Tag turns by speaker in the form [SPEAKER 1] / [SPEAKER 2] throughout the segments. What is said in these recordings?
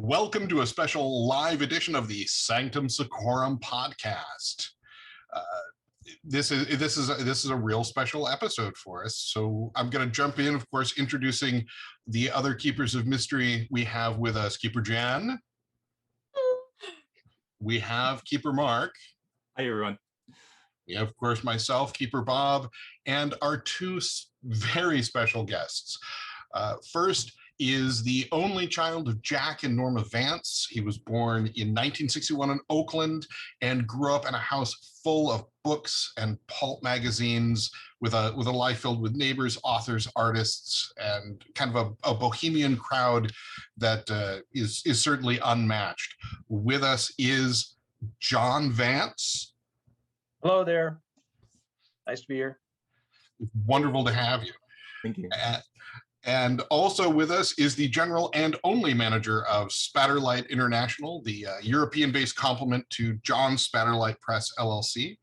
[SPEAKER 1] Welcome to a special live edition of the Sanctum Secorum podcast. This is a real special episode for us. So I'm going to jump in, of course, introducing the other keepers of mystery we have with us. Keeper Jan. We have Keeper Mark.
[SPEAKER 2] Hi, everyone.
[SPEAKER 1] We have, of course, myself, Keeper Bob, and our two very special guests. First is the only child of Jack and Norma Vance. He was born in 1961 in Oakland and grew up in a house full of books and pulp magazines with a life filled with neighbors, authors, artists, and kind of a bohemian crowd that is certainly unmatched. With us is John Vance.
[SPEAKER 3] Hello there. Nice to be here.
[SPEAKER 1] Wonderful to have you.
[SPEAKER 2] Thank you.
[SPEAKER 1] And also with us is the general and only manager of Spatterlight International, the European-based complement to John Spatterlight Press, LLC.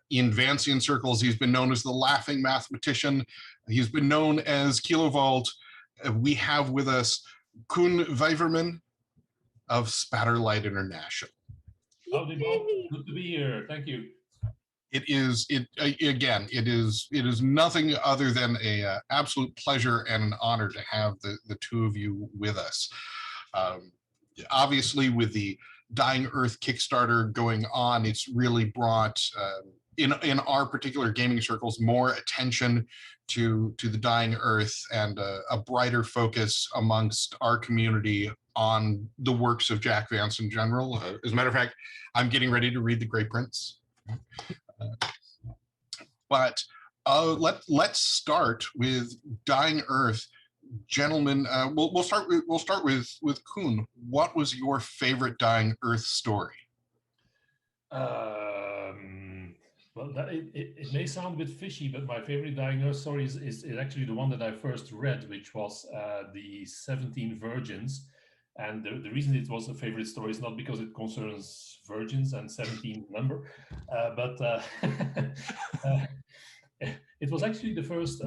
[SPEAKER 1] In Vancian circles, he's been known as the laughing mathematician. He's been known as Kilovolt. We have with us Koen Vyverman of Spatterlight International.
[SPEAKER 4] Howdy, Bob. Good to be here. Thank you.
[SPEAKER 1] It is nothing other than a absolute pleasure and an honor to have the two of you with us. Obviously, with the Dying Earth Kickstarter going on, it's really brought in our particular gaming circles more attention to the Dying Earth and a brighter focus amongst our community on the works of Jack Vance in general. As a matter of fact, I'm getting ready to read The Great Prince. But let's start with Dying Earth, gentlemen. We'll start with Koen. What was your favorite Dying Earth story?
[SPEAKER 4] Well, it may sound a bit fishy, but my favorite Dying Earth story is actually the one that I first read, which was the 17 Virgins. And the reason it was a favorite story is not because it concerns virgins and 17 number, but it was actually the first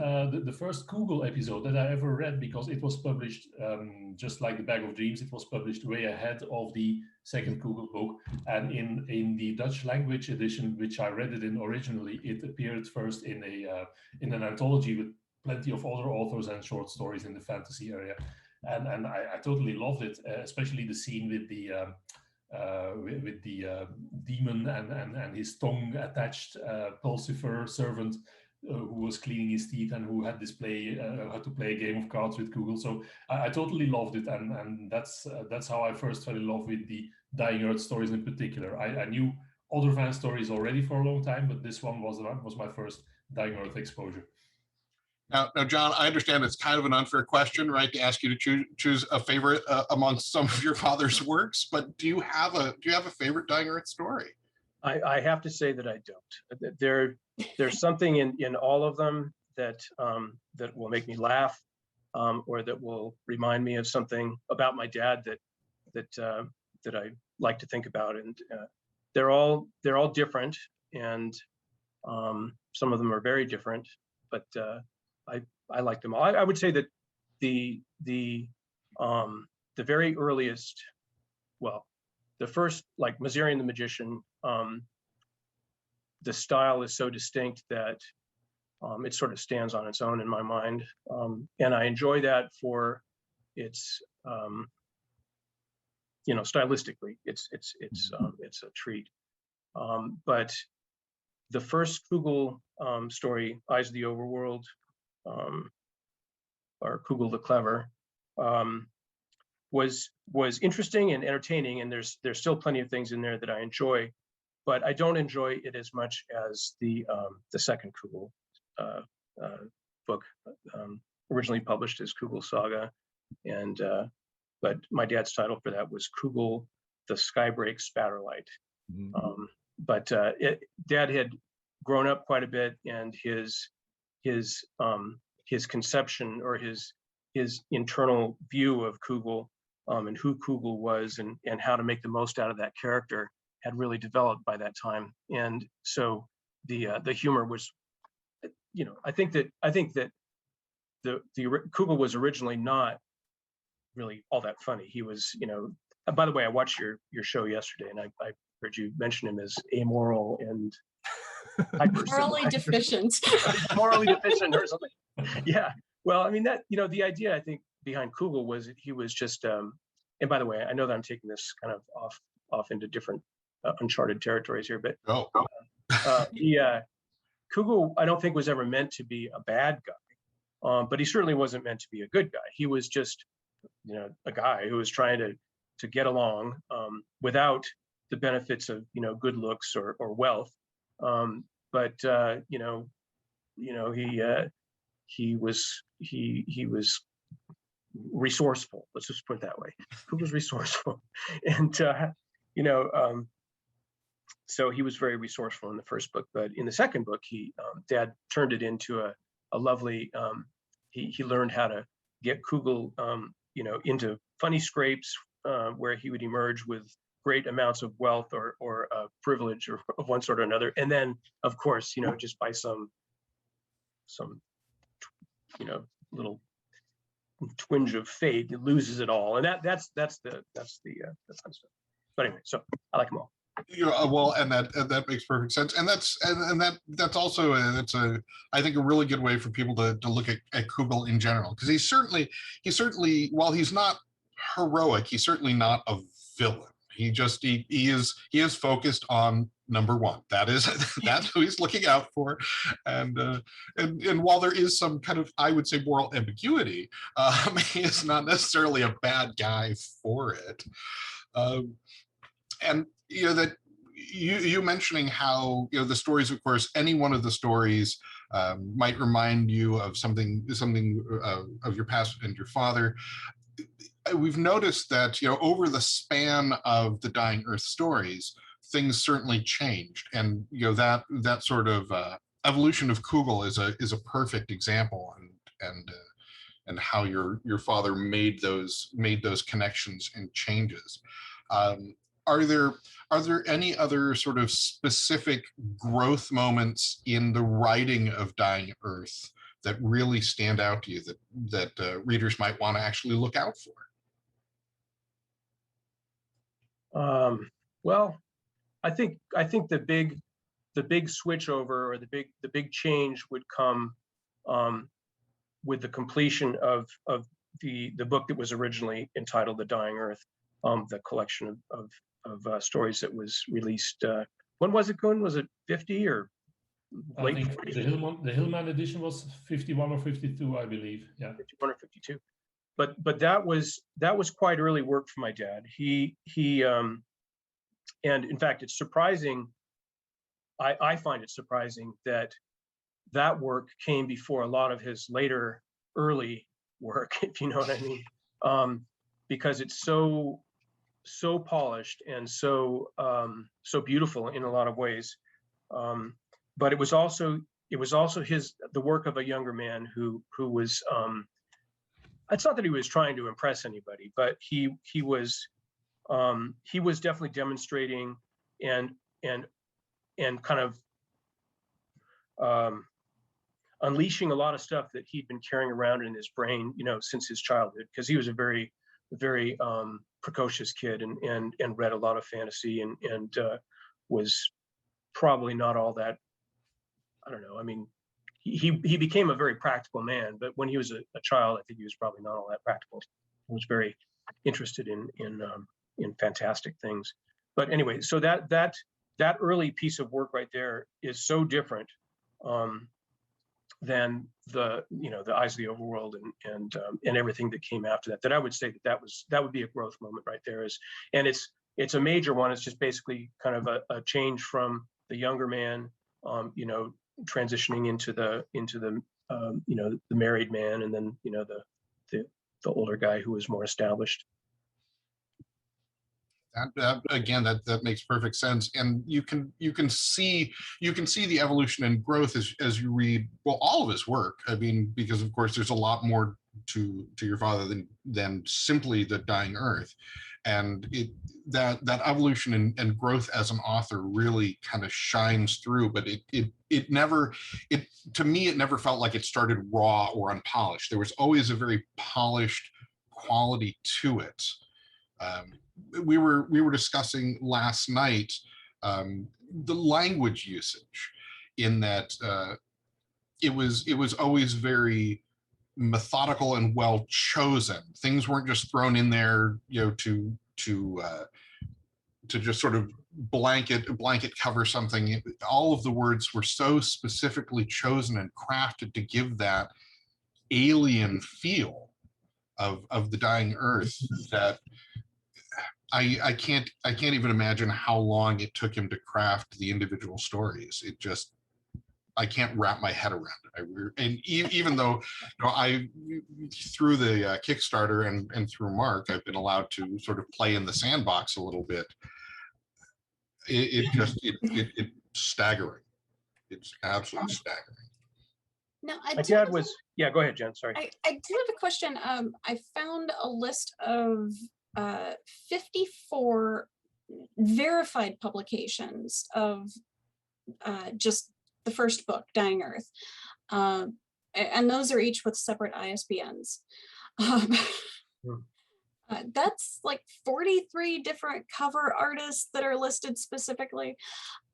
[SPEAKER 4] Google episode that I ever read, because it was published just like The Bag of Dreams. It was published way ahead of the second Google book, and in the Dutch language edition, which I read it in originally, it appeared first in an anthology with plenty of other authors and short stories in the fantasy area. And I totally loved it, especially the scene with the demon and his tongue attached Pulsifer servant who was cleaning his teeth and who had to play a game of cards with Google. So I totally loved it, and that's how I first fell in love with the Dying Earth stories in particular. I knew other Vance stories already for a long time, but this one was my first Dying Earth exposure.
[SPEAKER 1] Now, John, I understand it's kind of an unfair question, right, to ask you to choose a favorite amongst some of your father's works. But do you have a favorite Dying Earth story?
[SPEAKER 3] I have to say that I don't. There's something in all of them that will make me laugh, or that will remind me of something about my dad that I like to think about. And they're all different, and some of them are very different, but I like them all. I would say that the very earliest, well, the first, like Mazarian the Magician, the style is so distinct that it sort of stands on its own in my mind, and I enjoy that for its stylistically, it's a treat. But the first Kugel story, Eyes of the Overworld, or Kugel the Clever, was interesting and entertaining, and there's still plenty of things in there that I enjoy, but I don't enjoy it as much as the second Kugel book, originally published as Kugel Saga, and but my dad's title for that was Kugel the Skybreak Spatterlight. Mm-hmm. But Dad had grown up quite a bit, and his conception, or his internal view of Kugel, and who Kugel was, and how to make the most out of that character, had really developed by that time. And so the humor was, I think that the Kugel was originally not really all that funny. He was, by the way, I watched your show yesterday, and I heard you mention him as amoral and
[SPEAKER 2] morally deficient.
[SPEAKER 3] Morally deficient or something. Yeah. Well, I mean, that, the idea, I think, behind Kugel was that he was just, and by the way, I know that I'm taking this kind of off into different uncharted territories here, but Kugel, I don't think was ever meant to be a bad guy, but he certainly wasn't meant to be a good guy. He was just, a guy who was trying to get along without the benefits of, good looks or wealth. But he was resourceful. Let's just put it that way. Who was resourceful, and so he was very resourceful in the first book. But in the second book, Dad turned it into a lovely. He learned how to get Kugel, into funny scrapes where he would emerge with great amounts of wealth or privilege or of one sort or another, and then of course, just by some little twinge of fate, it loses it all, and that's the fun stuff. But anyway, so I like them all.
[SPEAKER 1] Well, and that makes perfect sense, and that's also I think a really good way for people to look at Kugel in general, because he's certainly while he's not heroic, he's certainly not a villain. He is focused on number one. That's who he's looking out for, and while there is some kind of, I would say, moral ambiguity, he is not necessarily a bad guy for it. And that you mentioning how the stories, of course, any one of the stories might remind you of something of your past and your father. We've noticed that over the span of the Dying Earth stories, things certainly changed, and that sort of evolution of Kugel is a perfect example, and how your father made those connections and changes. Are there any other sort of specific growth moments in the writing of Dying Earth that really stand out to you that readers might want to actually look out for?
[SPEAKER 3] Well, I think the big switch over, or the big change would come with the completion of the book that was originally entitled The Dying Earth, the collection of stories that was released. When was it, Koen? Was it 50 or late 40s?
[SPEAKER 4] The Hillman edition was 51 or 52, I believe. Yeah,
[SPEAKER 3] 51 or 52. But that was quite early work for my dad. He and in fact, it's surprising. I find it surprising that work came before a lot of his later early work, if you know what I mean, because it's so polished and so beautiful in a lot of ways. But it was also the work of a younger man who was. It's not that he was trying to impress anybody, but he was definitely demonstrating and kind of unleashing a lot of stuff that he'd been carrying around in his brain, since his childhood, because he was a very, very precocious kid and read a lot of fantasy and was probably not all that, I don't know. I mean, he became a very practical man, but when he was a child, I think he was probably not all that practical. He was very interested in fantastic things. But anyway, so that early piece of work right there is so different than the Eyes of the Overworld and everything that came after that. That I would say that would be a growth moment right there. And it's a major one. It's just basically kind of a change from the younger man, transitioning into the married man, and then the older guy who was more established.
[SPEAKER 1] Again, that makes perfect sense, and you can see the evolution and growth as you read all of his work. I mean, because of course there's a lot more to your father than simply The Dying Earth, and that evolution and growth as an author really kind of shines through. But to me it never felt like it started raw or unpolished. There was always a very polished quality to it. We were discussing last night the language usage, in that it was always very methodical and well chosen. Things weren't just thrown in there, to just sort of blanket cover something. All of the words were so specifically chosen and crafted to give that alien feel of the dying Earth, that I can't even imagine how long it took him to craft the individual stories. I can't wrap my head around it. And even though, I, through the Kickstarter and through Mark, I've been allowed to sort of play in the sandbox a little bit. It's staggering. It's absolutely staggering.
[SPEAKER 2] No,
[SPEAKER 3] My dad was, yeah, go ahead, Jen, sorry.
[SPEAKER 2] I do have a question. I found a list of 54 verified publications of just the first book, Dying Earth. And those are each with separate ISBNs. That's like 43 different cover artists that are listed specifically.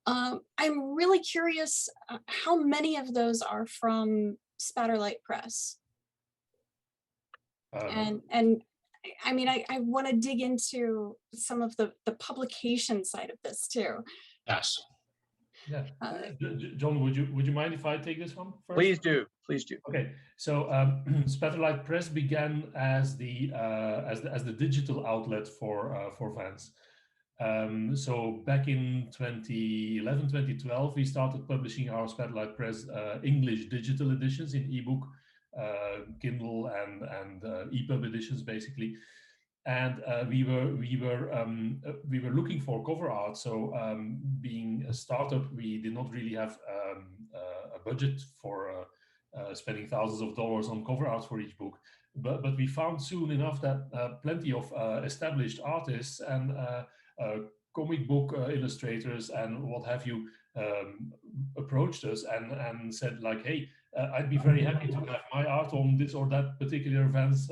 [SPEAKER 2] I'm really curious how many of those are from Spatterlight Press. And I mean, I want to dig into some of the publication side of this too.
[SPEAKER 1] Yes.
[SPEAKER 4] Yeah, John, would you mind if I take this one first?
[SPEAKER 3] Please do, please do.
[SPEAKER 4] Okay, so Spatterlight Press began as the digital outlet for Vance. So back in 2011, 2012, we started publishing our Spatterlight Press English digital editions in ebook, Kindle, and EPUB editions, basically. And we were looking for cover art. So being a startup, we did not really have a budget for spending thousands of dollars on cover art for each book. But we found soon enough that plenty of established artists and comic book illustrators and what have you approached us and said, like, hey, I'd be very happy to have my art on this or that particular Vance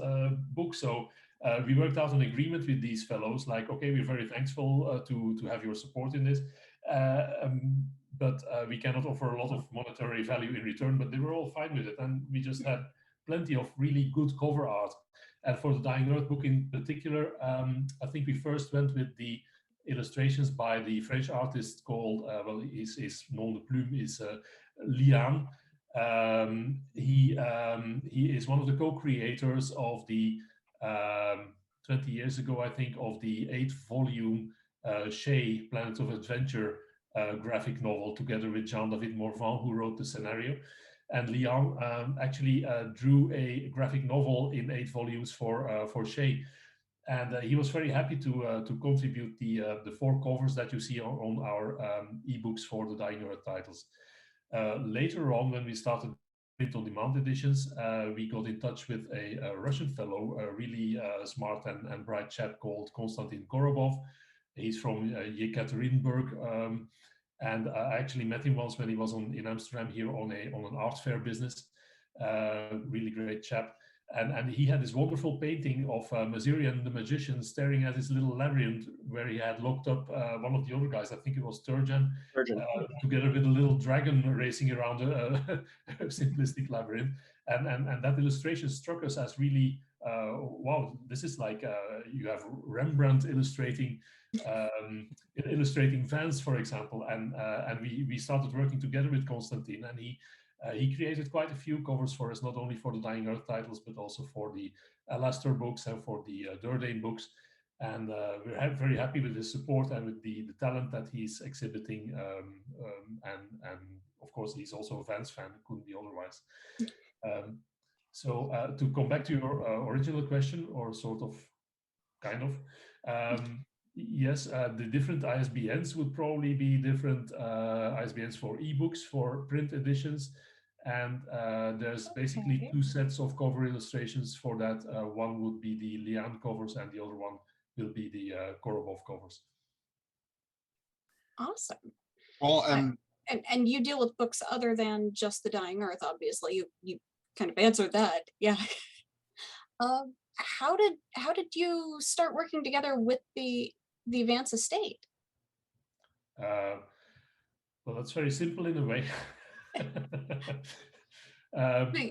[SPEAKER 4] book. So we worked out an agreement with these fellows, like, okay, we're very thankful to have your support in this, but we cannot offer a lot of monetary value in return, but they were all fine with it. And we just had plenty of really good cover art. And for the Dying Earth book in particular, I think we first went with the illustrations by the French artist called, his nom de plume is Lian. He is one of the co-creators of the 20 years ago, I think, of the 8-volume Shea Planet of Adventure graphic novel, together with Jean-David Morvan, who wrote the scenario. And Lian actually drew a graphic novel in 8 volumes for Shea. And he was very happy to contribute the 4 covers that you see on our ebooks for the Dying Earth titles. Later on, when we started print-on-demand editions, we got in touch with a Russian fellow, a really smart and bright chap called Konstantin Korobov. He's from Yekaterinburg, and I actually met him once when he was in Amsterdam here on an art fair business. Really great chap. And he had this wonderful painting of Mazirian the magician staring at his little labyrinth where he had locked up one of the other guys, I think it was Turgeon, together with a little dragon racing around a simplistic labyrinth. And that illustration struck us as really, wow, this is like, you have Rembrandt illustrating Vance, for example. And we started working together with Konstantin, and he created quite a few covers for us, not only for the Dying Earth titles, but also for the Alastair books and for the Durden books. And we're very happy with his support and with the talent that he's exhibiting. And of course, he's also a Vance fan, couldn't be otherwise. So to come back to your original question, or sort of, kind of, yes, the different ISBNs would probably be different ISBNs for ebooks, for print editions. And there's basically 2 sets of cover illustrations for that. One would be the Lian covers, and the other one will be the Korobov covers.
[SPEAKER 2] Awesome.
[SPEAKER 1] Well,
[SPEAKER 2] and you deal with books other than just the Dying Earth, obviously. You kind of answered that, yeah. how did you start working together with the Vance estate?
[SPEAKER 4] Well, that's very simple in a way.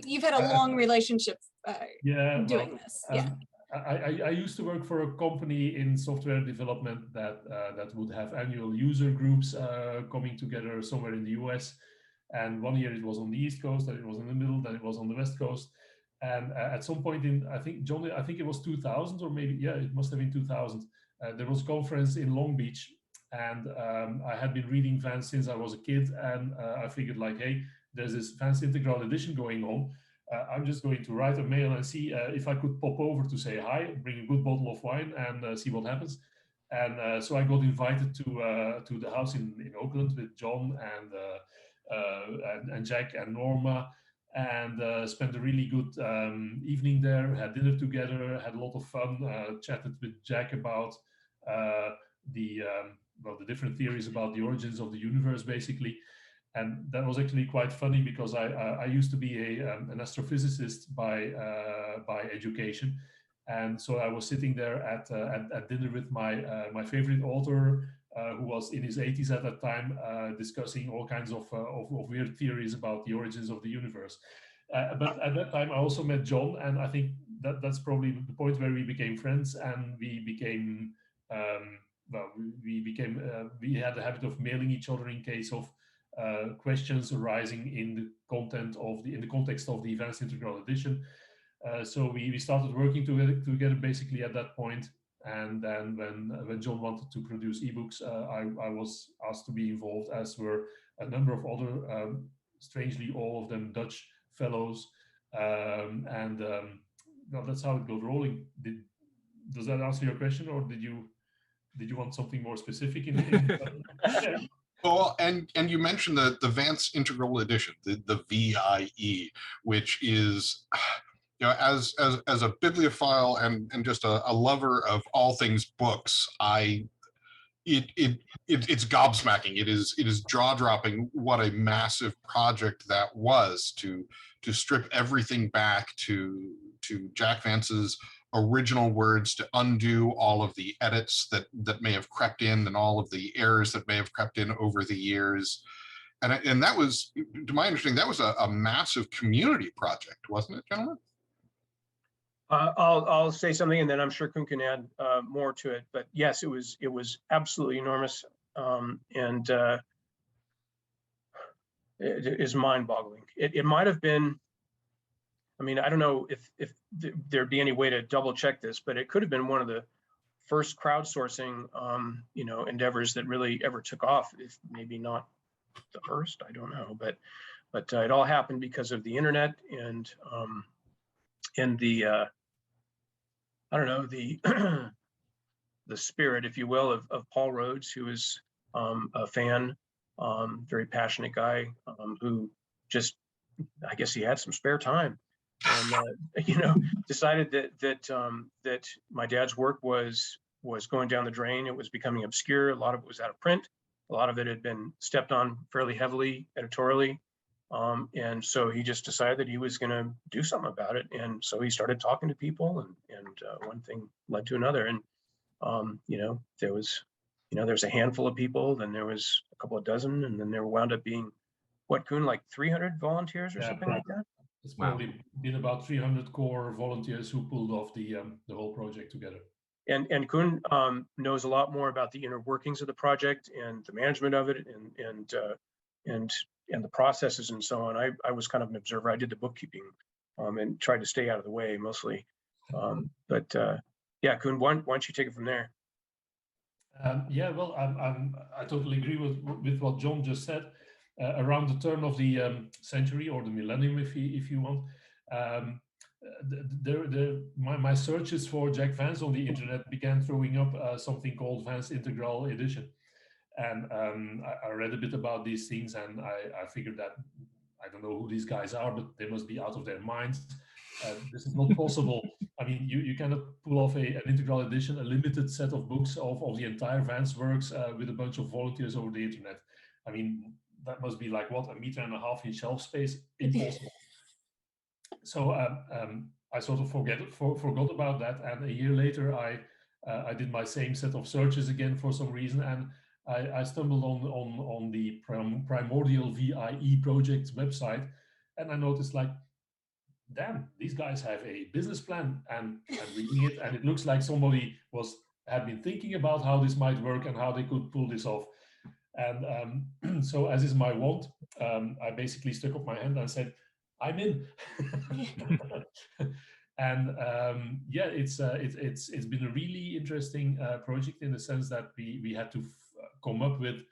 [SPEAKER 2] You've had a long relationship
[SPEAKER 4] Yeah,
[SPEAKER 2] doing this. Yeah.
[SPEAKER 4] I used to work for a company in software development that would have annual user groups coming together somewhere in the US. And one year it was on the East Coast, then it was in the middle, then it was on the West Coast. And at some point in, I think, John, I think it was 2000, or maybe, yeah, it must have been 2000. There was a conference in Long Beach, and I had been reading Vance since I was a kid, and I figured like, hey, there's this Vance Integral Edition going on. I'm just going to write a mail and see if I could pop over to say hi, bring a good bottle of wine, and see what happens. And so I got invited to the house in Oakland with John and Jack and Norma, and spent a really good evening there. Had dinner together, had a lot of fun. Chatted with Jack about the different theories about the origins of the universe, basically. And that was actually quite funny because I used to be an astrophysicist by education, and so I was sitting there at dinner with my favorite author, who was in his 80s at that time, discussing all kinds of weird theories about the origins of the universe. But at that time, I also met John, and I think that's probably the point where we became friends, and we became we had the habit of mailing each other in case of questions arising in the context of the Vance Integral Edition. So we started working together basically at that point. And then when John wanted to produce ebooks, I was asked to be involved, as were a number of other, strangely all of them Dutch fellows. Well, that's how it got rolling. Does that answer your question, or did you want something more specific in
[SPEAKER 1] Well, and you mentioned the Vance Integral Edition, the VIE, which is, you know, as a bibliophile and just a lover of all things books, it's gobsmacking. It is jaw-dropping what a massive project that was to strip everything back to Jack Vance's original words, to undo all of the edits that may have crept in and all of the errors that may have crept in over the years. And that was, to my understanding, that was a massive community project, wasn't it, gentlemen?
[SPEAKER 3] I'll say something, and then I'm sure Koen can add more to it. But yes, it was absolutely enormous, and it is mind-boggling. It might have been. I mean, I don't know if there'd be any way to double check this, but it could have been one of the first crowdsourcing, endeavors that really ever took off. If maybe not the first, I don't know, but it all happened because of the internet and the I don't know, the spirit, if you will, of Paul Rhodes, who is a fan, very passionate guy, who just, I guess he had some spare time, and decided that my dad's work was going down the drain. It was becoming obscure. A lot of it was out of print. A lot of it had been stepped on fairly heavily editorially. And so he just decided that he was going to do something about it. And so he started talking to people, and one thing led to another. And, there was a handful of people, then there was a couple of dozen, and then there wound up being, what, Koen, like 300 volunteers or something like that?
[SPEAKER 4] It's probably been about 300 core volunteers who pulled off the whole project together.
[SPEAKER 3] And Koen knows a lot more about the inner workings of the project and the management of it, and the processes and so on. I was kind of an observer. I did the bookkeeping and tried to stay out of the way mostly. Yeah, Koen, why don't you take it from there?
[SPEAKER 4] Yeah, well, I totally agree with what John just said. Around the turn of the century, or the millennium, if you want, my searches for Jack Vance on the internet began throwing up something called Vance Integral Edition. And I read a bit about these things, and I figured that I don't know who these guys are, but they must be out of their minds. This is not possible. I mean, you cannot pull off an integral edition, a limited set of books of the entire Vance works with a bunch of volunteers over the internet. I mean, that must be like, what, 1.5 meters in shelf space? Impossible. So I sort of forgot about that. And a year later, I did my same set of searches again for some reason, and I stumbled on the Primordial VIE project website, and I noticed, like, damn, these guys have a business plan, and reading it, and it looks like somebody had been thinking about how this might work and how they could pull this off. And so, as is my wont, I basically stuck up my hand and said, I'm in. And yeah, it's been a really interesting project, in the sense that we had to come up with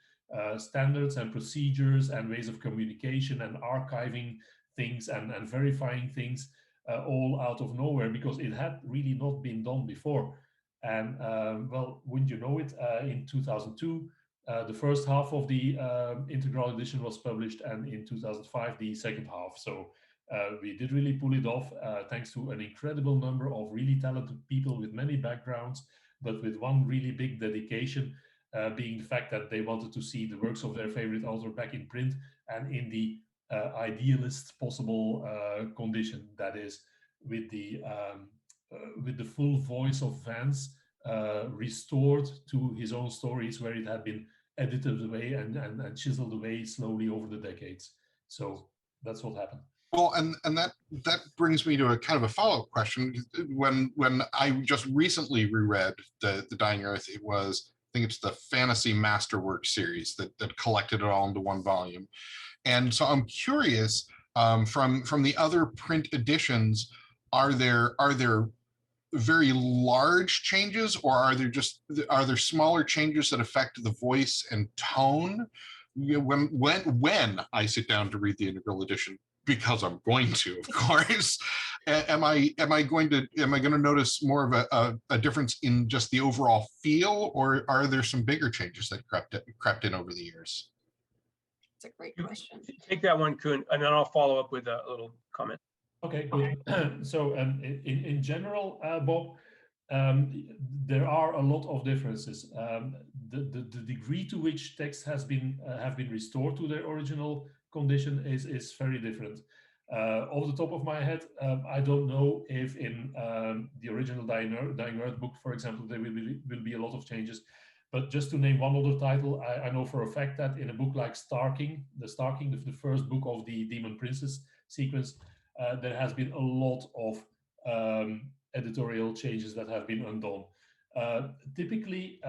[SPEAKER 4] standards and procedures and ways of communication and archiving things and verifying things, all out of nowhere, because it had really not been done before. And well, wouldn't you know it, in 2002, the first half of the integral edition was published, and in 2005 the second half. So we did really pull it off, thanks to an incredible number of really talented people with many backgrounds, but with one really big dedication, being the fact that they wanted to see the works of their favorite author back in print, and in the idealist possible condition, that is, with the full voice of Vance restored to his own stories, where it had been edited away and chiseled away slowly over the decades. So that's what happened.
[SPEAKER 1] Well, and that brings me to a kind of a follow-up question. When I just recently reread the Dying Earth, I think it's the Fantasy Masterwork series that collected it all into one volume. And so I'm curious, from the other print editions, are there very large changes, or are there smaller changes that affect the voice and tone? When I sit down to read the integral edition, because I'm going to, of course, am I going to notice more of a difference in just the overall feel, or are there some bigger changes that crept in over the years?
[SPEAKER 2] It's a great question.
[SPEAKER 3] Take that one, Koen, and then I'll follow up with a little comment.
[SPEAKER 4] Okay, good. So in general, Bob, there are a lot of differences. The degree to which texts have been restored to their original condition is very different. Off the top of my head, I don't know if in the original Dying Earth book, for example, there will be a lot of changes. But just to name one other title, I know for a fact that in a book like Starking, the first book of the Demon Princess sequence, there has been a lot of editorial changes that have been undone. Typically,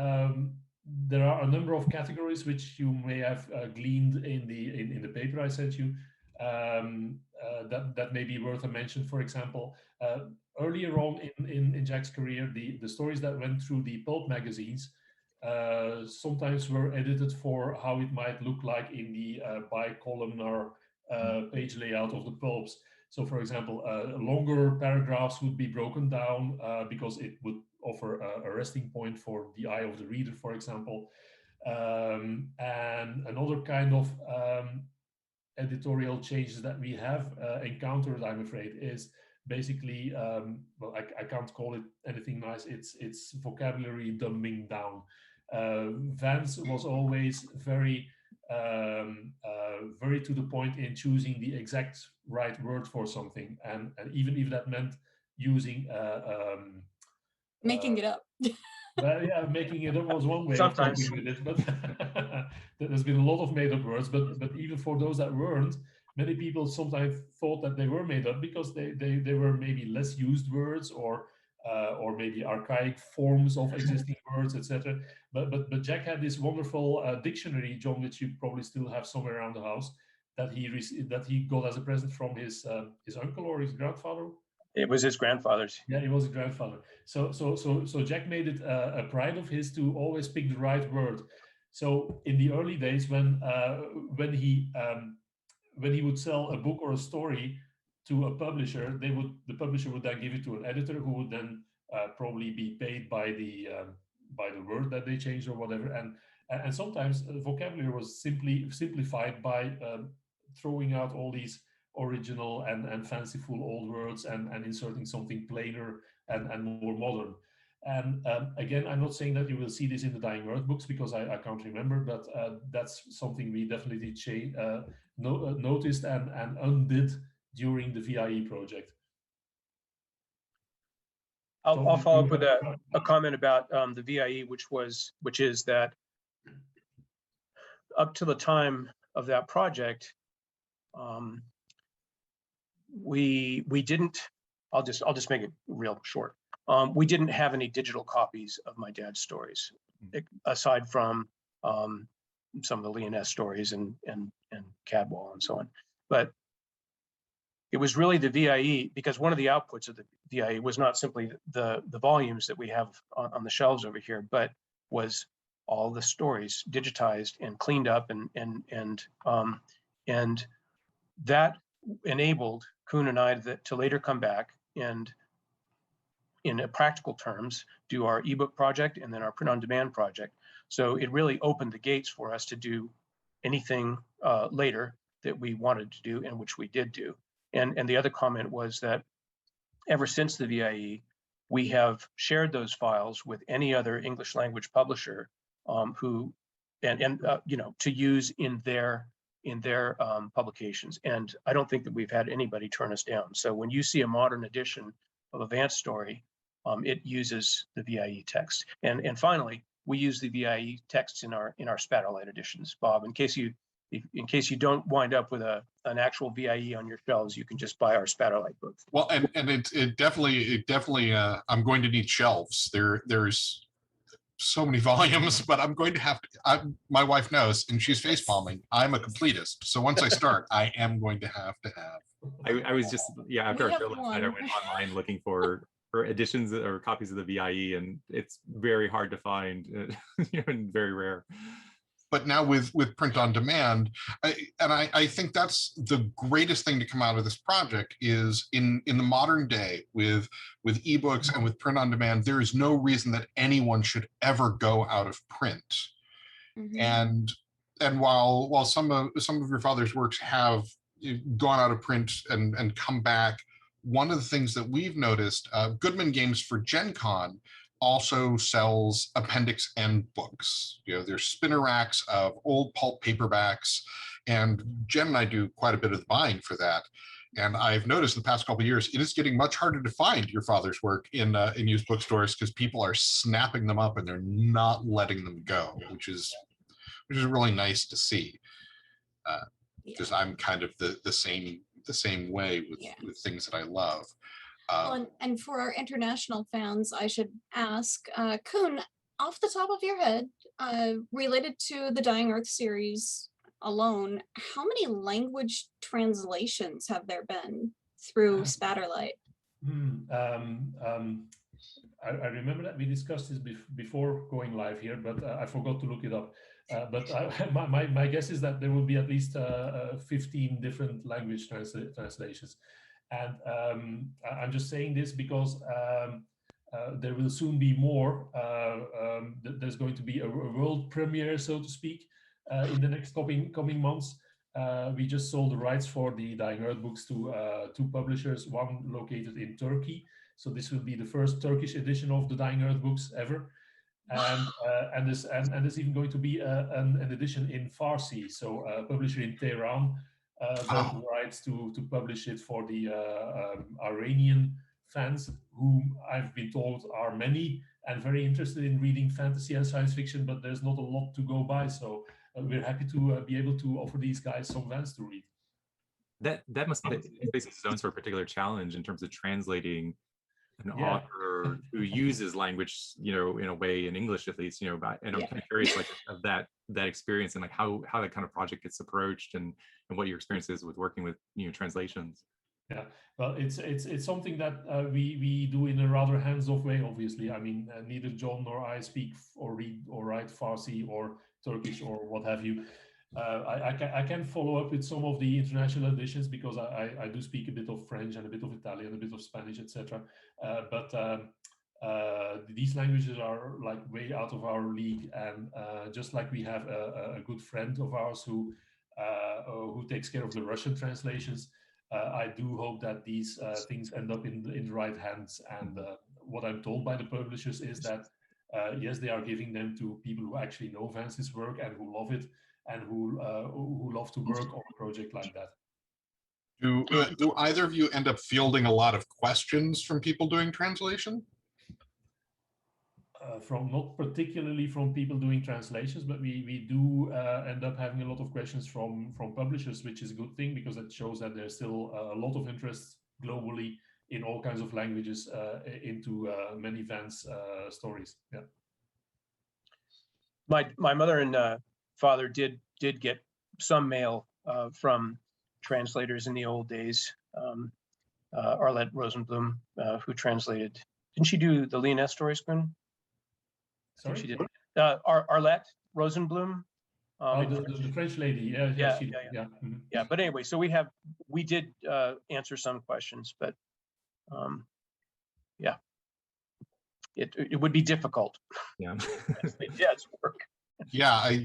[SPEAKER 4] there are a number of categories which you may have gleaned in the paper I sent you, that may be worth a mention. For example, earlier on in Jack's career, the stories that went through the pulp magazines sometimes were edited for how it might look like in the bi-columnar page layout of the pulps. So, for example, longer paragraphs would be broken down because it would offer a resting point for the eye of the reader, for example. And another kind of editorial changes that we have encountered, I'm afraid, is basically, well, I can't call it anything nice. It's vocabulary dumbing down. Vance was always very to the point in choosing the exact right word for something, and even if that meant using
[SPEAKER 2] Making it up.
[SPEAKER 4] Well, yeah, making it up was one way
[SPEAKER 3] Sometimes.
[SPEAKER 4] of coping with it, but there's been a lot of made up words. But even for those that weren't, many people sometimes thought that they were made up because they were maybe less used words, or maybe archaic forms of existing words, etc. But Jack had this wonderful dictionary, John, which you probably still have somewhere around the house, that he got as a present from his uncle or his grandfather.
[SPEAKER 3] It was his grandfather's.
[SPEAKER 4] Yeah, it was his grandfather. So Jack made it a pride of his to always pick the right word. So in the early days, when he would sell a book or a story to a publisher, the publisher would then give it to an editor, who would then probably be paid by the word that they changed or whatever. And sometimes vocabulary was simply simplified by throwing out all these original and fanciful old words and inserting something plainer and more modern. And again, I'm not saying that you will see this in the Dying Earth books, because I can't remember, but that's something we definitely noticed and undid during the VIE project.
[SPEAKER 3] I'll follow up with a comment about the VIE, which is that up to the time of that project, we didn't. I'll just make it real short. We didn't have any digital copies of my dad's stories, aside from some of the Leoness stories and Cadwall and so on. But it was really the VIE, because one of the outputs of the VIE was not simply the volumes that we have on the shelves over here, but was all the stories digitized and cleaned up, and that enabled Koen and I to later come back and, in practical terms, do our ebook project and then our print-on-demand project. So it really opened the gates for us to do anything later that we wanted to do, and which we did do. And the other comment was that ever since the VIE, we have shared those files with any other English language publisher who, to use in their publications. And I don't think that we've had anybody turn us down. So when you see a modern edition of a Vance story, it uses the VIE text. And finally, we use the VIE texts in our Spatterlight editions. Bob, in case you don't wind up with an actual VIE on your shelves, you can just buy our Spatterlight books.
[SPEAKER 1] Well, and it definitely I'm going to need shelves. There's so many volumes, but I'm going to have to. My wife knows, and she's face palming. I'm a completist, so once I start, I am going to have.
[SPEAKER 5] I was just after our show last night, I went online looking for editions or copies of the VIE, and it's very hard to find, and very rare.
[SPEAKER 1] But now with print on demand, I think that's the greatest thing to come out of this project is in the modern day with ebooks and with print on demand, there is no reason that anyone should ever go out of print. Mm-hmm. And while some of your father's works have gone out of print and come back, one of the things that we've noticed, Goodman Games for Gen Con also sells Appendix N books. There's spinner racks of old pulp paperbacks, and Jen and I do quite a bit of the buying for that. And I've noticed the past couple of years, it is getting much harder to find your father's work in used bookstores because people are snapping them up and they're not letting them go, which is really nice to see. Because I'm kind of the same way with things that I love.
[SPEAKER 2] Well, and for our international fans, I should ask, Koen, off the top of your head, related to the Dying Earth series alone, how many language translations have there been through Spatterlight?
[SPEAKER 4] I remember that we discussed this before going live here, but I forgot to look it up. But my guess is that there will be at least 15 different language translations. And I'm just saying this because there will soon be more. There's going to be a world premiere, so to speak, in the next coming months. We just sold the rights for the Dying Earth books to two publishers, one located in Turkey. So this will be the first Turkish edition of the Dying Earth books ever. And there's even going to be an edition in Farsi. So a publisher in Tehran got the rights to publish it for the Iranian fans, whom I've been told are many and very interested in reading fantasy and science fiction, but there's not a lot to go by. So we're happy to be able to offer these guys some Vance to read.
[SPEAKER 5] That must face its own sort of particular challenge in terms of translating an author who uses language, in a way, in English at least, and I'm kind of curious, of that experience and how that kind of project gets approached and what your experience is with working with translations.
[SPEAKER 4] Yeah, well, it's something that we do in a rather hands-off way. Obviously, I mean, neither John nor I speak or read or write Farsi or Turkish or what have you. I can follow up with some of the international editions because I do speak a bit of French and a bit of Italian, a bit of Spanish, etc. But these languages are way out of our league, and just like we have a good friend of ours who takes care of the Russian translations, I do hope that these things end up in the right hands. And what I'm told by the publishers is that yes, they are giving them to people who actually know Vance's work and who love it, and who love to work on a project like that.
[SPEAKER 1] Do either of you end up fielding a lot of questions from people doing translation?
[SPEAKER 4] from not particularly from people doing translations, but we do end up having a lot of questions from publishers, which is a good thing because it shows that there's still a lot of interest globally in all kinds of languages into many Vance stories. Yeah.
[SPEAKER 3] My mother and father did get some mail from translators in the old days. Arlette Rosenblum, who translated. Didn't she do the Leoness stories, Koen?
[SPEAKER 4] Sorry?
[SPEAKER 3] She did. Arlette Rosenblum.
[SPEAKER 4] The French lady. Yeah. Mm-hmm.
[SPEAKER 3] Yeah. But anyway, so we did answer some questions, but yeah, it would be difficult.
[SPEAKER 5] Yeah.
[SPEAKER 3] Dad's work.
[SPEAKER 1] Yeah,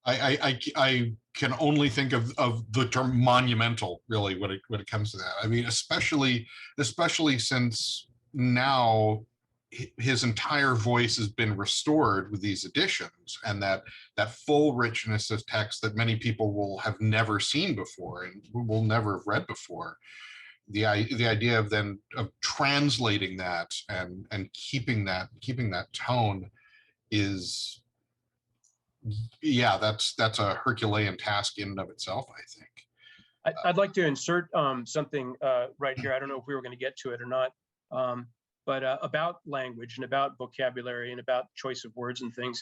[SPEAKER 1] I can only think of the term monumental, really, when it comes to that. I mean, especially since now his entire voice has been restored with these editions, and that full richness of text that many people will have never seen before and will never have read before. The idea of translating that and keeping that tone is, yeah, that's a Herculean task in and of itself, I think.
[SPEAKER 3] I'd like to insert something right here. I don't know if we were going to get to it or not, but about language and about vocabulary and about choice of words and things,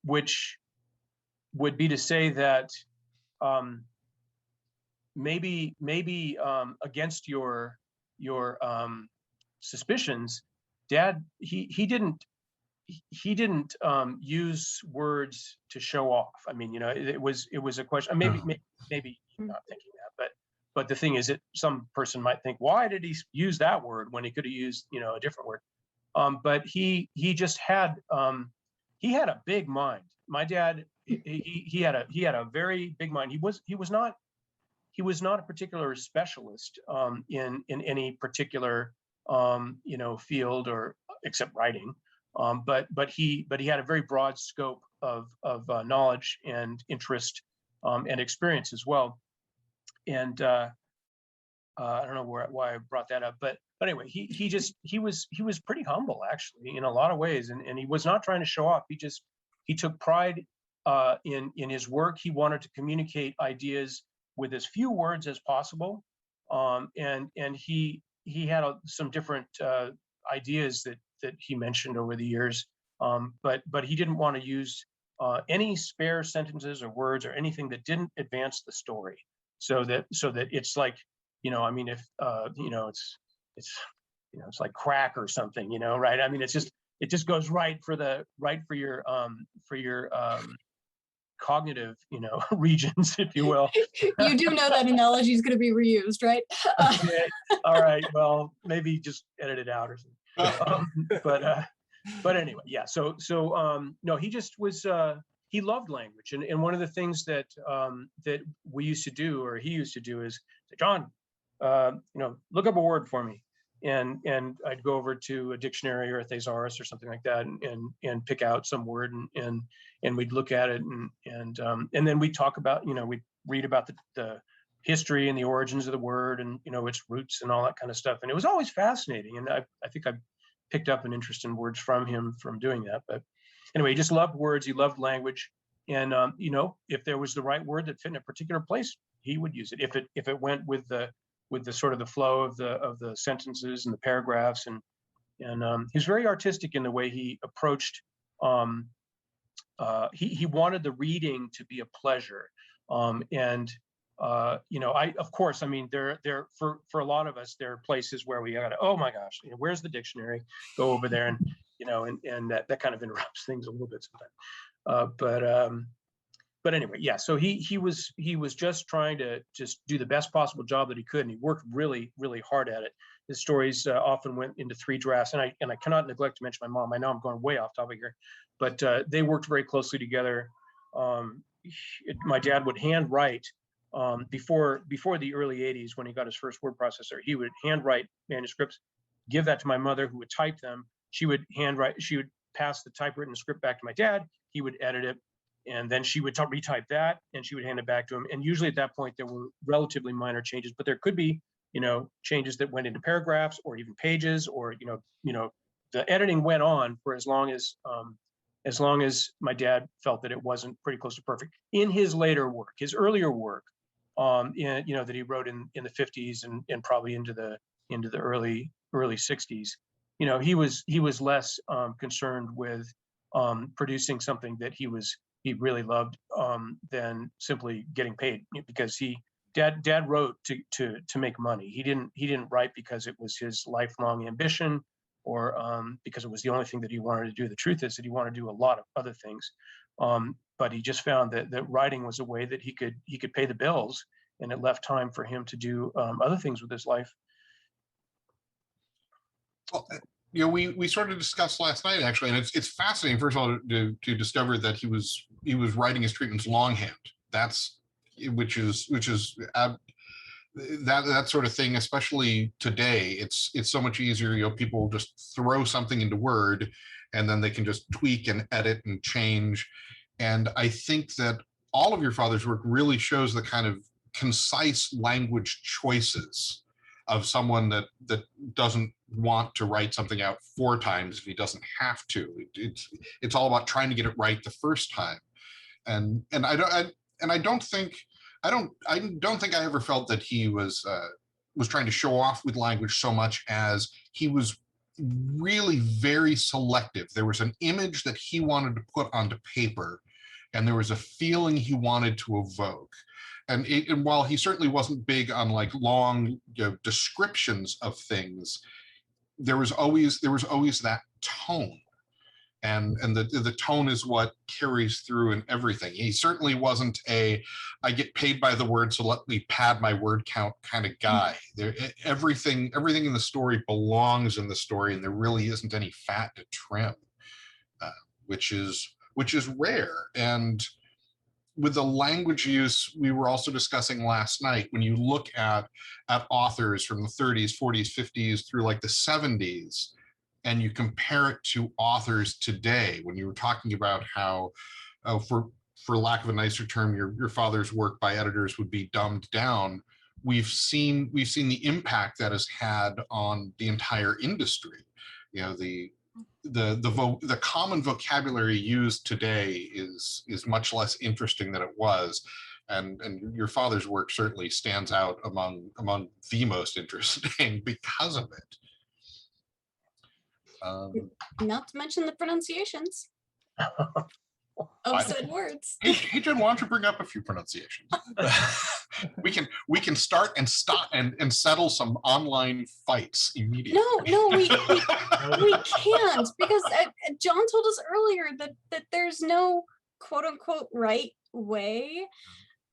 [SPEAKER 3] which would be to say that maybe against your suspicions, Dad, he didn't use words to show off. I mean, you know, it was a question. Maybe you're not thinking that, but the thing is that some person might think, why did he use that word when he could have used, you know, a different word? But he just had he had a big mind. My dad, he had a very big mind. He was not a particular specialist in any particular you know, field, or except writing. But he had a very broad scope of knowledge and interest and experience as well. And I don't know why I brought that up, but anyway, he was pretty humble, actually, in a lot of ways, and he was not trying to show off. He took pride in his work. He wanted to communicate ideas with as few words as possible, and he had some different ideas that he mentioned over the years, but he didn't want to use any spare sentences or words or anything that didn't advance the story, so that it's like, you know, I mean, if you know, it's you know, it's like crack or something, you know, right? I mean, it just goes right for your cognitive, you know, regions, if you will.
[SPEAKER 2] You do know that analogy is going to be reused, right?
[SPEAKER 3] Okay. All right. Well, maybe just edit it out or something. But anyway, yeah. So no, he just was. He loved language, and one of the things that we used to do, or he used to do, is say, John, you know, look up a word for me, and I'd go over to a dictionary or a thesaurus or something like that, and pick out some word, and we'd look at it, and then we'd talk about, you know, we'd read about the history and the origins of the word, and, you know, its roots and all that kind of stuff, and it was always fascinating, and I think I picked up an interest in words from him from doing that. But anyway, he just loved words. He loved language, and you know, if there was the right word that fit in a particular place, he would use it. If it went with the sort of the flow of the sentences and the paragraphs, and he was very artistic in the way he approached. He wanted the reading to be a pleasure, and you know, of course, I mean, there for a lot of us, there are places where we gotta, oh my gosh, you know, where's the dictionary? Go over there, and you know, and that kind of interrupts things a little bit sometimes. But anyway, yeah. So he was just trying to just do the best possible job that he could, and he worked really, really hard at it. His stories often went into 3 drafts, and I cannot neglect to mention my mom. I know I'm going way off topic here, but they worked very closely together. My dad would handwrite. Before the early 80s, when he got his first word processor, he would handwrite manuscripts, give that to my mother, who would type them. She would pass the typewritten script back to my dad. He would edit it, and then she would retype that, and she would hand it back to him. And usually at that point, there were relatively minor changes, but there could be, you know, changes that went into paragraphs or even pages, or you know, the editing went on for as long as my dad felt that it wasn't pretty close to perfect. In his later work, his earlier work, that he wrote in the 50s and probably into the early 60s, he was less concerned with producing something that he really loved than simply getting paid, because dad wrote to make money. He didn't write because it was his lifelong ambition, or because it was the only thing that he wanted to do. The truth is that he wanted to do a lot of other things, but he just found that writing was a way that he could pay the bills, and it left time for him to do other things with his life.
[SPEAKER 1] Well, we sort of discussed last night, actually, and it's fascinating, first of all, to discover that he was writing his treatments longhand. Which is that sort of thing, especially today. It's so much easier. People just throw something into Word, and then they can just tweak and edit and change. And I think that all of your father's work really shows the kind of concise language choices of someone that doesn't want to write something out 4 times if he doesn't have to. It's all about trying to get it right the first time. And I don't think I ever felt that he was trying to show off with language so much as he was really very selective. There was an image that he wanted to put onto paper, and there was a feeling he wanted to evoke. And while he certainly wasn't big on like long descriptions of things, there was always that tone. And the tone is what carries through in everything. He certainly wasn't I get paid by the word, so let me pad my word count kind of guy. Everything in the story belongs in the story, and there really isn't any fat to trim, which is rare. And with the language use we were also discussing last night, when you look at authors from the 30s, 40s, 50s through like the 70s, and you compare it to authors today, when you were talking about how, for lack of a nicer term, your father's work by editors would be dumbed down, we've seen the impact that has had on the entire industry. The common vocabulary used today is much less interesting than it was, and your father's work certainly stands out among the most interesting because of it.
[SPEAKER 2] Not to mention the pronunciations of said words.
[SPEAKER 1] Hey, Jen, why don't you bring up a few pronunciations? we can start and stop and settle some online fights immediately.
[SPEAKER 2] No, we can't, because John told us earlier that there's no quote unquote right way.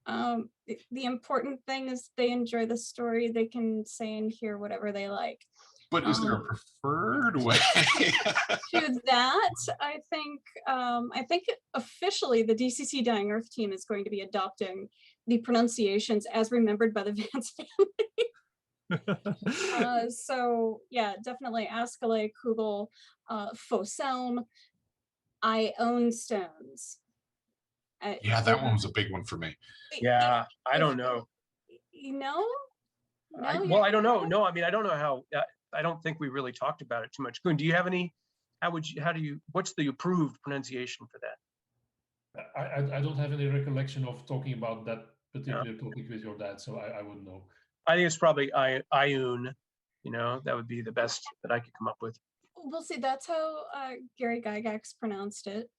[SPEAKER 2] The important thing is they enjoy the story. They can say and hear whatever they like.
[SPEAKER 1] But is there a preferred way?
[SPEAKER 2] To that, I think officially the DCC Dying Earth team is going to be adopting the pronunciations as remembered by the Vance family. So yeah, definitely Askale, Kugel, Foselm. I own stones.
[SPEAKER 1] Yeah, that one was a big one for me.
[SPEAKER 3] Yeah, I don't know.
[SPEAKER 2] No,
[SPEAKER 3] I don't know. No, I mean, I don't know how. I don't think we really talked about it too much. Koen, do you have any? What's the approved pronunciation for that?
[SPEAKER 4] I don't have any recollection of talking about that particular topic with your dad, so I wouldn't know.
[SPEAKER 3] I think it's probably Ioun. That would be the best that I could come up with.
[SPEAKER 2] Well, see, that's how Gary Gygax pronounced it.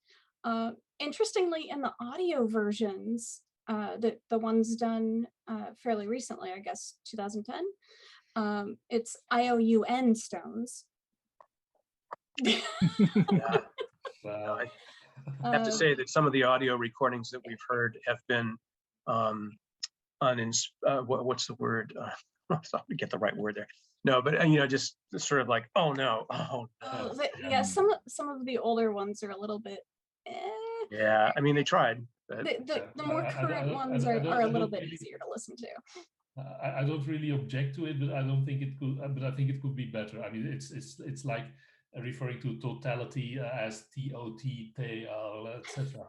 [SPEAKER 2] Interestingly, in the audio versions, the ones done fairly recently, I guess 2010, it's IOUN stones.
[SPEAKER 3] Yeah. Well, I have to say that some of the audio recordings that we've heard have been what's the word? I'm not to get the right word there. No, but just sort of like, oh no.
[SPEAKER 2] Yeah, some of the older ones are a little bit.
[SPEAKER 3] Yeah, I mean they tried. But
[SPEAKER 2] the more current ones are a little bit easier to listen to.
[SPEAKER 4] I don't really object to it, but I don't think it could. But I think it could be better. I mean, it's like referring to totality as TOTTL, etc.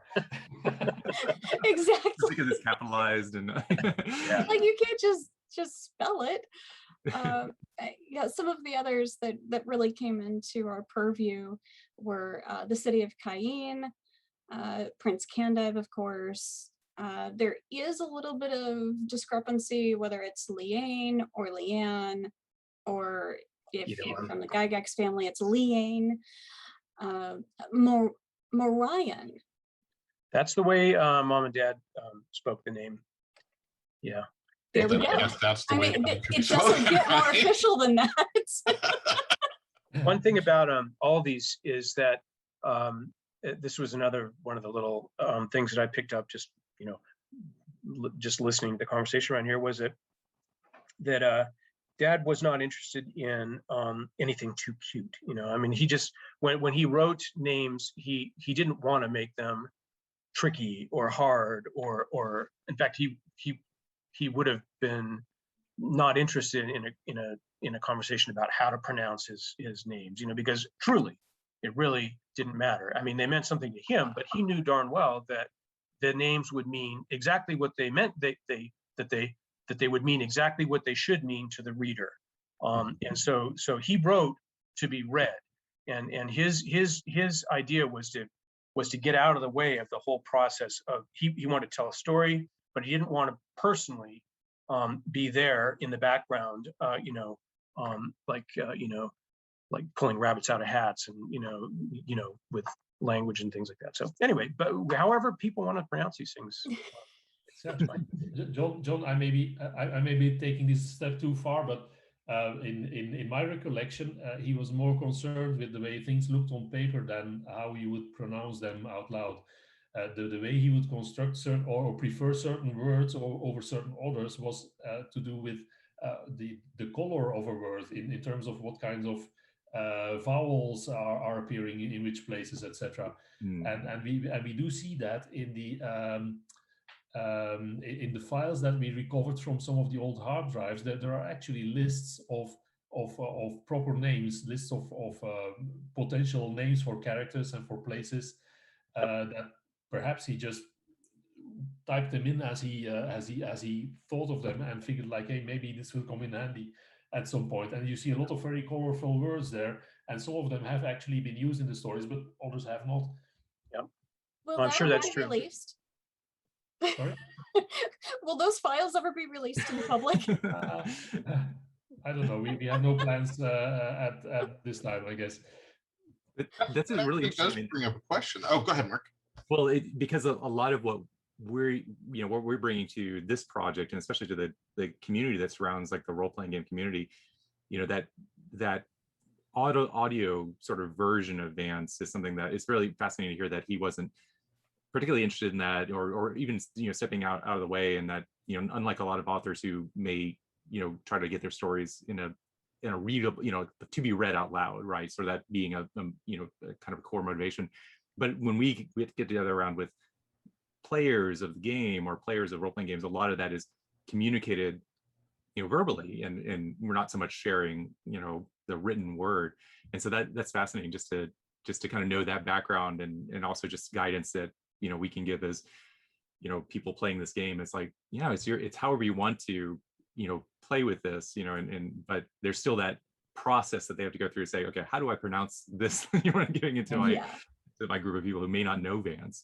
[SPEAKER 2] Exactly.
[SPEAKER 5] Because it's capitalized and
[SPEAKER 2] like you can't just spell it. Yeah, some of the others that really came into our purview were the city of Caen, Prince Candive, of course. There is a little bit of discrepancy whether it's Liane or Leanne, or if you're from the Gygax family, it's Liane. Morion.
[SPEAKER 3] That's the way Mom and Dad spoke the name. Yeah.
[SPEAKER 2] There we go.
[SPEAKER 1] Yes, that's the
[SPEAKER 2] I
[SPEAKER 1] way
[SPEAKER 2] mean,
[SPEAKER 1] it
[SPEAKER 2] it doesn't get more official than that.
[SPEAKER 3] One thing about all these is that this was another one of the little things that I picked up just, you know, just listening to the conversation around here, was that Dad was not interested in anything too cute. You know, I mean, he just, when he wrote names, he didn't want to make them tricky or hard, or in fact, he would have been not interested in a conversation about how to pronounce his names, you know, because truly it really didn't matter. I mean, they meant something to him, but he knew darn well that the names would mean exactly what they meant. That they would mean exactly what they should mean to the reader. And so he wrote to be read, and his idea was to get out of the way of the whole process of, he wanted to tell a story, but he didn't want to personally be there in the background, like pulling rabbits out of hats, and you know, with language and things like that. So anyway, but however people want to pronounce these things,
[SPEAKER 4] John, I may be taking this a step too far, but in my recollection, he was more concerned with the way things looked on paper than how you would pronounce them out loud. The way he would construct certain or prefer certain words over certain others was to do with the color of a word in terms of what kinds of vowels are appearing in which places, etc. And we do see that in the files that we recovered from some of the old hard drives. There are actually lists of proper names, lists of potential names for characters and for places that perhaps he just typed them in as he thought of them and figured, like, hey, maybe this will come in handy at some point. And you see a lot of very colorful words there, and some of them have actually been used in the stories, but others have not.
[SPEAKER 3] Yep.
[SPEAKER 2] Will
[SPEAKER 3] I'm sure that's
[SPEAKER 2] be
[SPEAKER 3] true.
[SPEAKER 2] Released?
[SPEAKER 4] Sorry?
[SPEAKER 2] Will those files ever be released to the public?
[SPEAKER 4] I don't know. We have no plans at this time, I guess.
[SPEAKER 5] That's a really
[SPEAKER 1] It does bring up a question. Oh, go ahead, Mark.
[SPEAKER 5] Well, because a lot of what we're bringing to this project, and especially to the community that surrounds, like, the role-playing game community, that audio sort of version of Vance is something that it's really fascinating to hear that he wasn't particularly interested in that, or even stepping out of the way, and that unlike a lot of authors who may try to get their stories in a readable, to be read out loud, right? So that being a kind of a core motivation. But when we get together around with players of the game or players of role-playing games, a lot of that is communicated verbally, and we're not so much sharing the written word. And so that's fascinating, just to kind of know that background, and also just guidance that we can give as people playing this game. It's like, it's however you want to play with this, but there's still that process that they have to go through to say, okay, how do I pronounce this? Getting into my group of people who may not know Vance.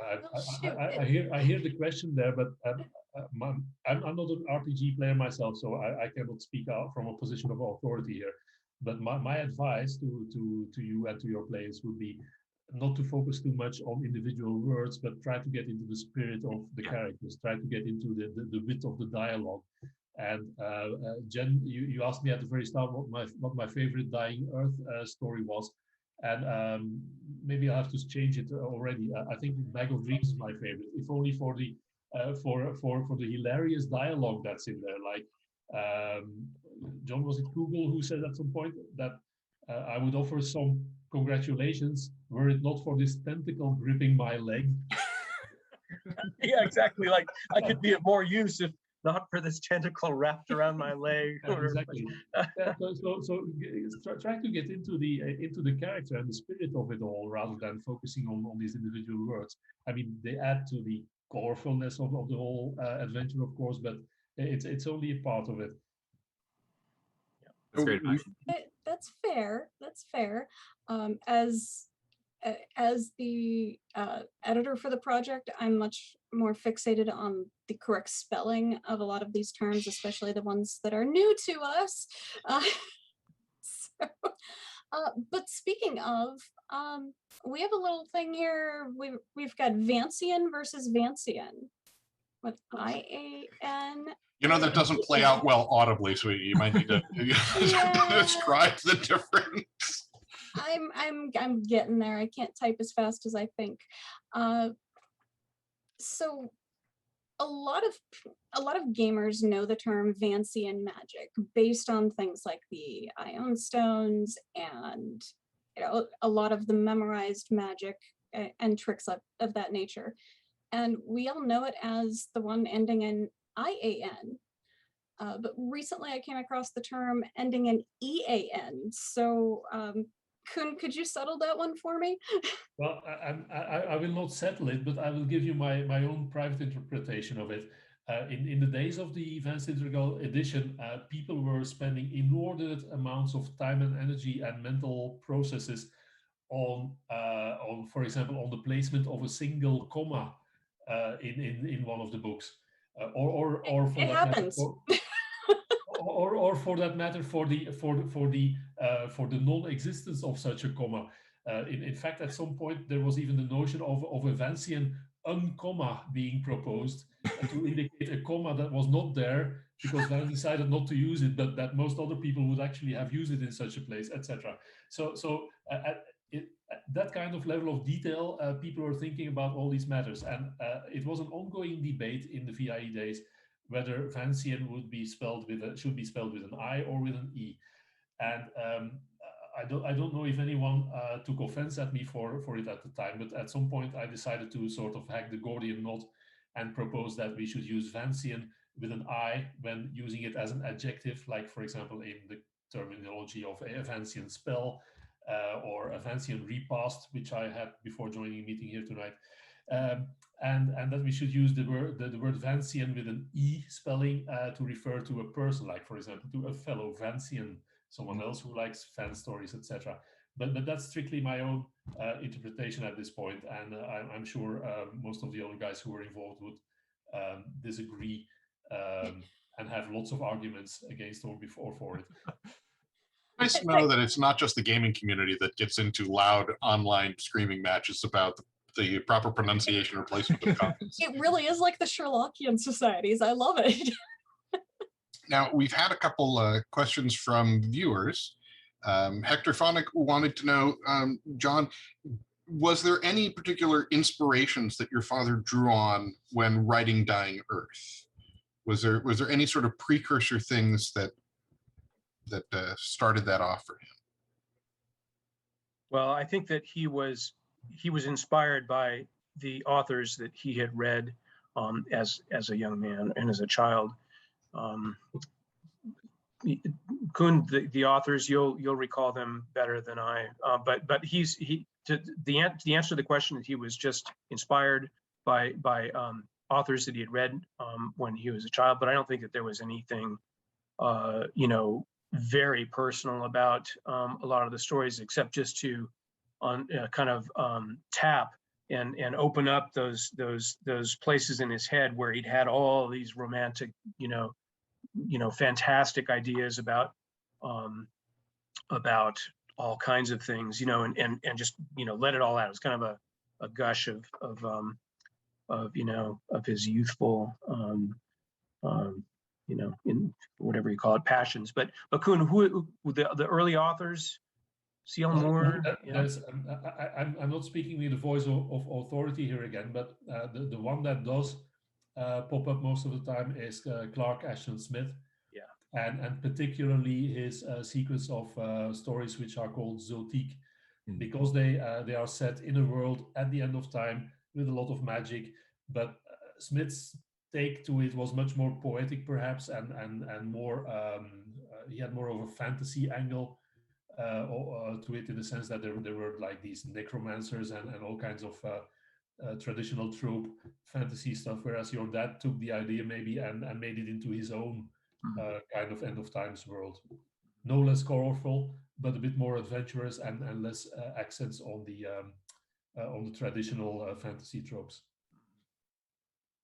[SPEAKER 4] I hear the question there, but I'm not an RPG player myself, so I cannot speak out from a position of authority here. But my advice to you and to your players would be not to focus too much on individual words, but try to get into the spirit of the characters, try to get into the wit of the dialogue. And Jen, you asked me at the very start what my favorite Dying Earth story was. And maybe I have to change it already. I think Bag of Dreams is my favorite, if only for the hilarious dialogue that's in there. Like, John, was it Google who said at some point that I would offer some congratulations were it not for this tentacle gripping my leg?
[SPEAKER 3] Yeah, exactly. Like, I could be of more use if not for this tentacle wrapped around my leg.
[SPEAKER 4] Exactly. So try to get into the character and the spirit of it all, rather than focusing on these individual words. I mean, they add to the colorfulness of the whole adventure, of course, but it's only a part of it.
[SPEAKER 5] That's great.
[SPEAKER 2] That's fair. That's fair. As the editor for the project, I'm much more fixated on the correct spelling of a lot of these terms, especially the ones that are new to us. But speaking of, we have a little thing here. We've got Vancian versus Vancian with IAN.
[SPEAKER 1] You know, that doesn't play out well audibly, so you might need to describe the difference.
[SPEAKER 2] I'm getting there. I can't type as fast as I think. So a lot of gamers know the term Vancian magic based on things like the Ion Stones and a lot of the memorized magic and tricks of that nature. And we all know it as the one ending in IAN. But recently I came across the term ending in EAN. So Koen, could you settle that one for me?
[SPEAKER 4] Well, I will not settle it, but I will give you my own private interpretation of it. In the days of the Vance Integral edition, people were spending inordinate amounts of time and energy and mental processes on for example, on the placement of a single comma in one of the books, or for
[SPEAKER 2] it
[SPEAKER 4] that
[SPEAKER 2] happens.
[SPEAKER 4] matter, or for that matter, for the non-existence of such a comma. In fact, at some point there was even the notion of a Vancian uncomma being proposed to indicate a comma that was not there because Vance decided not to use it, but that most other people would actually have used it in such a place, etc. So that kind of level of detail, people were thinking about all these matters, and it was an ongoing debate in the VIE days whether Vancian should be spelled with an I or with an E. And I don't know if anyone took offense at me for it at the time, but at some point I decided to sort of hack the Gordian knot and propose that we should use Vancian with an I when using it as an adjective, like for example in the terminology of a Vancian spell or a Vancian repast, which I had before joining a meeting here tonight. And that we should use the word Vancian with an E spelling to refer to a person, like for example to a fellow Vancian, someone else who likes fan stories, etc. But that's strictly my own interpretation at this point, and I'm sure most of the other guys who were involved would disagree and have lots of arguments against or for it.
[SPEAKER 1] Nice to know that it's not just the gaming community that gets into loud online screaming matches about the proper pronunciation or placement of comments.
[SPEAKER 2] It really is like the Sherlockian societies. I love it.
[SPEAKER 1] Now, we've had a couple questions from viewers. Hector Phonic wanted to know, John, was there any particular inspirations that your father drew on when writing Dying Earth? Was there any sort of precursor things that started that off for him?
[SPEAKER 3] Well, I think that he was inspired by the authors that he had read as a young man and as a child. Koen, the authors, you'll recall them better than I. But the answer to the question is he was just inspired by authors that he had read when he was a child. But I don't think that there was anything very personal about a lot of the stories, except just to tap and open up those places in his head where he'd had all these romantic, fantastic ideas about all kinds of things, and just let it all out. It was kind of a gush of his youthful in whatever you call it, passions. But Koen, who the early authors, C.L. Moore?
[SPEAKER 4] I'm not speaking with the voice of authority here again, but the one that does pop up most of the time is Clark Ashton Smith. Yeah. And particularly his sequence of stories which are called Zotique, because they are set in a world at the end of time with a lot of magic, but Smith's take to it was much more poetic, perhaps, and more. He had more of a fantasy angle to it, in the sense that there were like these necromancers and all kinds of traditional trope fantasy stuff. Whereas your dad took the idea maybe and made it into his own kind of end of times world. no less colorful, but a bit more adventurous and less accents on the traditional fantasy tropes.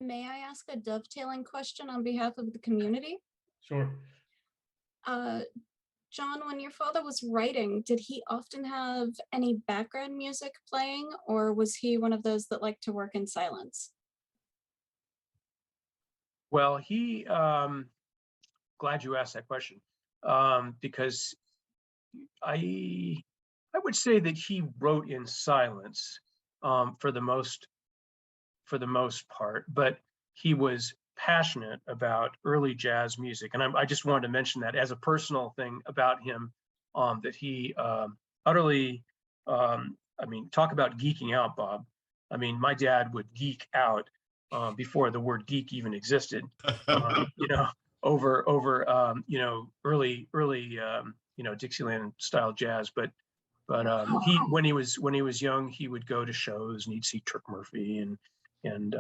[SPEAKER 2] May I ask a dovetailing question on behalf of the community?
[SPEAKER 4] Sure.
[SPEAKER 2] John, when your father was writing, did he often have any background music playing, or was he one of those that liked to work in silence?
[SPEAKER 3] Well, he, glad you asked that question, because I would say that he wrote in silence for the most part, but he was passionate about early jazz music. And I just wanted to mention that as a personal thing about him, that he utterly, I mean, talk about geeking out, Bob. I mean, my dad would geek out before the word geek even existed, you know, over early Dixieland style jazz. But he, when he was young, he would go to shows and he'd see Turk Murphy and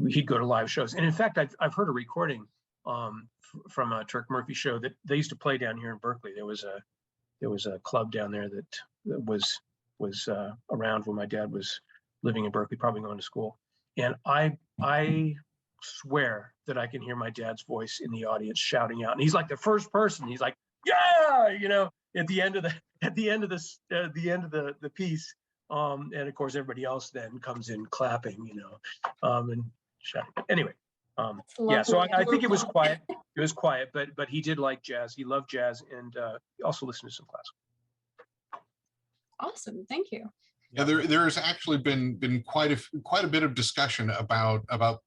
[SPEAKER 3] he'd go to live shows. And in fact, I've heard a recording from a Turk Murphy show that they used to play down here in Berkeley. There was a club down there that was around when my dad was living in Berkeley, probably going to school. And I swear that I can hear my dad's voice in the audience shouting out. And he's like the first person. He's like, yeah, at the end of the piece. And of course, everybody else then comes in clapping, and shouting. Anyway, yeah. So I think it was quiet. It was quiet, but he did like jazz. He loved jazz, and he also listened to some classical.
[SPEAKER 2] Awesome, thank you.
[SPEAKER 1] Yeah, there's actually been quite a bit of discussion about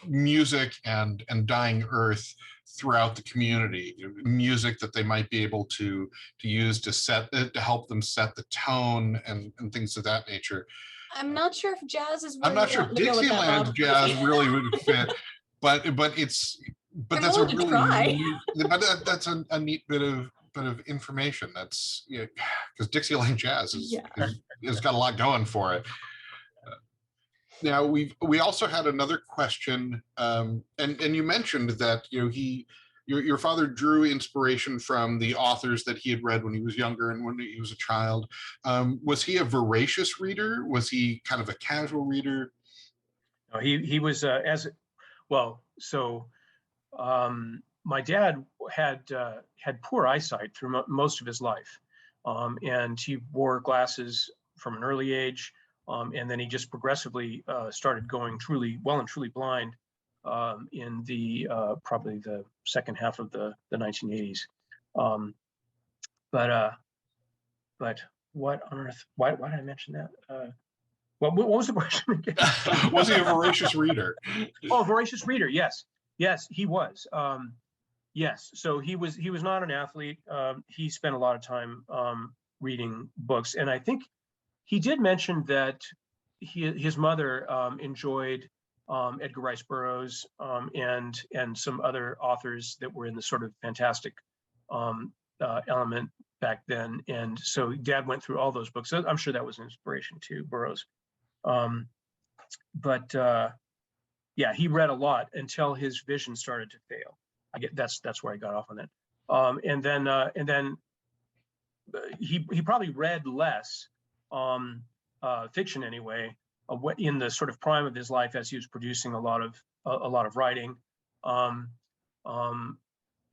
[SPEAKER 1] music and dying earth throughout the community. Music that they might be able to use to help them set the tone and things of that nature.
[SPEAKER 2] I'm not sure if jazz is.
[SPEAKER 1] I'm not sure Dixieland jazz really would fit, but that's a really neat, that's a neat bit of information. That's because Dixieland jazz has got a lot going for it. Now we also had another question, and you mentioned that your father drew inspiration from the authors that he had read when he was younger and when he was a child. Was he a voracious reader? Was he kind of a casual reader?
[SPEAKER 3] No, he was as well. So my dad had poor eyesight through most of his life, and he wore glasses from an early age. And then he just progressively started going truly blind in the probably the second half of the 1980s. But what on earth? Why did I mention that? What was the question again?
[SPEAKER 1] Was he a voracious reader?
[SPEAKER 3] Oh, voracious reader. Yes, he was. Yes, so he was not an athlete. He spent a lot of time reading books, and I think he did mention that his mother enjoyed Edgar Rice Burroughs and some other authors that were in the sort of fantastic element back then. And so Dad went through all those books. So I'm sure that was an inspiration to Burroughs. Yeah, he read a lot until his vision started to fail. I get that's where I got off on that. And then he probably read less. Fiction anyway, in the sort of prime of his life as he was producing a lot of writing,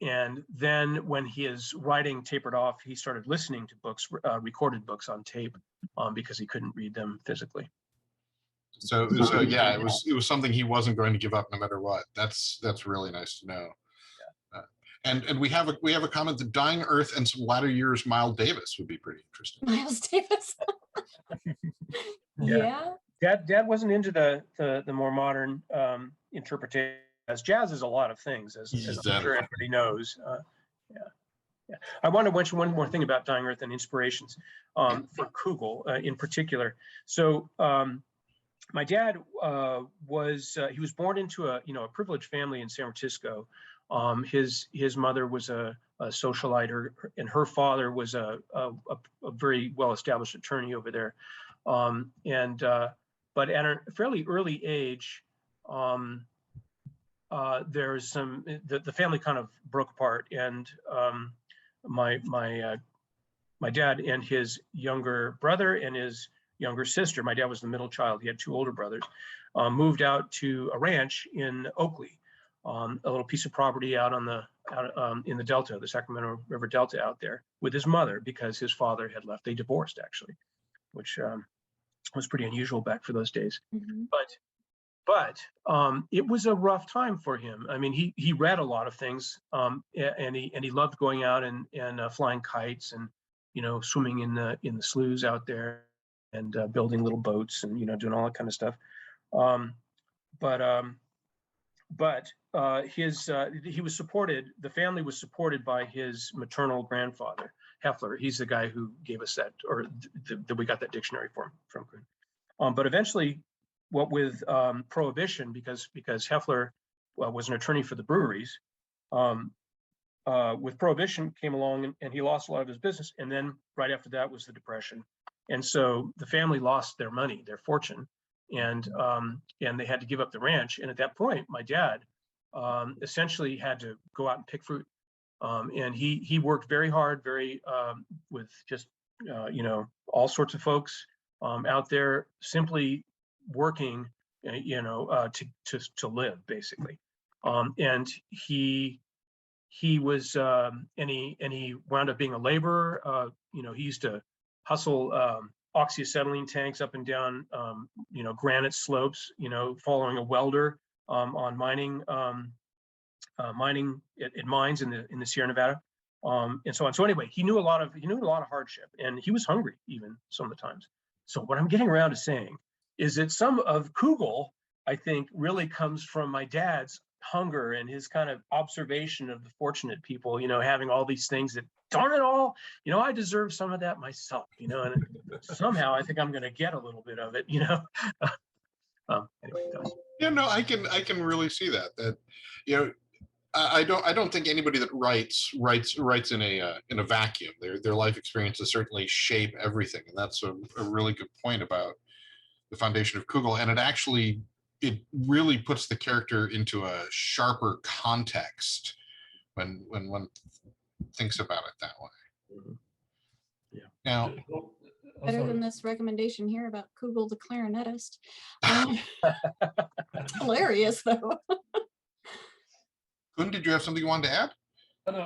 [SPEAKER 3] and then when his writing tapered off, he started listening to books, recorded books on tape, because he couldn't read them physically.
[SPEAKER 1] So yeah, it was something he wasn't going to give up no matter what. That's really nice to know. And we have a comment that Dying Earth and some latter years Miles Davis would be pretty interesting.
[SPEAKER 2] Miles Davis. Yeah.
[SPEAKER 3] Dad wasn't into the more modern interpretation. As jazz is a lot of things, as I'm sure everybody knows. Yeah. I want to mention one more thing about Dying Earth and inspirations for Kugel in particular. So my dad he was born into a privileged family in San Francisco. His mother was a socialite, and her father was a very well-established attorney over there. But at a fairly early age, there's some, the family kind of broke apart, and my dad and his younger brother and his younger sister, my dad was the middle child, he had two older brothers, moved out to a ranch in Oakley, a little piece of property out on the in the Delta, the Sacramento River Delta out there, with his mother, because his father had left. They divorced, actually, which was pretty unusual back for those days.
[SPEAKER 2] Mhm.
[SPEAKER 3] But it was a rough time for him. I mean, he read a lot of things, and he loved going out and flying kites, and swimming in the sloughs out there, and building little boats, and doing all that kind of stuff. But he was supported. The family was supported by his maternal grandfather, Heffler. He's the guy who gave us that, or that we got that dictionary from. But eventually, what with Prohibition, because Heffler was an attorney for the breweries, with Prohibition came along, and he lost a lot of his business. And then right after that was the Depression, and so the family lost their money, their fortune, and they had to give up the ranch. And at that point, my dad essentially had to go out and pick fruit, and he worked very hard, with just all sorts of folks out there, simply working, to live, basically. And he was and he wound up being a laborer. He used to hustle oxyacetylene tanks up and down granite slopes, following a welder on mining at mines in the Sierra Nevada, and so on. So anyway, he knew a lot of hardship, and he was hungry even some of the times. So what I'm getting around to saying is that some of Kugel, I think, really comes from my dad's hunger and his kind of observation of the fortunate people, having all these things that, darn it all, I deserve some of that myself, and somehow I think I'm going to get a little bit of it, Anyway,
[SPEAKER 1] Yeah, no, I can really see that, I don't think anybody that writes in a vacuum. Their life experiences certainly shape everything, and that's a really good point about the foundation of Kugel. And it really puts the character into a sharper context when one thinks about it that way.
[SPEAKER 3] Mhm. Yeah.
[SPEAKER 1] Now,
[SPEAKER 2] Better than this recommendation here about Kugel the clarinetist. Hilarious, though.
[SPEAKER 1] Koen, did you have something you wanted to add?
[SPEAKER 4] No,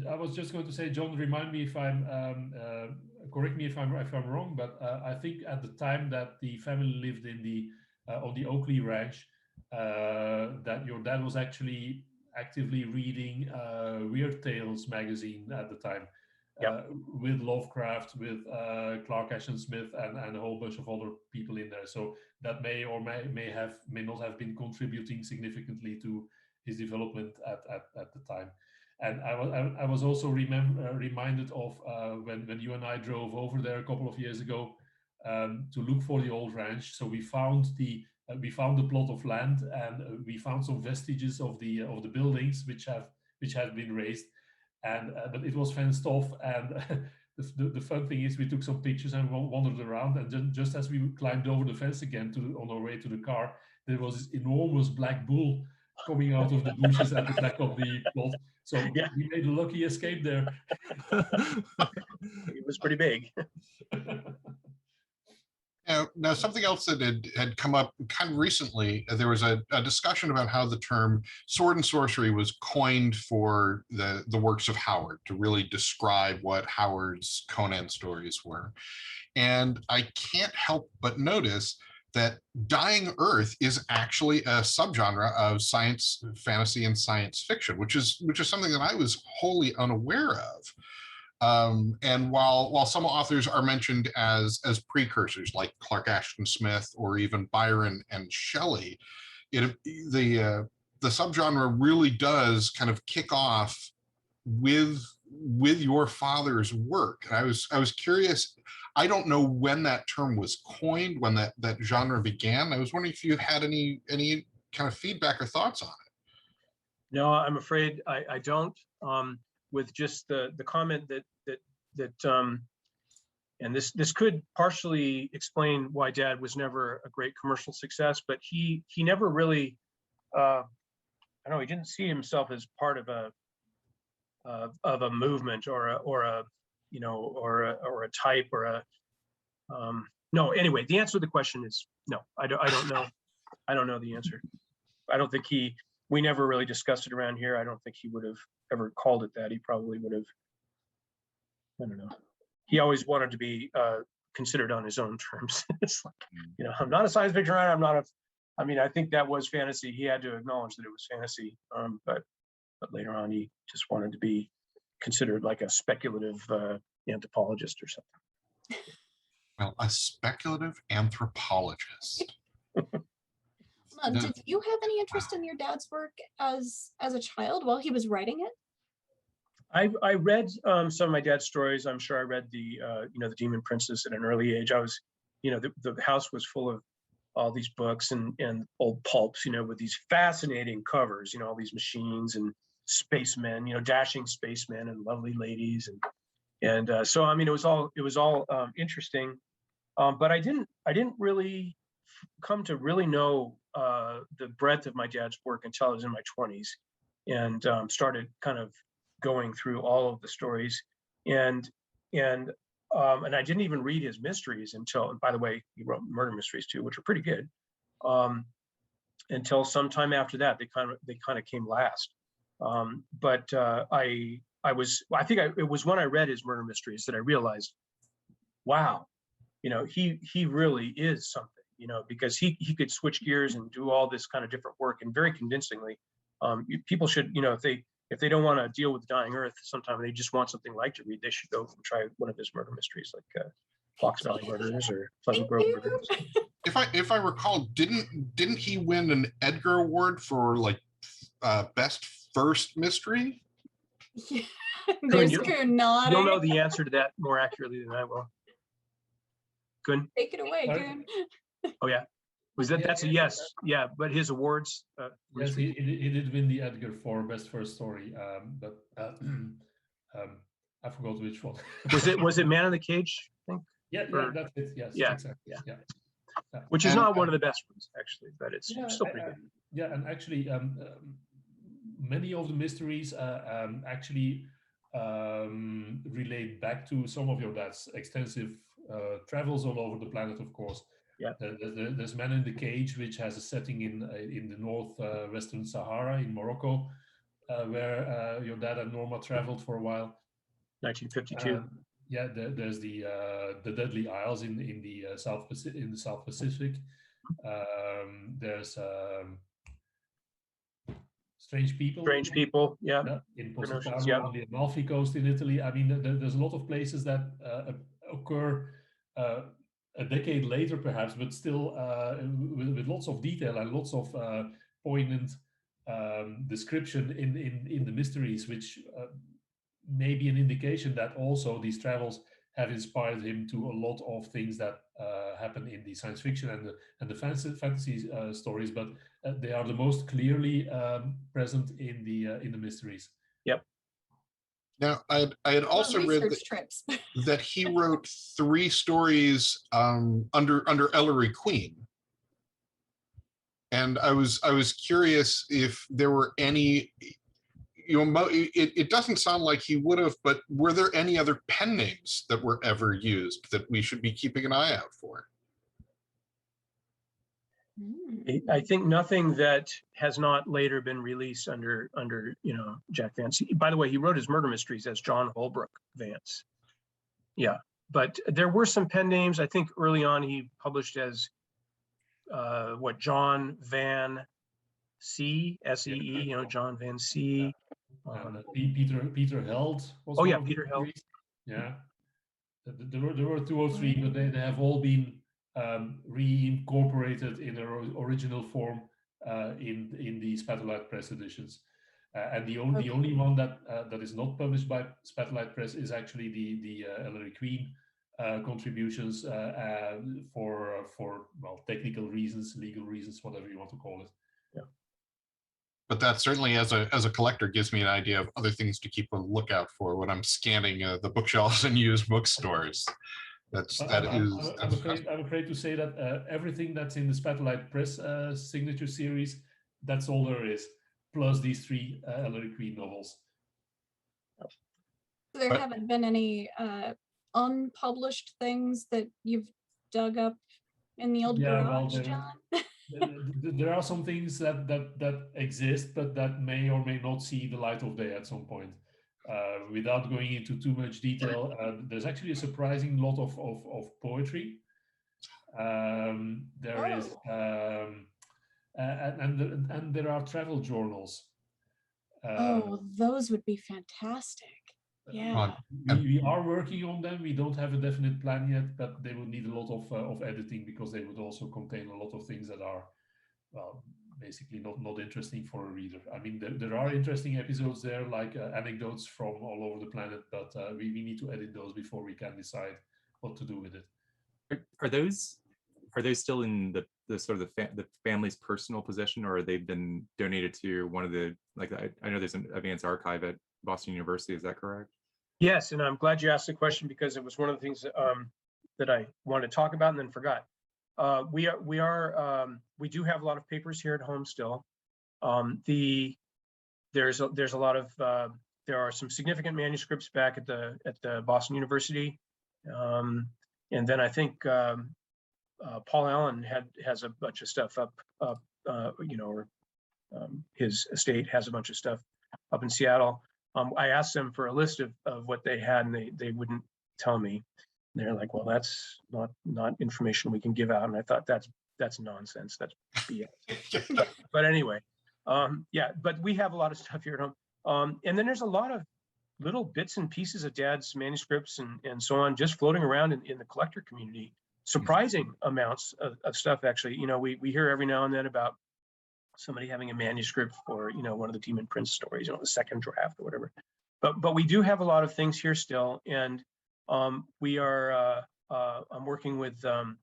[SPEAKER 4] I was just going to say, John, remind me if I'm correct me if I'm wrong, but I think at the time that the family lived in on the Oakley Ranch, that your dad was actually actively reading Weird Tales magazine at the time, with Lovecraft, with Clark Ashton Smith, and a whole bunch of other people in there. So that may not have been contributing significantly to his development at the time. And I was also reminded of when you and I drove over there a couple of years ago to look for the old ranch. So we found the plot of land, and we found some vestiges of the buildings which have been razed, and but it was fenced off. And the fun thing is, we took some pictures and wandered around, and just as we climbed over the fence again on our way to the car, there was this enormous black bull coming out of the bushes at the back of the plot. So we made a lucky escape there.
[SPEAKER 3] It was pretty big.
[SPEAKER 1] Now, something else that had come up kind of recently, there was a discussion about how the term sword and sorcery was coined for the works of Howard, to really describe what Howard's Conan stories were. And I can't help but notice that Dying Earth is actually a subgenre of science fantasy and science fiction, which is something that I was wholly unaware of. And while some authors are mentioned as precursors, like Clark Ashton Smith or even Byron and Shelley, the subgenre really does kind of kick off with your father's work. And I was curious. I don't know when that term was coined, when that genre began. I was wondering if you had any kind of feedback or thoughts on it.
[SPEAKER 3] No, I'm afraid I don't. With just the comment that and this could partially explain why Dad was never a great commercial success, but he never really I don't know, he didn't see himself as part of a movement or a you know, or a type or a no. Anyway, the answer to the question is no. I don't know. I don't know the answer. I don't think we never really discussed it around here. I don't think he would have ever called it that. He probably would have, I don't know. He always wanted to be considered on his own terms. It's like, you know, I'm not a science fiction writer. I'm not a, I mean, I think that was fantasy. He had to acknowledge that it was fantasy. But later on, he just wanted to be considered like a speculative anthropologist or something.
[SPEAKER 1] Well, a speculative anthropologist.
[SPEAKER 2] Did you have any interest in your dad's work as a child while he was writing it?
[SPEAKER 3] I read some of my dad's stories. I'm sure I read the you know, the Demon Princess at an early age. I was, you know, the house was full of all these books and old pulps, you know, with these fascinating covers, you know, all these machines and spacemen, you know, dashing spacemen and lovely ladies, and so I mean, it was all interesting, but I didn't really come to really know the breadth of my dad's work until I was in my 20s, and started kind of going through all of the stories, and I didn't even read his mysteries until, and by the way, he wrote murder mysteries too, which are pretty good, until sometime after that. They kind of came last. But it was when I read his murder mysteries that I realized, wow, you know, he really is something, you know, because he could switch gears and do all this kind of different work, and very convincingly. People should, you know, if they don't want to deal with the dying earth sometime, they just want something light to read, they should go and try one of his murder mysteries, like Fox Valley Murders or Pleasant Grove Murders.
[SPEAKER 1] If I recall, didn't he win an Edgar Award for like best first mystery?
[SPEAKER 2] Yeah. There's
[SPEAKER 3] Koen,
[SPEAKER 2] Koen nodding.
[SPEAKER 3] You'll know the answer to that more accurately than I will. Koen?
[SPEAKER 2] Take it away,
[SPEAKER 4] Sorry?
[SPEAKER 2] Koen.
[SPEAKER 3] Oh yeah. That's a yes. Yeah, but his awards.
[SPEAKER 4] Yes, he did win the Edgar for best first story, but I forgot which one.
[SPEAKER 3] was it Man in the Cage? I think.
[SPEAKER 4] Yeah, that's it. Yes,
[SPEAKER 3] Yeah,
[SPEAKER 4] exactly. Yeah.
[SPEAKER 3] Which is not one of the best ones, actually, but it's still pretty good.
[SPEAKER 4] Yeah, and actually, many of the mysteries actually relate back to some of your dad's extensive travels all over the planet, of course.
[SPEAKER 3] Yeah.
[SPEAKER 4] There's Man in the Cage, which has a setting in the northwestern Sahara in Morocco, where your dad and Norma traveled for a while.
[SPEAKER 3] 1952.
[SPEAKER 4] Yeah, there's the Deadly Isles in the South Pacific. There's Strange People. Yeah. In Positano,
[SPEAKER 3] yeah.
[SPEAKER 4] on the Amalfi Coast in Italy. I mean, there's a lot of places that occur a decade later, perhaps, but still with lots of detail and lots of poignant description in the mysteries, which may be an indication that also these travels have inspired him to a lot of things that happen in the science fiction and the fantasy stories, but they are the most clearly present in the mysteries.
[SPEAKER 3] Yep.
[SPEAKER 1] Now, I had also read that he wrote 3 stories under Ellery Queen, and I was curious if there were any. You know, it doesn't sound like he would have, but were there any other pen names that were ever used that we should be keeping an eye out for?
[SPEAKER 3] I think nothing that has not later been released under you know, Jack Vance. By the way, he wrote his murder mysteries as John Holbrook Vance. Yeah, but there were some pen names. I think early on he published as John Van C, S-E-E, you know, John Van C.
[SPEAKER 4] Peter Held.
[SPEAKER 3] Oh yeah, Peter Held.
[SPEAKER 4] Yeah, there were 2 or 3, but they have all been reincorporated in their original form in the Spatterlight Press editions. And the only one that is not published by Spatterlight Press is actually the Ellery Queen contributions for well, technical reasons, legal reasons, whatever you want to call it.
[SPEAKER 3] Yeah.
[SPEAKER 1] But that certainly, as a collector, gives me an idea of other things to keep a lookout for when I'm scanning the bookshelves in used bookstores.
[SPEAKER 4] I'm afraid to say that everything that's in the Spatterlight Press signature series, that's all there is. plus these 3 Ellery Queen novels.
[SPEAKER 2] There
[SPEAKER 1] But-
[SPEAKER 2] haven't been any unpublished things that you've dug up in the old
[SPEAKER 4] Yeah, well,
[SPEAKER 2] garage, John?
[SPEAKER 4] there are some things that exist, but that may or may not see the light of day at some point. Without going into too much detail, there's actually a surprising lot of poetry. There is, and there are travel journals.
[SPEAKER 2] Oh, those would be fantastic. Yeah.
[SPEAKER 4] We are working on them. We don't have a definite plan yet, but they would need a lot of editing, because they would also contain a lot of things that are, well, basically not interesting for a reader. I mean, there are interesting episodes there, like anecdotes from all over the planet, but we need to edit those before we can decide what to do with it.
[SPEAKER 5] Are those still in the sort of the family's personal possession, or they've been donated to one of the, like, I know there's a Vance archive at Boston University, is that correct?
[SPEAKER 3] Yes, and I'm glad you asked the question, because it was one of the things that I wanted to talk about and then forgot. We do have a lot of papers here at home still. There's a lot of there are some significant manuscripts back at the Boston University, and then I think Paul Allen has a bunch of stuff up his estate has a bunch of stuff up in Seattle. I asked them for a list of what they had, and they wouldn't tell me. They're like, well, that's not information we can give out. And I thought that's nonsense. That's BS. But anyway, yeah, but we have a lot of stuff here at home. And then there's a lot of little bits and pieces of Dad's manuscripts and so on, just floating around in the collector community. Surprising amounts of stuff, actually. You know, we hear every now and then about somebody having a manuscript for, one of the Demon Prince stories, the second draft or whatever. But we do have a lot of things here still, and we are. I'm working with a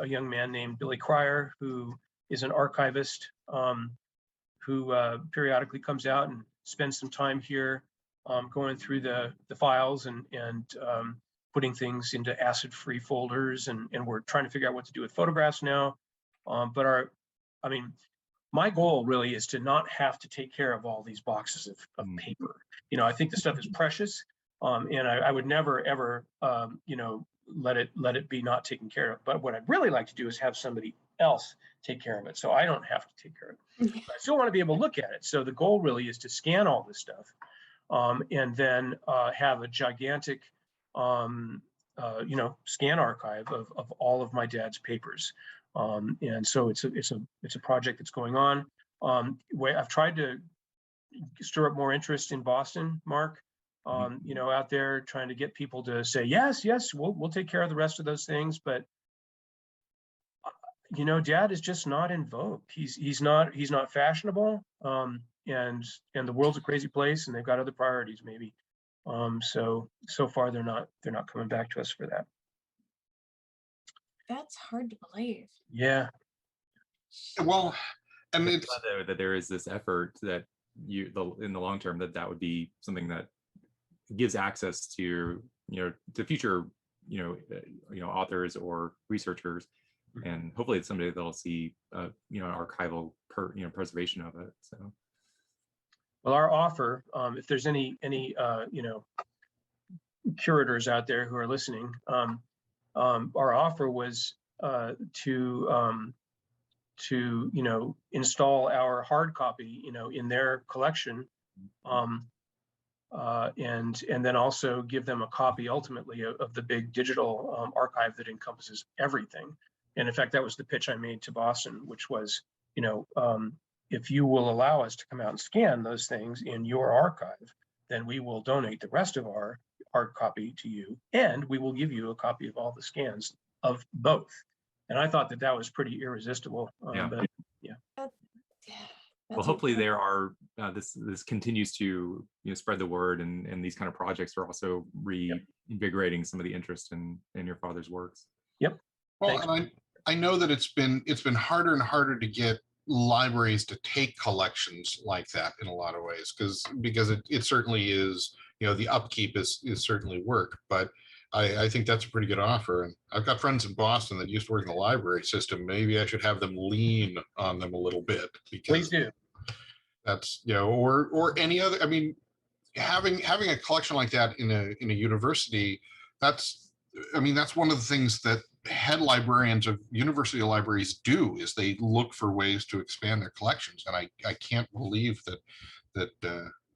[SPEAKER 3] young man named Billy Cryer, who is an archivist who periodically comes out and spends some time here, going through the files and putting things into acid-free folders, and we're trying to figure out what to do with photographs now. But my goal really is to not have to take care of all these boxes of paper. I think the stuff is precious, and I would never ever let it be not taken care of. But what I'd really like to do is have somebody else take care of it, so I don't have to take care of it. But I still want to be able to look at it. So the goal really is to scan all this stuff, and then have a gigantic scan archive of all of my dad's papers. And so it's a project that's going on. I've tried to stir up more interest in Boston, Mark. Out there trying to get people to say yes, we'll take care of the rest of those things. But Dad is just not in vogue. He's not fashionable. And the world's a crazy place, and they've got other priorities maybe. So far they're not coming back to us for that.
[SPEAKER 2] That's hard to believe.
[SPEAKER 3] Yeah.
[SPEAKER 1] Well, and
[SPEAKER 5] it's glad that there is this effort that in the long term that would be something that gives access to to future authors or researchers, and hopefully it's someday they'll see archival preservation of it. So,
[SPEAKER 3] well, our offer, if there's any curators out there who are listening, our offer was to install our hard copy in their collection, and then also give them a copy ultimately of the big digital archive that encompasses everything. And in fact, that was the pitch I made to Boston, which was, if you will allow us to come out and scan those things in your archive, then we will donate the rest of our hard copy to you, and we will give you a copy of all the scans of both. And I thought that was pretty irresistible.
[SPEAKER 5] Yeah.
[SPEAKER 3] But yeah.
[SPEAKER 5] Well, hopefully there are this continues to spread the word, and these kind of projects are also reinvigorating some of the interest in your father's works.
[SPEAKER 3] Yep.
[SPEAKER 1] Well, and I know that it's been harder and harder to get libraries to take collections like that in a lot of ways, because it certainly is, the upkeep is certainly work, but I think that's a pretty good offer. And I've got friends in Boston that used to work in the library system. Maybe I should have them lean on them a little bit.
[SPEAKER 3] Please do.
[SPEAKER 1] That's, you know, or any other. I mean, having a collection like that in a university, that's, I mean, that's one of the things that head librarians of university libraries do, is they look for ways to expand their collections. And I can't believe that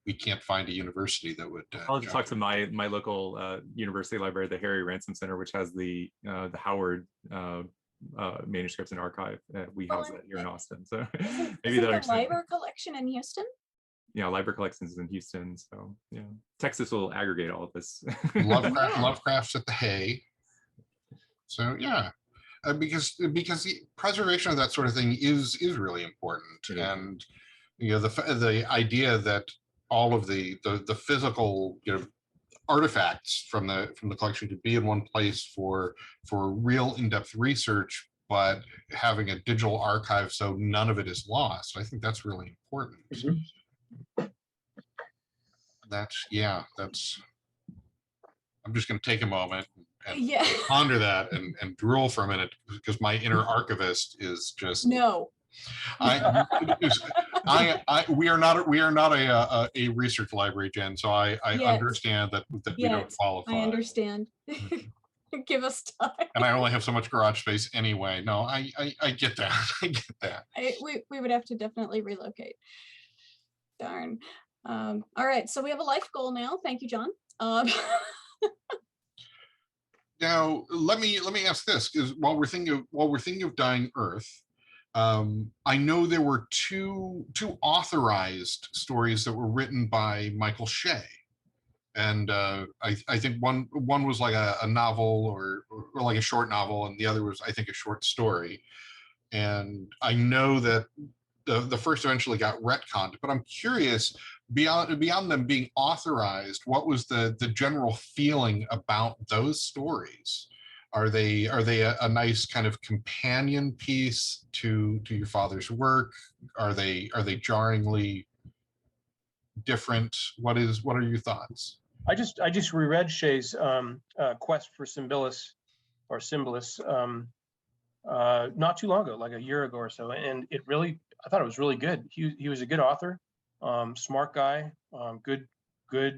[SPEAKER 1] we can't find a university that would.
[SPEAKER 5] I'll just talk to my local university library, the Harry Ransom Center, which has the Howard manuscripts and archive. We house that here in Austin, so maybe
[SPEAKER 2] the
[SPEAKER 5] that
[SPEAKER 2] library collection in Houston.
[SPEAKER 5] Yeah, library collections in Houston. So yeah, Texas will aggregate all of this.
[SPEAKER 1] Lovecraft's at the Hay. So yeah, because the preservation of that sort of thing is really important, and you know, the idea that all of the physical, you know, artifacts from the collection to be in one place for real in-depth research, but having a digital archive so none of it is lost. I think that's really important. That's I'm just going to take a moment and ponder that and drool for a minute, because my inner archivist is just
[SPEAKER 2] no.
[SPEAKER 1] We are not a research library, Jen. So I understand that we don't qualify.
[SPEAKER 2] I understand. Give us time.
[SPEAKER 1] And I only have so much garage space anyway. No, I get that. I get that.
[SPEAKER 2] We would have to definitely relocate. Darn. All right, so we have a life goal now. Thank you, John.
[SPEAKER 1] Now let me ask this, because while we're thinking of Dying Earth, I know there were two authorized stories that were written by Michael Shea, and I think one was like a novel or like a short novel, and the other was, I think, a short story. And I know that the first eventually got retconned, but I'm curious, beyond them being authorized, what was the general feeling about those stories? Are they a nice kind of companion piece to your father's work? Are they jarringly different? What are your thoughts?
[SPEAKER 3] I just reread Shea's Quest for Symbiosis not too long ago, like a year ago or so, and I thought it was really good. He was a good author, smart guy, good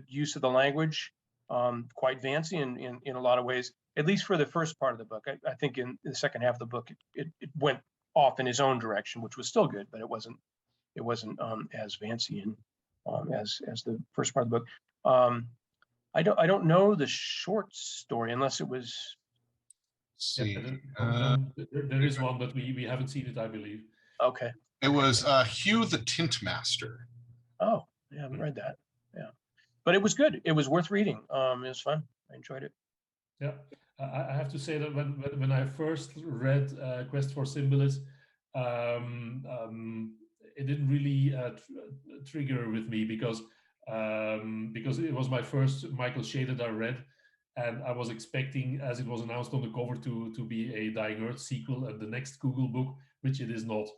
[SPEAKER 3] use of the language, quite Vancey in a lot of ways, at least for the first part of the book. I think in the second half of the book, it went off in his own direction, which was still good, but it wasn't as Vancey as the first part of the book. I don't know the short story unless it was.
[SPEAKER 4] There is one, but we haven't seen it, I believe.
[SPEAKER 3] Okay.
[SPEAKER 1] It was Hugh the Tint Master.
[SPEAKER 3] Oh, yeah, I haven't read that. Yeah, but it was good. It was worth reading. It was fun. I enjoyed it.
[SPEAKER 4] Yeah, I have to say that when I first read Quest for Symbiosis, it didn't really trigger with me because it was my first Michael Shea that I read, and I was expecting, as it was announced on the cover, to be a Dying Earth sequel and the next Google book, which it is not.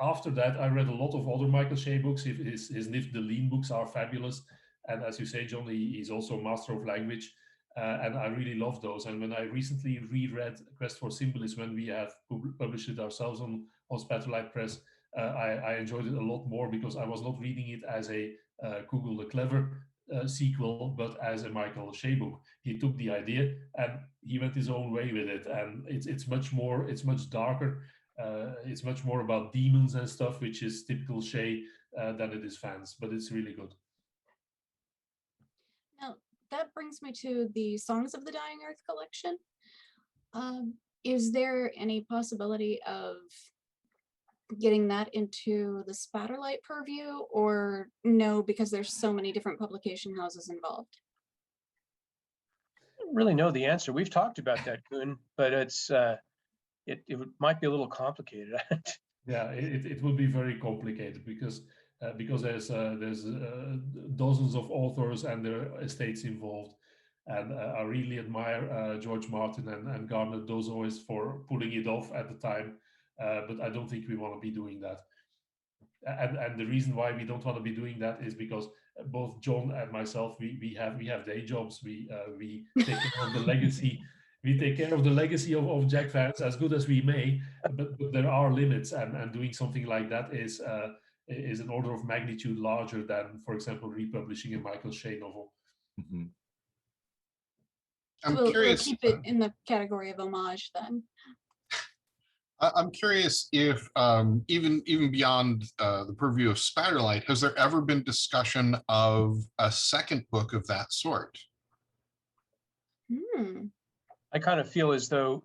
[SPEAKER 4] After that, I read a lot of other Michael Shea books. His Nif the Lean books are fabulous, and as you say, John, he's also a master of language, and I really love those. And when I recently reread Quest for Symbiosis, when we have published it ourselves on Spatterlight Press, I enjoyed it a lot more, because I was not reading it as a Google the Clever sequel, but as a Michael Shea book. He took the idea and he went his own way with it, and it's much darker. It's much more about demons and stuff, which is typical Shea, than it is Vance, but it's really good.
[SPEAKER 2] Now, that brings me to the Songs of the Dying Earth collection. Is there any possibility of getting that into the Spatterlight purview, or no, because there's so many different publication houses involved?
[SPEAKER 3] I don't really know the answer. We've talked about that, Koen, but it's it might be a little complicated.
[SPEAKER 4] Yeah, it would be very complicated because there's dozens of authors and their estates involved, and I really admire George Martin and Gardner Dozois for pulling it off at the time, but I don't think we want to be doing that. And the reason why we don't want to be doing that is because both John and myself, we have day jobs. We take care of the legacy. We take care of the legacy of Jack Vance as good as we may, but there are limits, and doing something like that is is an order of magnitude larger than, for example, republishing a Michael Shea novel.
[SPEAKER 5] Mm-hmm.
[SPEAKER 1] I'm
[SPEAKER 2] we'll
[SPEAKER 1] curious.
[SPEAKER 2] keep it in the category of homage then.
[SPEAKER 1] I'm curious if even beyond the purview of Spatterlight, has there ever been discussion of a second book of that sort?
[SPEAKER 3] I kind of feel as though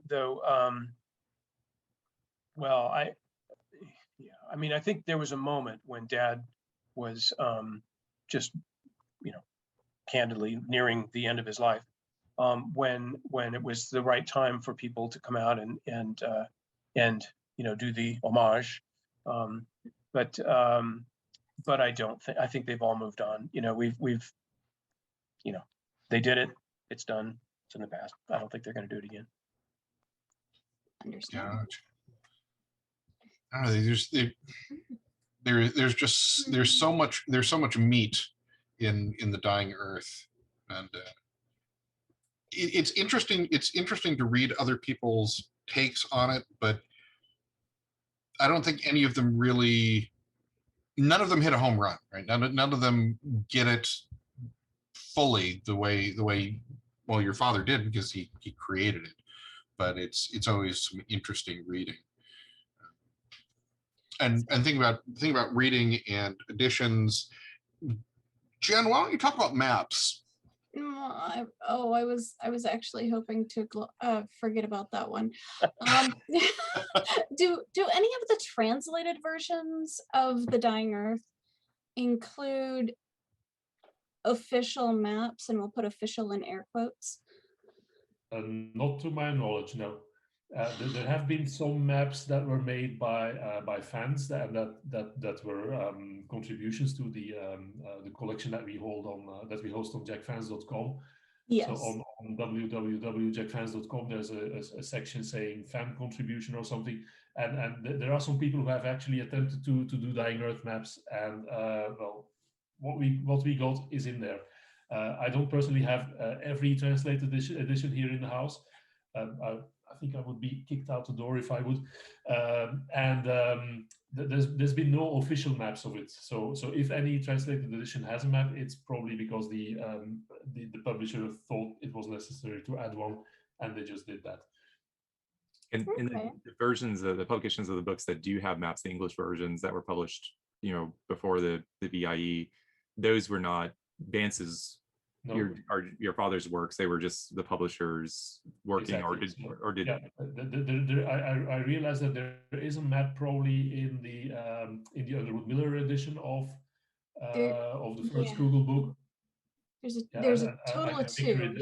[SPEAKER 3] well, I mean, I think there was a moment when Dad was just, candidly nearing the end of his life, when it was the right time for people to come out and do the homage. But I don't think, I think they've all moved on. We've they did it. It's done. It's in the past. I don't think they're going to do it again.
[SPEAKER 2] Understand.
[SPEAKER 1] Yeah. I don't know, there's so much meat in the dying earth, and it's interesting to read other people's takes on it, but I don't think any of them really, none of them hit a home run, right? None of them get it fully the way well, your father did, because he created it, but it's always some interesting reading. And think about reading and editions. Jen, why don't you talk about maps?
[SPEAKER 2] I was actually hoping to forget about that one. Do any of the translated versions of The Dying Earth include official maps? And we'll put official in air quotes.
[SPEAKER 4] Not to my knowledge, no. There have been some maps that were made by fans that were contributions to the collection that we hold on that we host on jackvance.com.
[SPEAKER 2] Yes.
[SPEAKER 4] So on www.jackvance.com, there's a section saying fan contribution or something, and there are some people who have actually attempted to do Dying Earth maps, and well, what we got is in there. I don't personally have every translated edition here in the house. I think I would be kicked out the door if I would. There's been no official maps of it. So if any translated edition has a map, it's probably because the publisher thought it was necessary to add one, and they just did that.
[SPEAKER 5] And the versions of the publications of the books that do have maps, the English versions that were published, before the VIE, those were not Vance's. No. Your father's works, they were just the publishers working. Exactly. or did
[SPEAKER 4] yeah. I realized that there is a map probably in the Underwood Miller edition of the first Google book.
[SPEAKER 2] There's a total of two.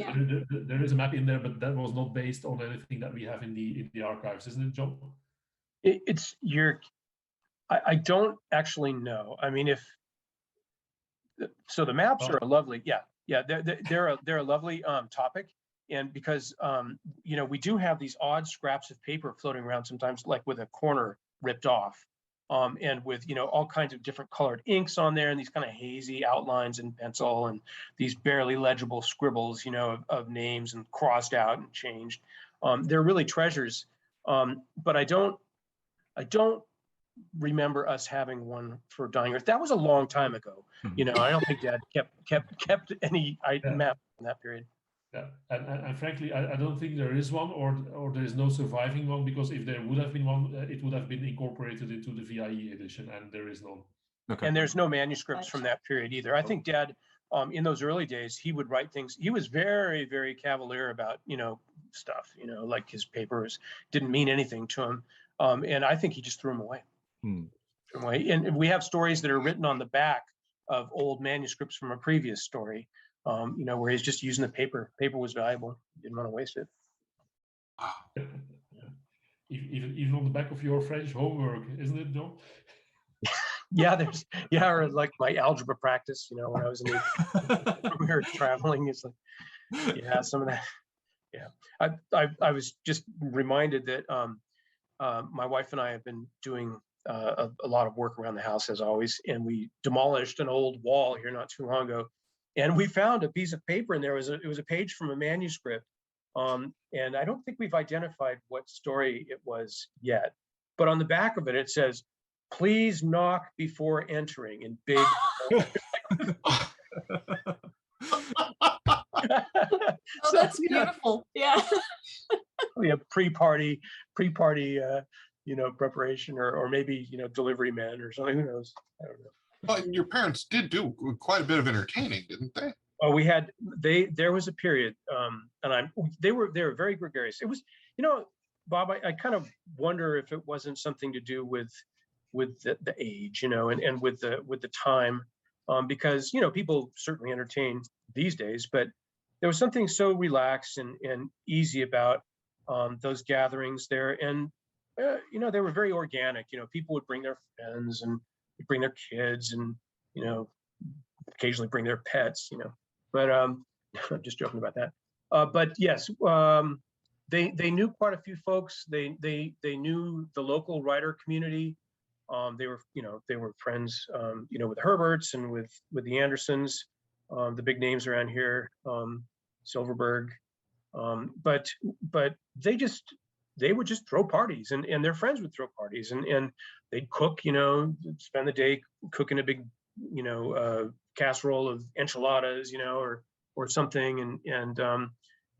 [SPEAKER 4] There is a map in there, but that was not based on anything that we have in the archives, isn't it, John?
[SPEAKER 3] I don't actually know. I mean, so the maps are a lovely, they're a lovely topic, and because we do have these odd scraps of paper floating around sometimes, like with a corner ripped off, and with all kinds of different colored inks on there, and these kind of hazy outlines in pencil, and these barely legible scribbles of names and crossed out and changed. They're really treasures, but I don't remember us having one for Dying Earth. That was a long time ago. I don't think Dad kept any map in that period.
[SPEAKER 4] Yeah, and frankly, I don't think there is one, or there is no surviving one, because if there would have been one, it would have been incorporated into the VIE edition, and there is none.
[SPEAKER 3] Okay. And there's no manuscripts from that period either. I think Dad, in those early days, he would write things. He was very, very cavalier about stuff. Like his papers didn't mean anything to him, and I think he just threw them away. And we have stories that are written on the back of old manuscripts from a previous story, where he's just using the paper. Paper was valuable. He didn't want to waste it.
[SPEAKER 4] Yeah. Even on the back of your French homework, isn't it, John?
[SPEAKER 3] Or like my algebra practice, when I was in we were traveling. It's like, some of that. Yeah, I was just reminded that my wife and I have been doing a lot of work around the house, as always, and we demolished an old wall here not too long ago, and we found a piece of paper, and it was a page from a manuscript, and I don't think we've identified what story it was yet, but on the back of it, it says please knock before entering in big.
[SPEAKER 2] Oh, that's beautiful. Yeah.
[SPEAKER 3] We have pre-party, preparation, or maybe, delivery men or something. Who knows? I don't know.
[SPEAKER 1] Well, your parents did do quite a bit of entertaining, didn't they?
[SPEAKER 3] Oh, there was a period, and they were very gregarious. It was, Bob, I kind of wonder if it wasn't something to do with the age, and with the time, because, people certainly entertain these days, but there was something so relaxed and easy about those gatherings there. And, they were very organic. People would bring their friends and bring their kids and, occasionally bring their pets, but I'm just joking about that. But yes, they knew quite a few folks. They knew the local writer community. They were friends, with the Herberts and with the Andersons, the big names around here, Silverberg. But they would just throw parties, and their friends would throw parties, and they'd cook, spend the day cooking a big, casserole of enchiladas, or something,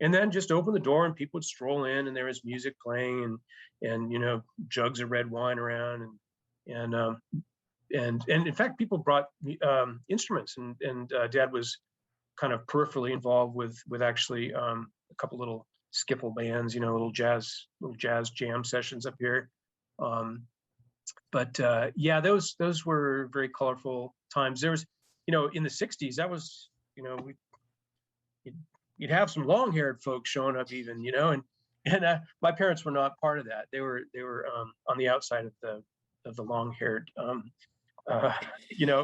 [SPEAKER 3] and then just open the door and people would stroll in, and there was music playing, and jugs of red wine around, and in fact people brought instruments, and Dad was kind of peripherally involved with actually a couple little skiffle bands, little jazz jam sessions up here. But yeah, those were very colorful times. There was, in the 60s, that was, you'd have some long-haired folks showing up even, and my parents were not part of that. They were on the outside of the long-haired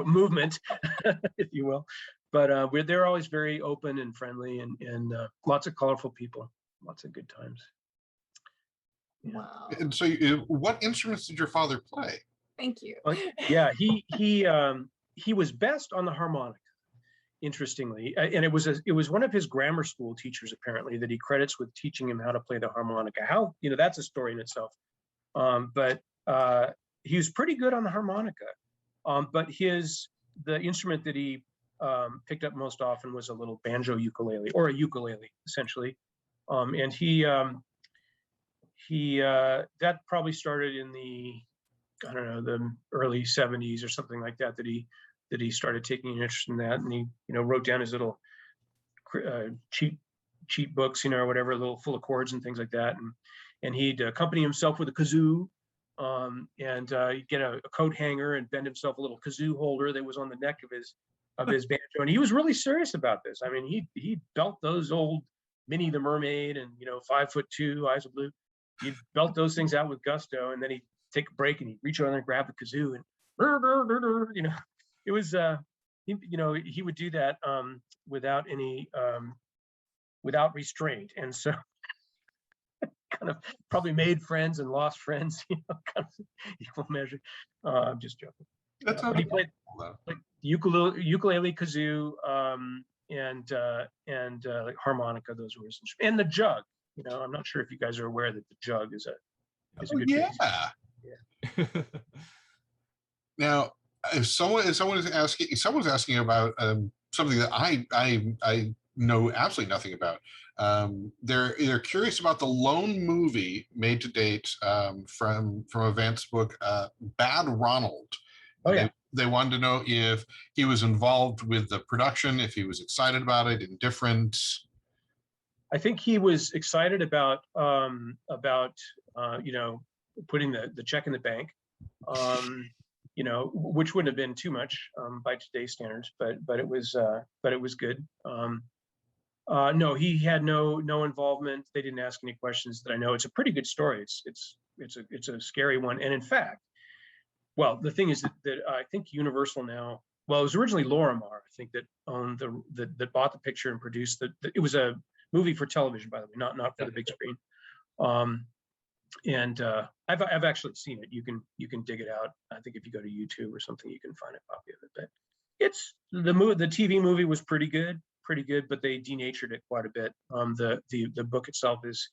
[SPEAKER 3] movement, if you will. But they're always very open and friendly, and lots of colorful people, lots of good times.
[SPEAKER 2] Yeah. Wow.
[SPEAKER 1] And so, what instruments did your father play?
[SPEAKER 2] Thank you.
[SPEAKER 3] Yeah, he was best on the harmonica, interestingly, and it was one of his grammar school teachers apparently that he credits with teaching him how to play the harmonica. How, that's a story in itself. But he was pretty good on the harmonica. But the instrument that he picked up most often was a little banjo ukulele, or a ukulele essentially. And he that probably started in the the early 70s or something like that he started taking an interest in that, and he wrote down his little cheat books, or whatever, a little full of chords and things like that, and he'd accompany himself with a kazoo, and he'd get a coat hanger and bend himself a little kazoo holder that was on the neck of his banjo, and he was really serious about this. I mean, he belt those old Minnie the Mermaid and 5'2", Eyes of Blue. He'd belt those things out with gusto, and then he'd take a break and he'd reach over and grab the kazoo, and it was he would do that without any without restraint, and so kind of probably made friends and lost friends, kind of equal measure. I'm just joking.
[SPEAKER 1] That's
[SPEAKER 3] but he played like ukulele, kazoo, and like harmonica. Those were his instruments. And the jug. I'm not sure if you guys are aware that the jug is a good
[SPEAKER 1] yeah.
[SPEAKER 3] Yeah.
[SPEAKER 1] Now, if someone's asking about something that I know absolutely nothing about. They're curious about the lone movie made to date from a Vance book, Bad Ronald.
[SPEAKER 3] Oh yeah.
[SPEAKER 1] They wanted to know if he was involved with the production, if he was excited about it, indifferent.
[SPEAKER 3] I think he was excited about putting the check in the bank, which wouldn't have been too much by today's standards, but it was good. No, he had no involvement. They didn't ask any questions that I know. It's a pretty good story. It's a scary one, and in fact, well, the thing is that I think Universal now. Well, it was originally Lorimar, I think, that owned that bought the picture and produced it was a movie for television, by the way, not for the big screen. And I've actually seen it. You can dig it out. I think if you go to YouTube or something, you can find a copy of it. But it's the TV movie was pretty good, but they denatured it quite a bit. The book itself is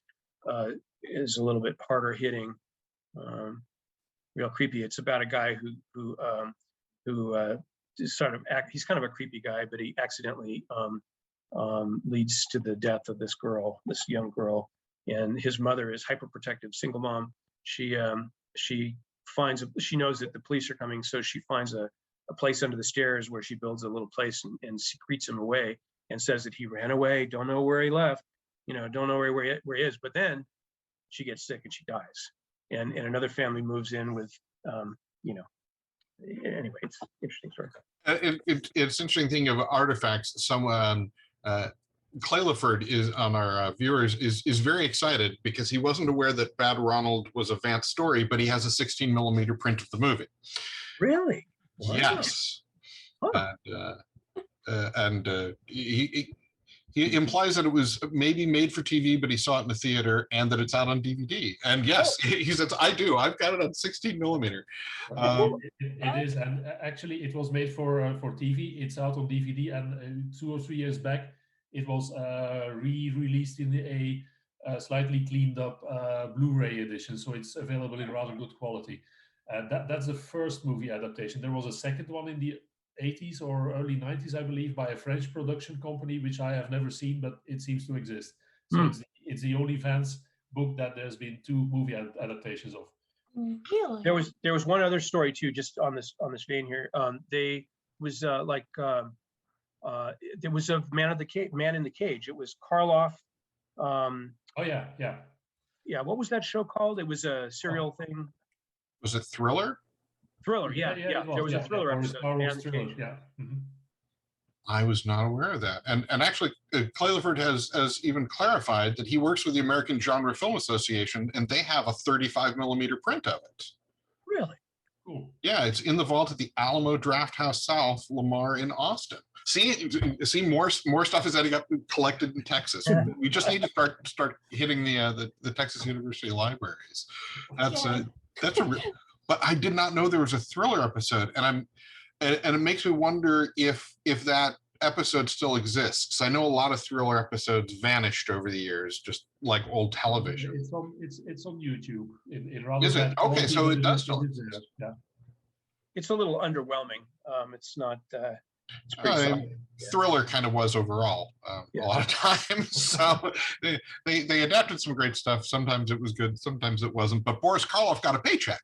[SPEAKER 3] a little bit harder hitting. real creepy. It's about a guy who he's kind of a creepy guy, but he accidentally leads to the death of this young girl, and his mother is hyperprotective, single mom. She knows that the police are coming, so she finds a place under the stairs where she builds a little place and secretes him away and says that he ran away, don't know where he left, don't know where he is. But then she gets sick and she dies, and another family moves in with, anyway, it's interesting story.
[SPEAKER 1] It's interesting thing of artifacts. Someone, Claliford is on our viewers is very excited because he wasn't aware that Bad Ronald was a Vance story, but he has a 16mm print of the movie.
[SPEAKER 3] Really?
[SPEAKER 1] Wow. Yes.
[SPEAKER 3] Huh.
[SPEAKER 1] And he implies that it was maybe made for TV, but he saw it in the theater, and that it's out on DVD. And yes, he says, I do. I've got it on 16mm.
[SPEAKER 4] It is, and actually, it was made for TV. It's out on DVD, and 2 or 3 years back, it was re-released in a slightly cleaned up Blu-ray edition, so it's available in rather good quality. That's the first movie adaptation. There was a second one in the 80s or early 90s, I believe, by a French production company, which I have never seen, but it seems to exist. So it's the only Vance book that there's been 2 movie adaptations of.
[SPEAKER 2] Really?
[SPEAKER 3] There was one other story too, just on this vein here. There was a Man in the Cage. It was Karloff.
[SPEAKER 4] Oh yeah.
[SPEAKER 3] Yeah. What was that show called? It was a serial thing.
[SPEAKER 1] Was it Thriller?
[SPEAKER 3] Thriller, yeah. There was a Thriller episode.
[SPEAKER 4] Yeah. Mm-hmm.
[SPEAKER 1] I was not aware of that. And actually, Claliford has even clarified that he works with the American Genre Film Association, and they have a 35mm print of it.
[SPEAKER 3] Really?
[SPEAKER 4] Cool.
[SPEAKER 1] Yeah, it's in the vault at the Alamo Drafthouse South, Lamar in Austin. See, more stuff is ending up collected in Texas. We just need to start hitting the Texas University libraries. That's but I did not know there was a Thriller episode, and it makes me wonder if that episode still exists. I know a lot of Thriller episodes vanished over the years, just like old television.
[SPEAKER 4] It's on YouTube.
[SPEAKER 1] Is it? Okay, so it does still exist.
[SPEAKER 4] Yeah.
[SPEAKER 3] It's a little underwhelming. It's not. It's pretty solid.
[SPEAKER 1] Thriller kind of was overall a lot of times. So they adapted some great stuff. Sometimes it was good, sometimes it wasn't. But Boris Karloff got a paycheck,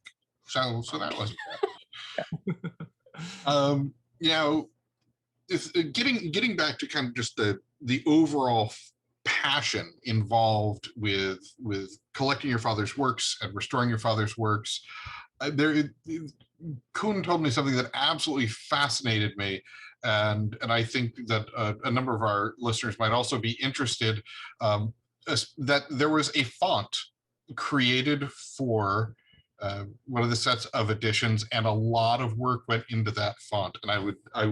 [SPEAKER 1] so that wasn't bad. Getting back to kind of just the overall passion involved with collecting your father's works and restoring your father's works. Koen told me something that absolutely fascinated me, and I think that a number of our listeners might also be interested, that there was a font created for one of the sets of editions, and a lot of work went into that font. And I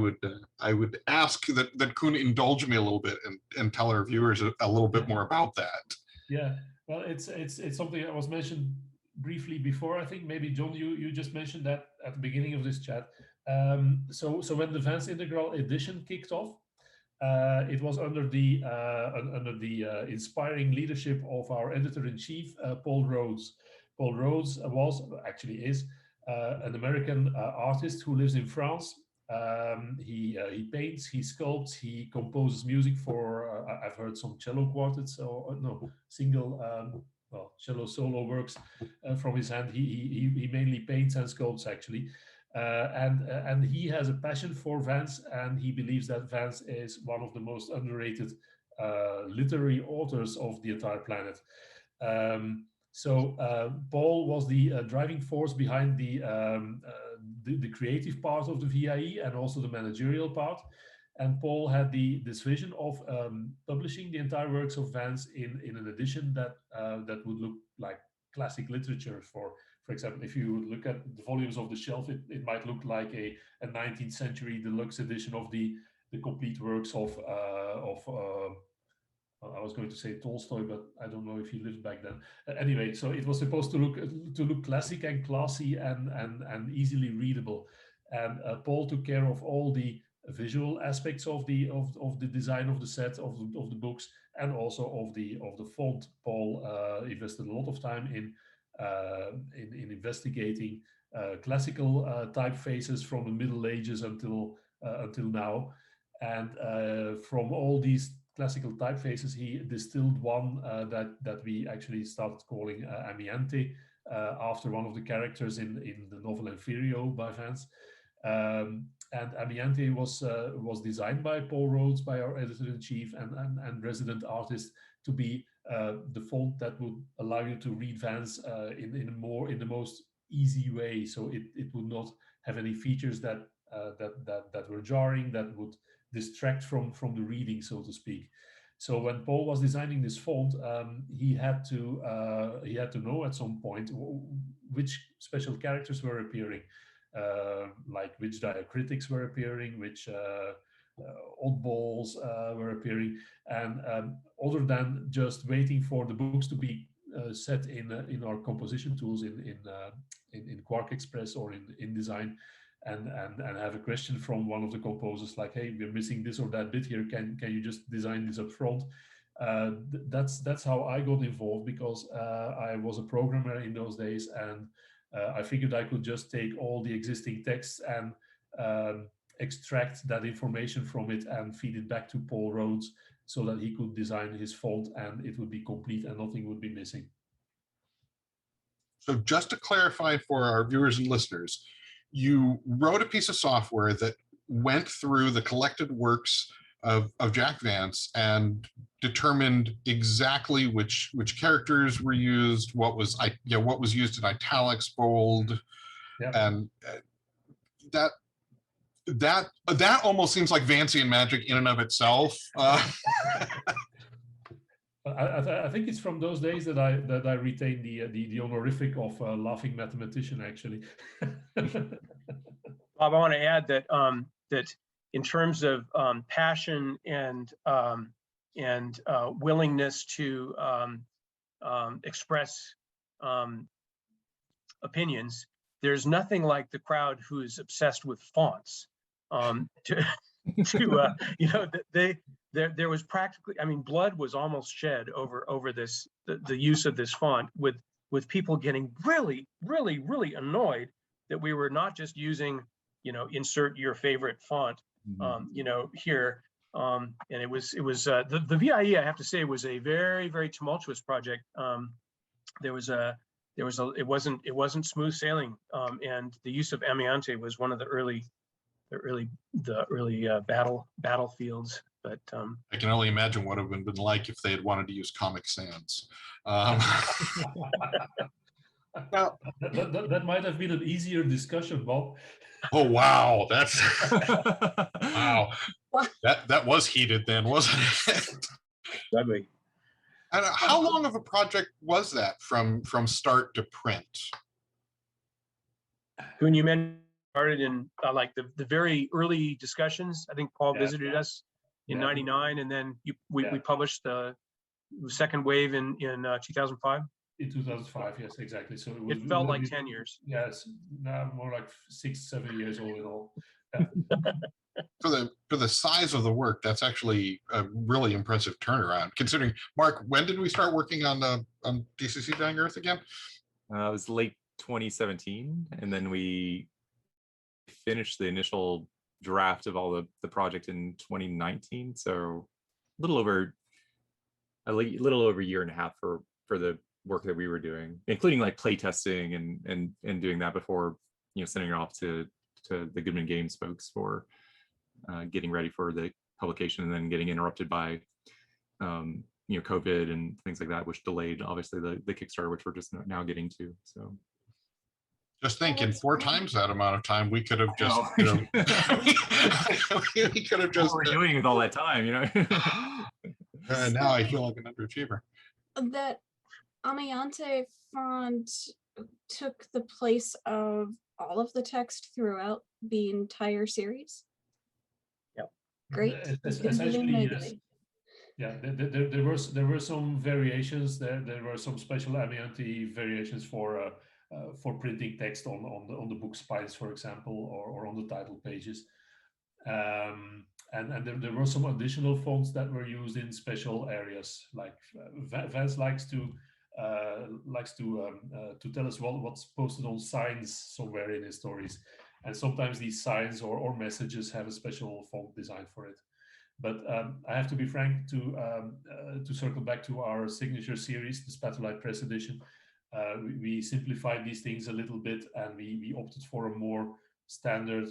[SPEAKER 1] would ask that Koen indulge me a little bit and tell our viewers a little bit more about that.
[SPEAKER 4] Yeah, well, it's something that was mentioned briefly before. I think maybe John, you just mentioned that at the beginning of this chat. So when the Vance Integral edition kicked off, it was under the inspiring leadership of our editor-in-chief, Paul Rhodes. Paul Rhodes is an American artist who lives in France. He paints, he sculpts, he composes music for. I've heard some cello quartets single. Cello solo works from his hand. He mainly paints and sculpts, actually, and he has a passion for Vance, and he believes that Vance is one of the most underrated literary authors of the entire planet. So Paul was the driving force behind the creative part of the VIE and also the managerial part. And Paul had this vision of publishing the entire works of Vance in an edition that would look like classic literature. For example, if you look at the volumes of the shelf, it might look like a 19th century deluxe edition of the complete works of I was going to say Tolstoy, but I don't know if he lived back then. Anyway, so it was supposed to look classic and classy and easily readable. And Paul took care of all the visual aspects of the design of the set of the books, and also of the font. Paul invested a lot of time in in investigating classical typefaces from the Middle Ages until now. And from all these classical typefaces, he distilled one that we actually started calling Amiante, after one of the characters in the novel Enfirio by Vance. And Amiante was designed by Paul Rhodes, by our editor-in-chief and resident artist, to be the font that would allow you to read Vance in the most easy way. So it would not have any features that were jarring, that would distract from the reading, so to speak. So when Paul was designing this font, he had to know at some point which special characters were appearing, like which diacritics were appearing, which oddballs were appearing, and other than just waiting for the books to be set in our composition tools in Quark Express or in InDesign, and have a question from one of the composers like, hey, we're missing this or that bit here, can you just design this up front? That's how I got involved, because I was a programmer in those days, and I figured I could just take all the existing texts and extract that information from it and feed it back to Paul Rhodes so that he could design his font and it would be complete and nothing would be missing.
[SPEAKER 1] So just to clarify for our viewers and listeners, you wrote a piece of software that went through the collected works of Jack Vance and determined exactly which characters were used, what was used in italics, bold,
[SPEAKER 4] Yep.
[SPEAKER 1] and that almost seems like Vancian magic in and of itself.
[SPEAKER 4] I think it's from those days that I retained the honorific of laughing mathematician, actually.
[SPEAKER 3] Bob, I want to add that that in terms of passion and willingness to express opinions, there's nothing like the crowd who is obsessed with fonts. There was practically, I mean, blood was almost shed over this, the use of this font, with people getting really, really, really annoyed that we were not just using, insert your favorite font, here. And it was the VIE, I have to say, was a very, very tumultuous project. It wasn't smooth sailing, and the use of Amiante was one of the early battlefields. But
[SPEAKER 1] I can only imagine what it would have been like if they had wanted to use Comic Sans.
[SPEAKER 4] Now, that might have been an easier discussion, Bob.
[SPEAKER 1] Oh wow, that's wow. That was heated then, wasn't it?
[SPEAKER 3] Deadly.
[SPEAKER 1] And how long of a project was that from start to print?
[SPEAKER 3] When you mentioned started in like the very early discussions, I think Paul visited us in '99, and then we published the second wave in 2005.
[SPEAKER 4] In 2005, yes, exactly. So
[SPEAKER 3] it felt like 10 years.
[SPEAKER 4] Yes, now more like 6-7 years old in all.
[SPEAKER 1] For the size of the work, that's actually a really impressive turnaround. Considering, Mark, when did we start working on DCC Dying Earth again?
[SPEAKER 5] It was late 2017, and then we finished the initial draft of all the project in 2019. So a little over a year and a half for the work that we were doing, including like play testing and doing that before sending it off to the Goodman Games folks for getting ready for the publication, and then getting interrupted by COVID and things like that, which delayed obviously the Kickstarter, which we're just now getting to. So
[SPEAKER 1] just think, in 4 times that amount of time, we could have just we could have just
[SPEAKER 5] what we're doing with all that time,
[SPEAKER 1] now I feel like an underachiever.
[SPEAKER 2] That Amiante font took the place of all of the text throughout the entire series.
[SPEAKER 3] Yep.
[SPEAKER 2] Great.
[SPEAKER 4] Essentially, yes. Yeah, there were some variations. There were some special Amiante variations for printing text on the book spines, for example, or on the title pages. And there were some additional fonts that were used in special areas. Like Vance likes to likes to tell us what's posted on signs somewhere in his stories, and sometimes these signs or messages have a special font design for it. But I have to be frank to circle back to our signature series, the Spatterlight Press edition. We simplified these things a little bit, and we opted for a more standard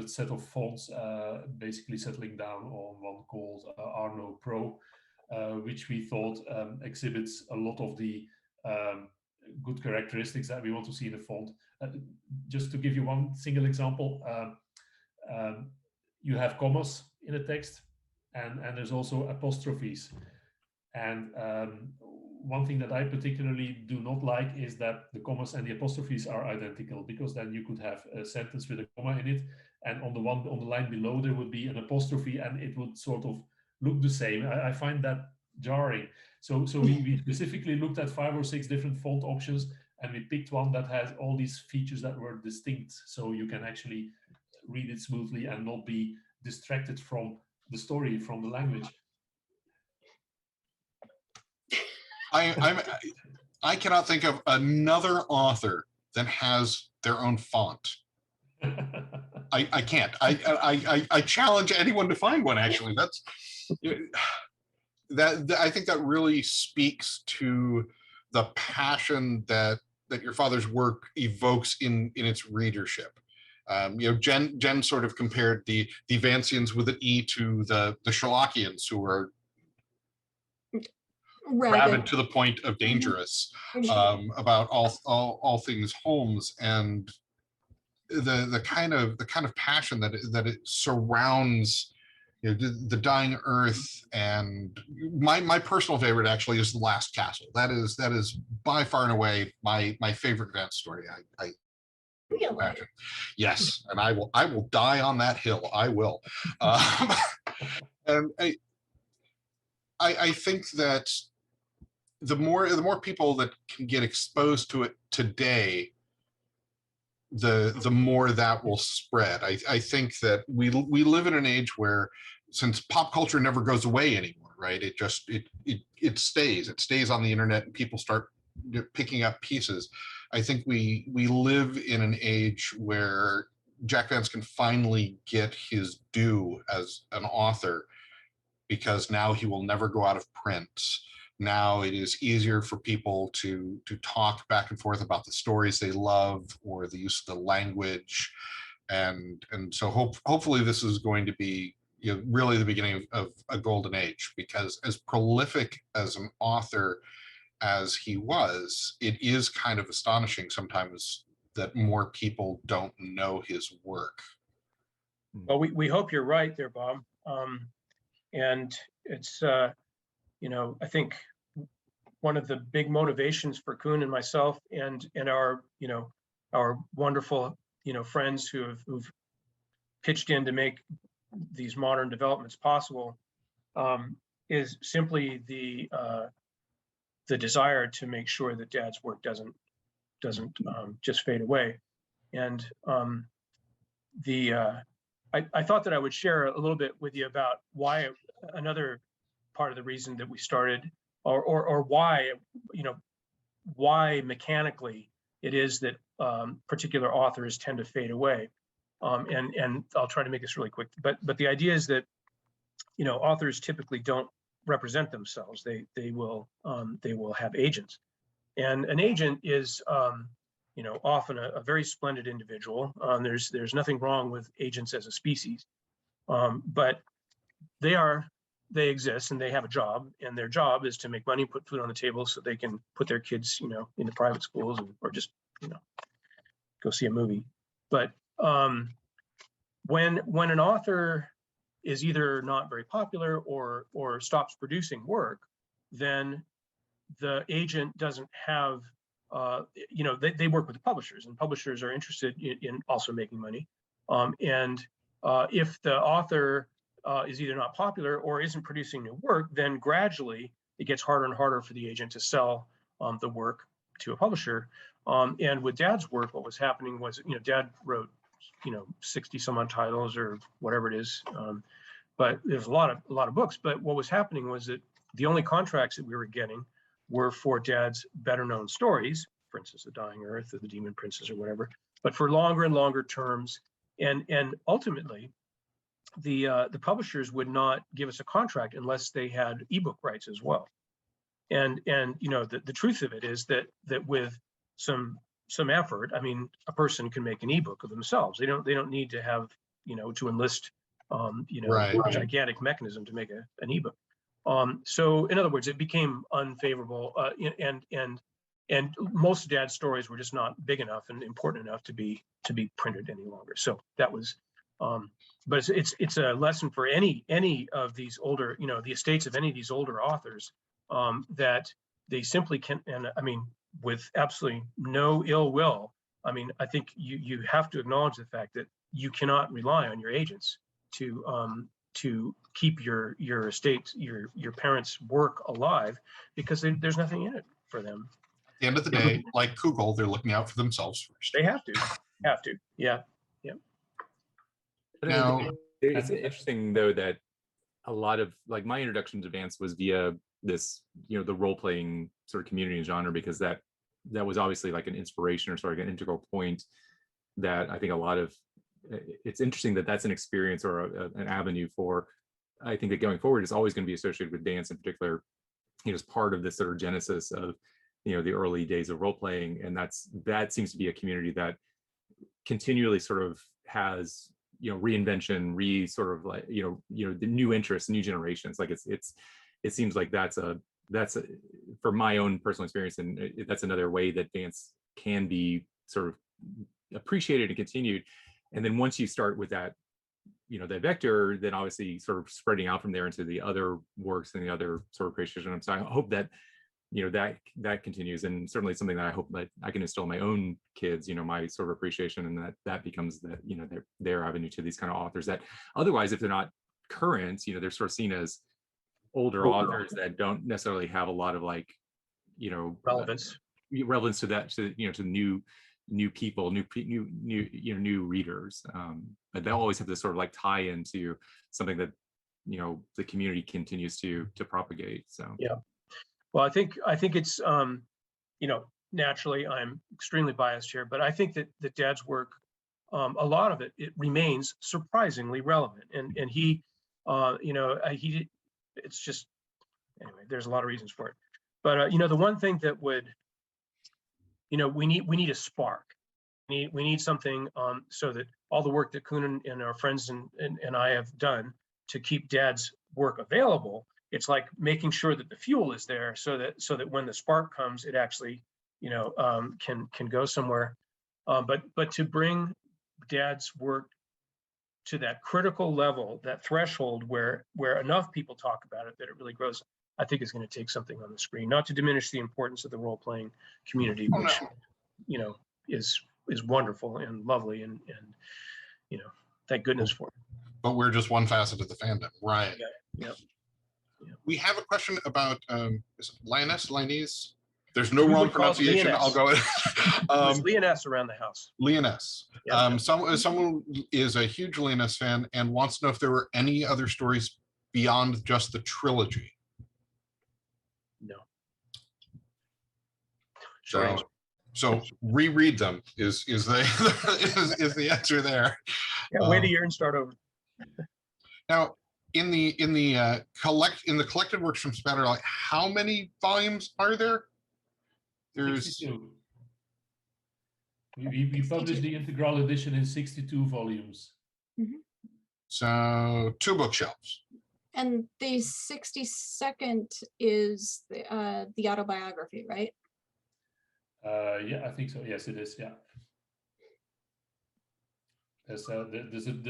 [SPEAKER 4] set of fonts, basically settling down on one called Arno Pro, which we thought exhibits a lot of the good characteristics that we want to see in a font. Just to give you one single example, you have commas in a text, and there's also apostrophes. And one thing that I particularly do not like is that the commas and the apostrophes are identical, because then you could have a sentence with a comma in it, and on the line below there would be an apostrophe, and it would sort of look the same. I find that jarring. So we specifically looked at 5 or 6 different font options, and we picked one that has all these features that were distinct, so you can actually read it smoothly and not be distracted from the story, from the language.
[SPEAKER 1] I cannot think of another author that has their own font. I can't. I challenge anyone to find one. Actually, I think that really speaks to the passion that your father's work evokes in its readership. Jen sort of compared the Vancians with an E to the Sherlockians, who are rabid to the point of dangerous, about all things Holmes, and the kind of passion that it surrounds the dying earth. And my personal favorite actually is The Last Castle. That is by far and away my favorite Vance story. I imagine. Yes, and I will die on that hill. I will. And I think that the more people that can get exposed to it today, the more that will spread. I think that we live in an age where, since pop culture never goes away anymore, right? It stays on the internet, and people start picking up pieces. I think we live in an age where Jack Vance can finally get his due as an author, because now he will never go out of print. Now it is easier for people to talk back and forth about the stories they love, or the use of the language, and so hopefully this is going to be really the beginning of a golden age, because as prolific as an author as he was, it is kind of astonishing sometimes that more people don't know his work.
[SPEAKER 3] Well, we hope you're right there, Bob. And it's I think one of the big motivations for Koen and myself and our our wonderful friends who've pitched in to make these modern developments possible is simply the desire to make sure that Dad's work doesn't just fade away. And I thought that I would share a little bit with you about why, another part of the reason that we started, or why why mechanically it is that particular authors tend to fade away. And I'll try to make this really quick, but the idea is that authors typically don't represent themselves. They will have agents, and an agent is often a very splendid individual. There's nothing wrong with agents as a species, but they exist and they have a job, and their job is to make money, put food on the table, so they can put their kids into private schools, or just go see a movie. But when an author is either not very popular or stops producing work, then the agent doesn't have they work with the publishers, and publishers are interested in also making money. And if the author is either not popular or isn't producing new work, then gradually it gets harder and harder for the agent to sell the work to a publisher. And with Dad's work, what was happening was, Dad wrote 60 some odd titles or whatever it is, but there's a lot of books. But what was happening was that the only contracts that we were getting were for Dad's better known stories, for instance, The Dying Earth or The Demon Princess or whatever, but for longer and longer terms. And ultimately, the publishers would not give us a contract unless they had ebook rights as well. And you know, the truth of it is that with some effort, I mean, a person can make an ebook of themselves. They don't need to have, you know, to enlist you know, a gigantic mechanism to make an ebook. So in other words, it became unfavorable, and most Dad's stories were just not big enough and important enough to be printed any longer. So that was, but it's a lesson for any of these older, you know, the estates of any of these older authors, that they simply can't. And I mean, with absolutely no ill will, I mean, I think you have to acknowledge the fact that you cannot rely on your agents to keep your estate, your parents' work alive, because there's nothing in it for them.
[SPEAKER 1] At the end of the day, like Kugel, they're looking out for themselves first.
[SPEAKER 3] They have to, yeah.
[SPEAKER 1] Now,
[SPEAKER 5] it's interesting though that a lot of, like, my introduction to Vance was via this, you know, the role-playing sort of community and genre, because that was obviously like an inspiration or sort of an integral point that I think a lot of, it's interesting that that's an experience or an avenue for, I think that going forward is always going to be associated with dance in particular, you know, as part of this sort of genesis of, you know, the early days of role playing. And that seems to be a community that continually sort of has, you know, reinvention, sort of like, you know, the new interests, new generations. Like it seems like that's for my own personal experience, and that's another way that dance can be sort of appreciated and continued. And then once you start with that, you know, that vector, then obviously sort of spreading out from there into the other works and the other sort of creations. So I hope that, you know, that continues, and certainly something that I hope that I can instill in my own kids, you know, my sort of appreciation, and that becomes the, you know, their avenue to these kind of authors that otherwise, if they're not current, you know, they're sort of seen as older authors that don't necessarily have a lot of, like, you know, relevance to that, to, you know, to new people, new readers, but they'll always have this sort of like tie into something that, you know, the community continues to propagate. So
[SPEAKER 3] yeah, well, I think it's you know, naturally I'm extremely biased here, but I think that Dad's work, a lot of it remains surprisingly relevant, and he you know, it's just, anyway, there's a lot of reasons for it, but you know, the one thing that would, you know, we need a spark. We need something, so that all the work that Koen and our friends and I have done to keep Dad's work available, it's like making sure that the fuel is there, so that when the spark comes, it actually, you know, can go somewhere. But to bring Dad's work to that critical level, that threshold where enough people talk about it that it really grows, I think is going to take something on the screen. Not to diminish the importance of the role-playing community, which, you know, is wonderful and lovely, and you know, thank goodness for it.
[SPEAKER 1] But we're just one facet of the fandom, right?
[SPEAKER 3] Yeah.
[SPEAKER 1] We have a question about is it Lioness? There's no wrong pronunciation. I'll go.
[SPEAKER 3] Leoness around the house.
[SPEAKER 1] Leoness.
[SPEAKER 3] Yeah.
[SPEAKER 1] Someone is a huge Leoness fan and wants to know if there were any other stories beyond just the trilogy.
[SPEAKER 3] No.
[SPEAKER 1] So reread them is the answer there.
[SPEAKER 3] Yeah, wait a year and start over.
[SPEAKER 1] Now, in the collected works from Spatterlight, how many volumes are there? There's
[SPEAKER 4] 62. We published the integral edition in 62 volumes.
[SPEAKER 2] Mm-hmm.
[SPEAKER 1] So 2 bookshelves.
[SPEAKER 2] And the 62nd is the autobiography, right?
[SPEAKER 4] Yeah, I think so. Yes, it is. Yeah. There's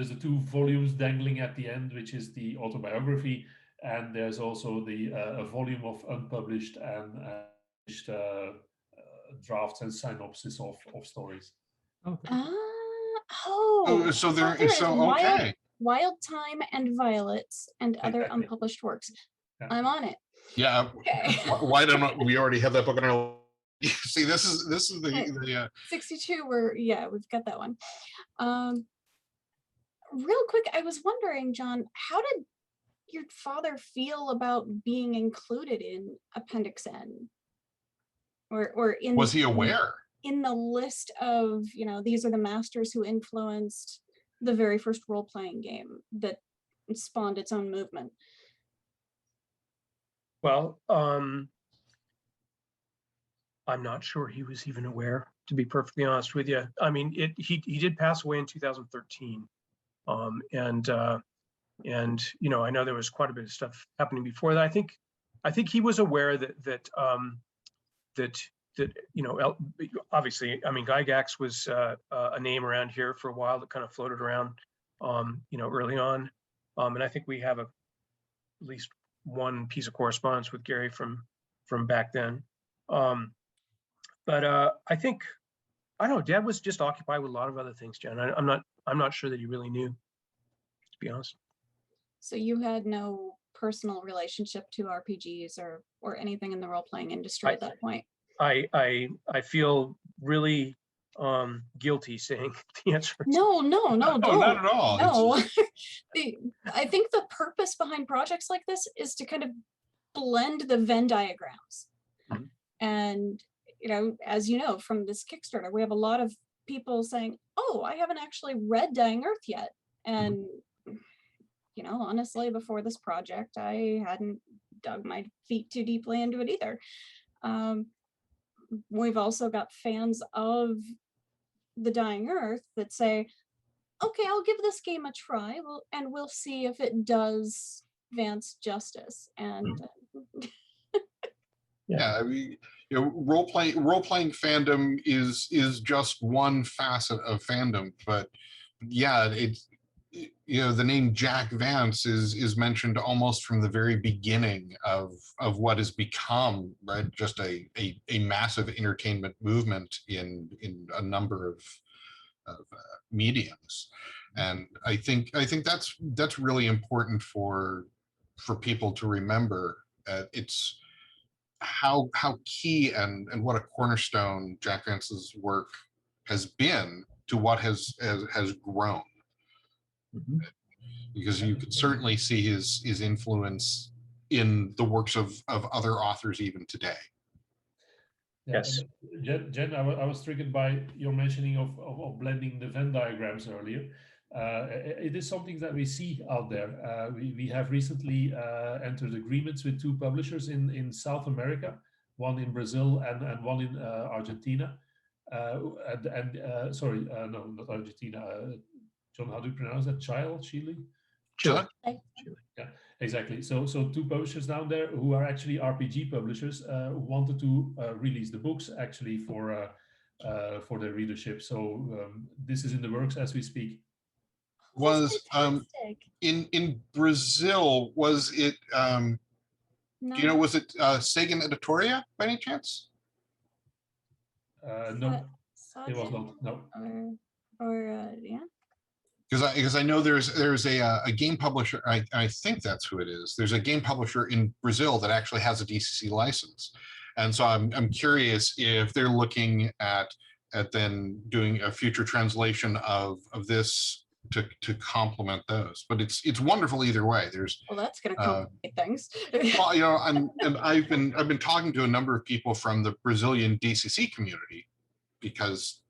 [SPEAKER 4] a 2 volumes dangling at the end, which is the autobiography, and there's also the a volume of unpublished and drafts and synopsis of stories.
[SPEAKER 5] okay.
[SPEAKER 1] So there
[SPEAKER 2] is
[SPEAKER 1] okay.
[SPEAKER 2] Wild Time and Violets and other
[SPEAKER 4] Exactly.
[SPEAKER 2] unpublished works.
[SPEAKER 4] Yeah.
[SPEAKER 2] I'm on it.
[SPEAKER 1] Yeah.
[SPEAKER 2] Okay.
[SPEAKER 1] Why don't we already have that book on our? See, this is the
[SPEAKER 2] 62. We've got that one. Real quick, I was wondering, John, how did your father feel about being included in Appendix N? Or in
[SPEAKER 1] Was he aware?
[SPEAKER 2] in the list of, you know, these are the masters who influenced the very first role-playing game that spawned its own movement?
[SPEAKER 3] Well, I'm not sure he was even aware, to be perfectly honest with you. I mean, he did pass away in 2013, and you know, I know there was quite a bit of stuff happening before that. I think he was aware that you know, obviously, I mean, Gygax was a name around here for a while that kind of floated around, you know, early on, and I think we have at least one piece of correspondence with Gary from back then. But I think, I don't know, Dad was just occupied with a lot of other things, Jen. I'm not sure that he really knew, to be honest.
[SPEAKER 2] So you had no personal relationship to RPGs or anything in the role-playing industry at that point?
[SPEAKER 3] I feel really guilty saying the answer.
[SPEAKER 2] No, don't.
[SPEAKER 1] Not at all.
[SPEAKER 2] No. I think the purpose behind projects like this is to kind of blend the Venn diagrams.
[SPEAKER 3] Mhm.
[SPEAKER 2] And, you know, as you know, from this Kickstarter, we have a lot of people saying, oh, I haven't actually read Dying Earth yet. And, you know, honestly, before this project, I hadn't dug my feet too deeply into it either. We've also got fans of the Dying Earth that say, okay, I'll give this game a try, and we'll see if it does Vance justice. And
[SPEAKER 1] Yeah, I mean, you know, role playing fandom is just one facet of fandom, but yeah, it's, you know, the name Jack Vance is mentioned almost from the very beginning of what has become, right, just a massive entertainment movement in a number of mediums. And I think that's really important for people to remember. It's how key and what a cornerstone Jack Vance's work has been to what has grown.
[SPEAKER 3] Mhm.
[SPEAKER 1] Because you could certainly see his influence in the works of other authors even today.
[SPEAKER 4] Yeah,
[SPEAKER 3] Yes.
[SPEAKER 4] Jen, I was triggered by your mentioning of blending the Venn diagrams earlier. It is something that we see out there. We have recently entered agreements with 2 publishers in South America, one in Brazil and one in Argentina. Sorry, no, not Argentina. John, how do you pronounce that? Chile?
[SPEAKER 3] Chile.
[SPEAKER 4] Yeah, exactly. So 2 publishers down there who are actually RPG publishers who wanted to release the books actually for their readership. So this is in the works as we speak.
[SPEAKER 1] Was in Brazil, was it
[SPEAKER 2] no,
[SPEAKER 1] do you know, was it Sagan Editoria by any chance?
[SPEAKER 4] No, it was not. No.
[SPEAKER 2] Or yeah.
[SPEAKER 1] Because I know there's a game publisher, I think that's who it is. There's a game publisher in Brazil that actually has a DCC license, and so I'm curious if they're looking at then doing a future translation of this to complement those. But it's wonderful either way. There's,
[SPEAKER 2] Well, that's going to complicate things.
[SPEAKER 1] well, you know, and I've been talking to a number of people from the Brazilian DCC community, because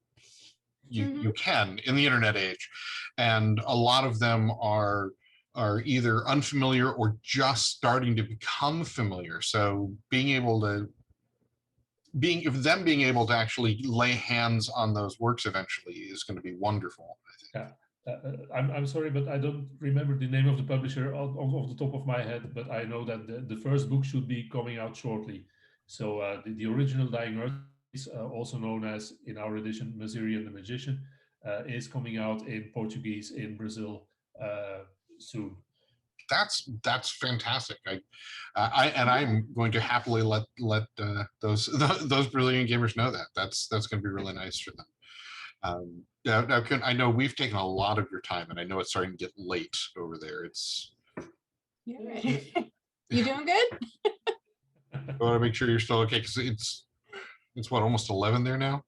[SPEAKER 1] you can in the internet age, and a lot of them are either unfamiliar or just starting to become familiar. So being able to actually lay hands on those works eventually is going to be wonderful, I think.
[SPEAKER 4] Yeah. I'm sorry, but I don't remember the name of the publisher off the top of my head, but I know that the first book should be coming out shortly. So the original Dying Earth, also known as, in our edition, Missouri and the Magician, is coming out in Portuguese in Brazil soon.
[SPEAKER 1] That's fantastic. I'm going to happily let those Brazilian gamers know that. That's going to be really nice for them. Now, I know we've taken a lot of your time, and I know it's starting to get late over there. It's
[SPEAKER 2] You doing good?
[SPEAKER 1] I want to make sure you're still okay, because it's what, almost 11 there now?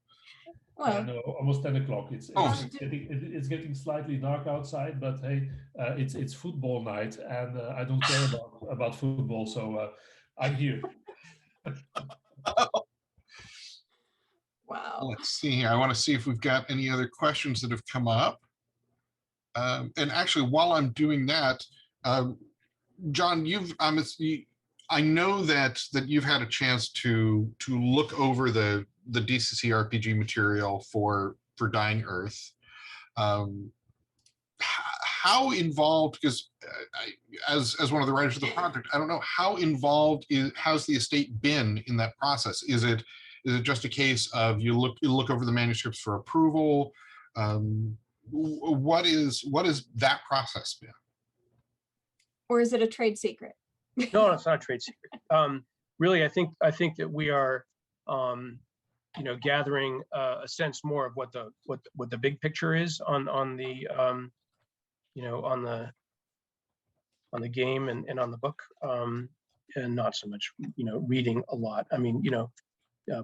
[SPEAKER 2] Well,
[SPEAKER 4] no, almost 10 o'clock.
[SPEAKER 1] Oh.
[SPEAKER 4] It's getting slightly dark outside, but hey, it's football night, and I don't care about football, so I'm here.
[SPEAKER 2] wow.
[SPEAKER 1] Let's see here. I want to see if we've got any other questions that have come up. And actually, while I'm doing that, John, I know that you've had a chance to look over the DCC RPG material for Dying Earth. How involved? Because as one of the writers of the project, I don't know how involved how's the estate been in that process. Is it just a case of you look over the manuscripts for approval? What is that process been?
[SPEAKER 2] Or is it a trade secret?
[SPEAKER 3] No, it's not a trade secret. Really, I think that we are, gathering a sense more of what the big picture is on the on the game and on the book, and not so much reading a lot. I mean,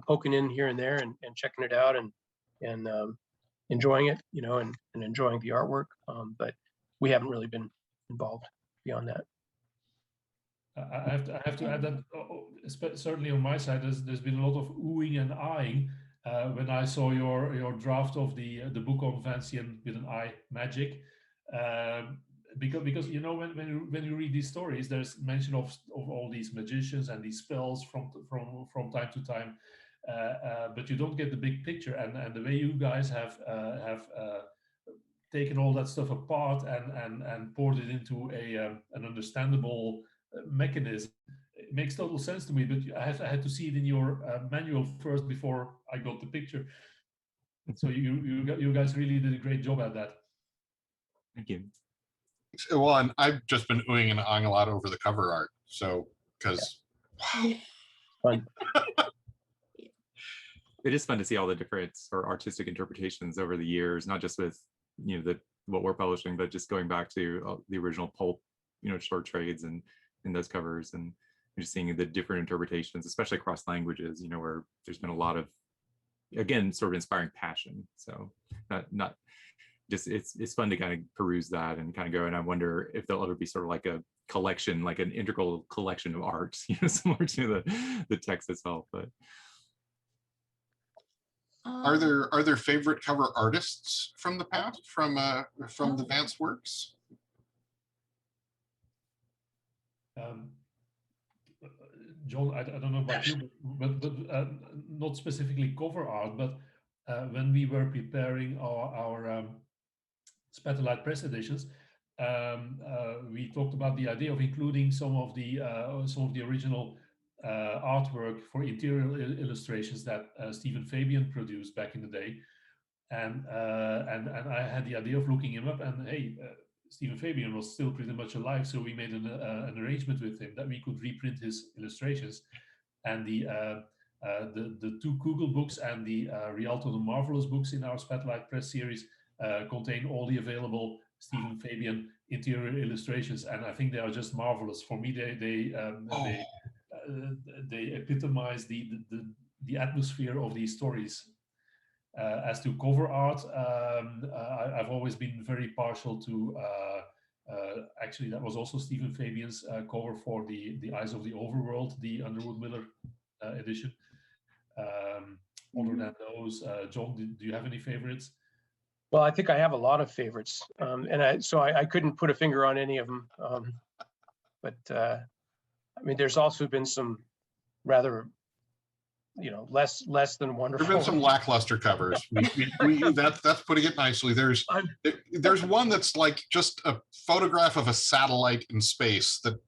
[SPEAKER 3] poking in here and there and checking it out and enjoying it, and enjoying the artwork. But we haven't really been involved beyond that.
[SPEAKER 4] I have to add that certainly on my side, there's been a lot of oohing and eyeing when I saw your draft of the book on Vancian with an I magic, because when you read these stories, there's mention of all these magicians and these spells from time to time, but you don't get the big picture, and the way you guys have taken all that stuff apart and poured it into an understandable mechanism. It makes total sense to me, but I had to see it in your manual first before I got the picture. So you guys really did a great job at that.
[SPEAKER 5] Thank you.
[SPEAKER 1] Well, and I've just been oohing and ahhing a lot over the cover art. So, because
[SPEAKER 3] Fun.
[SPEAKER 5] It is fun to see all the different or artistic interpretations over the years, not just with what we're publishing, but just going back to the original pulp, short trades and in those covers, and just seeing the different interpretations, especially across languages, where there's been a lot of, again, sort of inspiring passion. So not just, it's fun to kind of peruse that and kind of go, and I wonder if there'll ever be sort of like a collection, like an integral collection of art, similar to the text itself. But
[SPEAKER 1] are there favorite cover artists from the past, from the Vance works?
[SPEAKER 4] John, I don't know about you, but not specifically cover art, but when we were preparing our Spatterlight press editions, we talked about the idea of including some of the original artwork for interior illustrations that Stephen Fabian produced back in the day, and I had the idea of looking him up, and hey, Stephen Fabian was still pretty much alive, so we made an arrangement with him that we could reprint his illustrations, and the two Kugel books and the Rialto the Marvelous books in our Spatterlight press series contain all the available Stephen Fabian interior illustrations, and I think they are just marvelous. For me, they epitomize the atmosphere of these stories. As to cover art, I've always been very partial to, actually that was also Stephen Fabian's cover for the Eyes of the Overworld, the Underwood Miller edition. Other than those, John, do you have any favorites?
[SPEAKER 3] Well, I think I have a lot of favorites, and I couldn't put a finger on any of them. But I mean, there's also been some rather, less than wonderful.
[SPEAKER 1] There've been some lackluster covers. That's putting it nicely. There's one that's like just a photograph of a satellite in space that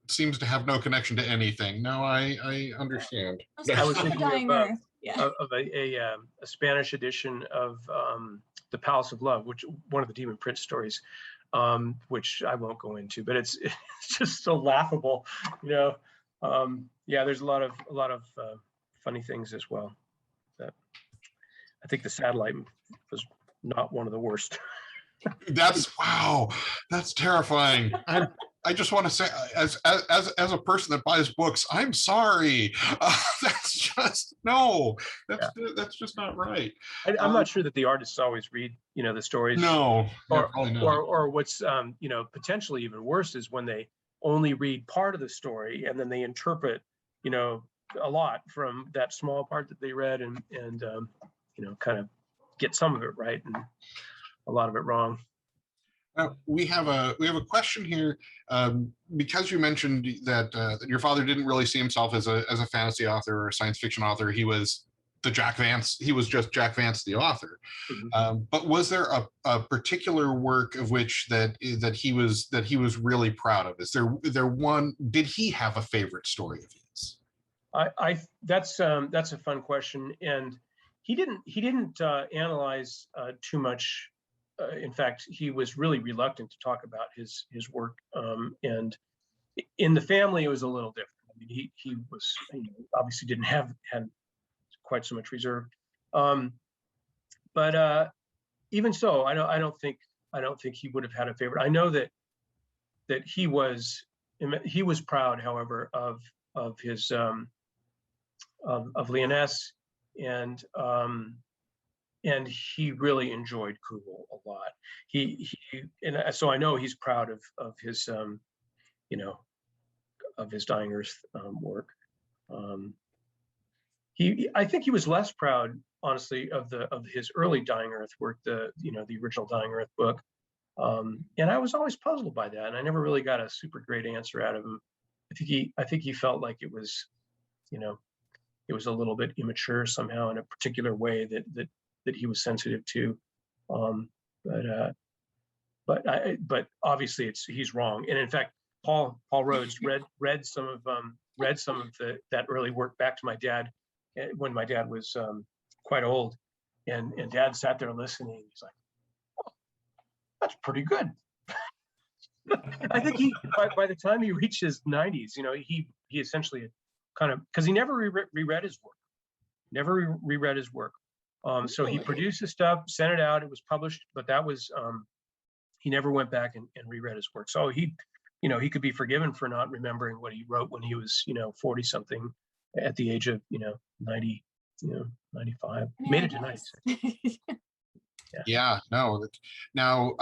[SPEAKER 1] seems to have no connection to anything. No, I understand.
[SPEAKER 3] I was thinking
[SPEAKER 2] Dying
[SPEAKER 3] of,
[SPEAKER 2] Earth. Yeah.
[SPEAKER 3] of a Spanish edition of The Palace of Love, which one of the Demon Prince stories, which I won't go into, but it's just so laughable, Yeah, there's a lot of funny things as well. That I think the satellite was not one of the worst.
[SPEAKER 1] Wow, that's terrifying. I just want to say, as a person that buys books, I'm sorry. That's just no. That's just not right.
[SPEAKER 3] I'm not sure that the artists always read, the stories.
[SPEAKER 1] No,
[SPEAKER 3] or
[SPEAKER 1] probably not.
[SPEAKER 3] or what's potentially even worse is when they only read part of the story and then they interpret, a lot from that small part that they read and kind of get some of it right and a lot of it wrong.
[SPEAKER 1] We have a question here, because you mentioned that that your father didn't really see himself as a fantasy author or a science fiction author. He was the Jack Vance. He was just Jack Vance, the author.
[SPEAKER 3] Mm-hmm.
[SPEAKER 1] But was there a particular work of which that he was really proud of? Is there one? Did he have a favorite story of his?
[SPEAKER 3] That's a fun question, and he didn't analyze too much. In fact, he was really reluctant to talk about his work, and in the family, it was a little different. I mean, he was obviously didn't had quite so much reserve, but even so, I don't think he would have had a favorite. I know that he was proud, however, of his of Leoness, and he really enjoyed Kugel a lot. And so I know he's proud of his of his Dying Earth work. I think he was less proud, honestly, of his early Dying Earth work, the original Dying Earth book. And I was always puzzled by that, and I never really got a super great answer out of him. I think he felt like it was it was a little bit immature somehow in a particular way that he was sensitive to, but obviously he's wrong. And in fact, Paul Rhodes read some of that early work back to my dad when my dad was quite old, and Dad sat there listening. He's like, oh, "That's pretty good." I think by the time he reached his 90s, he essentially kind of, because he never reread his work. So he produced his stuff, sent it out, it was published, but that was he never went back and reread his work. So he could be forgiven for not remembering what he wrote when he was 40 something at the age of 90, 95. Made it to 96.
[SPEAKER 1] Yeah, no. Now,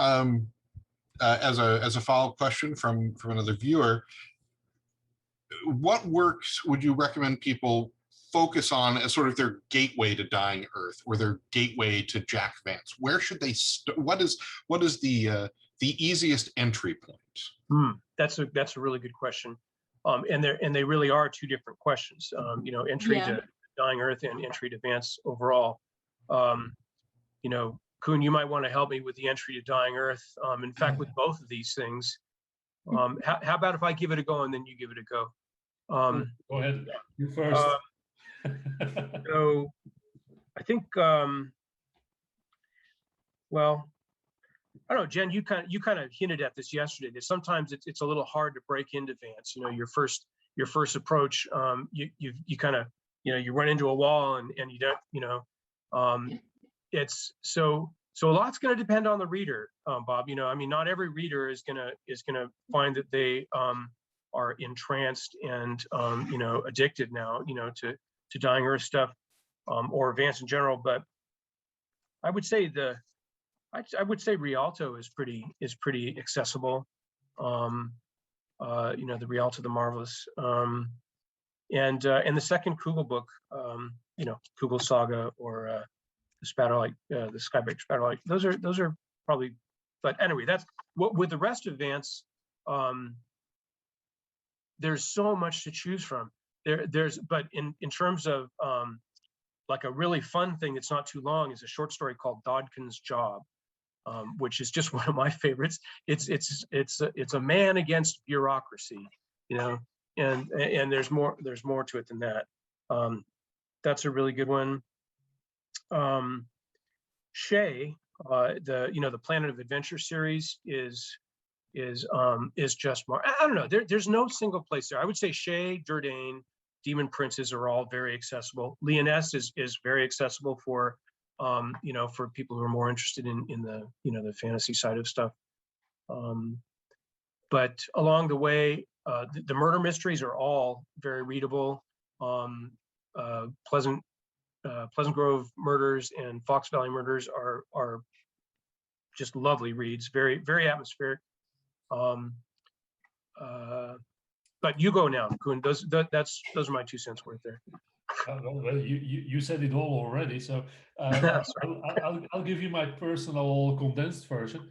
[SPEAKER 1] as a follow-up question from another viewer, what works would you recommend people focus on as sort of their gateway to Dying Earth or their gateway to Jack Vance? Where should they what is the easiest entry point?
[SPEAKER 3] That's a really good question. And they really are two different questions. Entry to Dying Earth and entry to Vance overall. Koen, you might want to help me with the entry to Dying Earth. In fact, with both of these things, how about if I give it a go and then you give it a go?
[SPEAKER 4] Go ahead. You first.
[SPEAKER 3] So I think, well, I don't know, Jen, you kind of hinted at this yesterday, that sometimes it's a little hard to break into Vance. Your first approach, you kind of, you run into a wall and you don't, it's so a lot's going to depend on the reader, Bob. I mean, not every reader is gonna find that they are entranced and addicted now, to Dying Earth stuff, or Vance in general. But I would say Rialto is pretty accessible. The Rialto the Marvelous, and the second Kugel book, Kugel Saga, or the Spatterlight, the Skybreak Spatterlight. Those are probably. But anyway, that's what with the rest of Vance. There's so much to choose from. But in terms of like a really fun thing that's not too long is a short story called Dodkin's Job, which is just one of my favorites. It's a man against bureaucracy, and there's more to it than that. That's a really good one. Shay, the Planet of Adventure series is just more. I don't know. There's no single place there. I would say Shay, Jourdain, Demon Princes are all very accessible. Leoness is very accessible for for people who are more interested in the the fantasy side of stuff. but along the way, the murder mysteries are all very readable. Pleasant Grove Murders and Fox Valley Murders are just lovely reads, very, very atmospheric. But you go now, Koen. Those are my 2 cents worth there.
[SPEAKER 4] Well, you said it all already, so I'll give you my personal condensed version.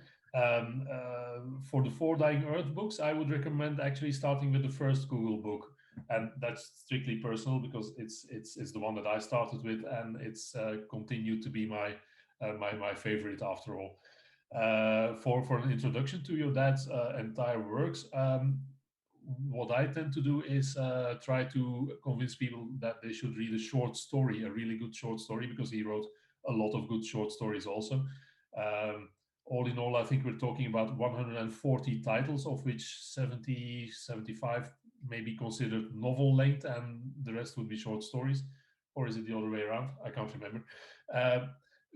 [SPEAKER 4] For the 4 Dying Earth books, I would recommend actually starting with the first Google book, and that's strictly personal because it's the one that I started with, and it's continued to be my my favorite after all. For an introduction to your dad's entire works, what I tend to do is try to convince people that they should read a short story, a really good short story, because he wrote a lot of good short stories also. All in all, I think we're talking about 140 titles, of which 70, 75 may be considered novel length, and the rest would be short stories. Or is it the other way around? I can't remember.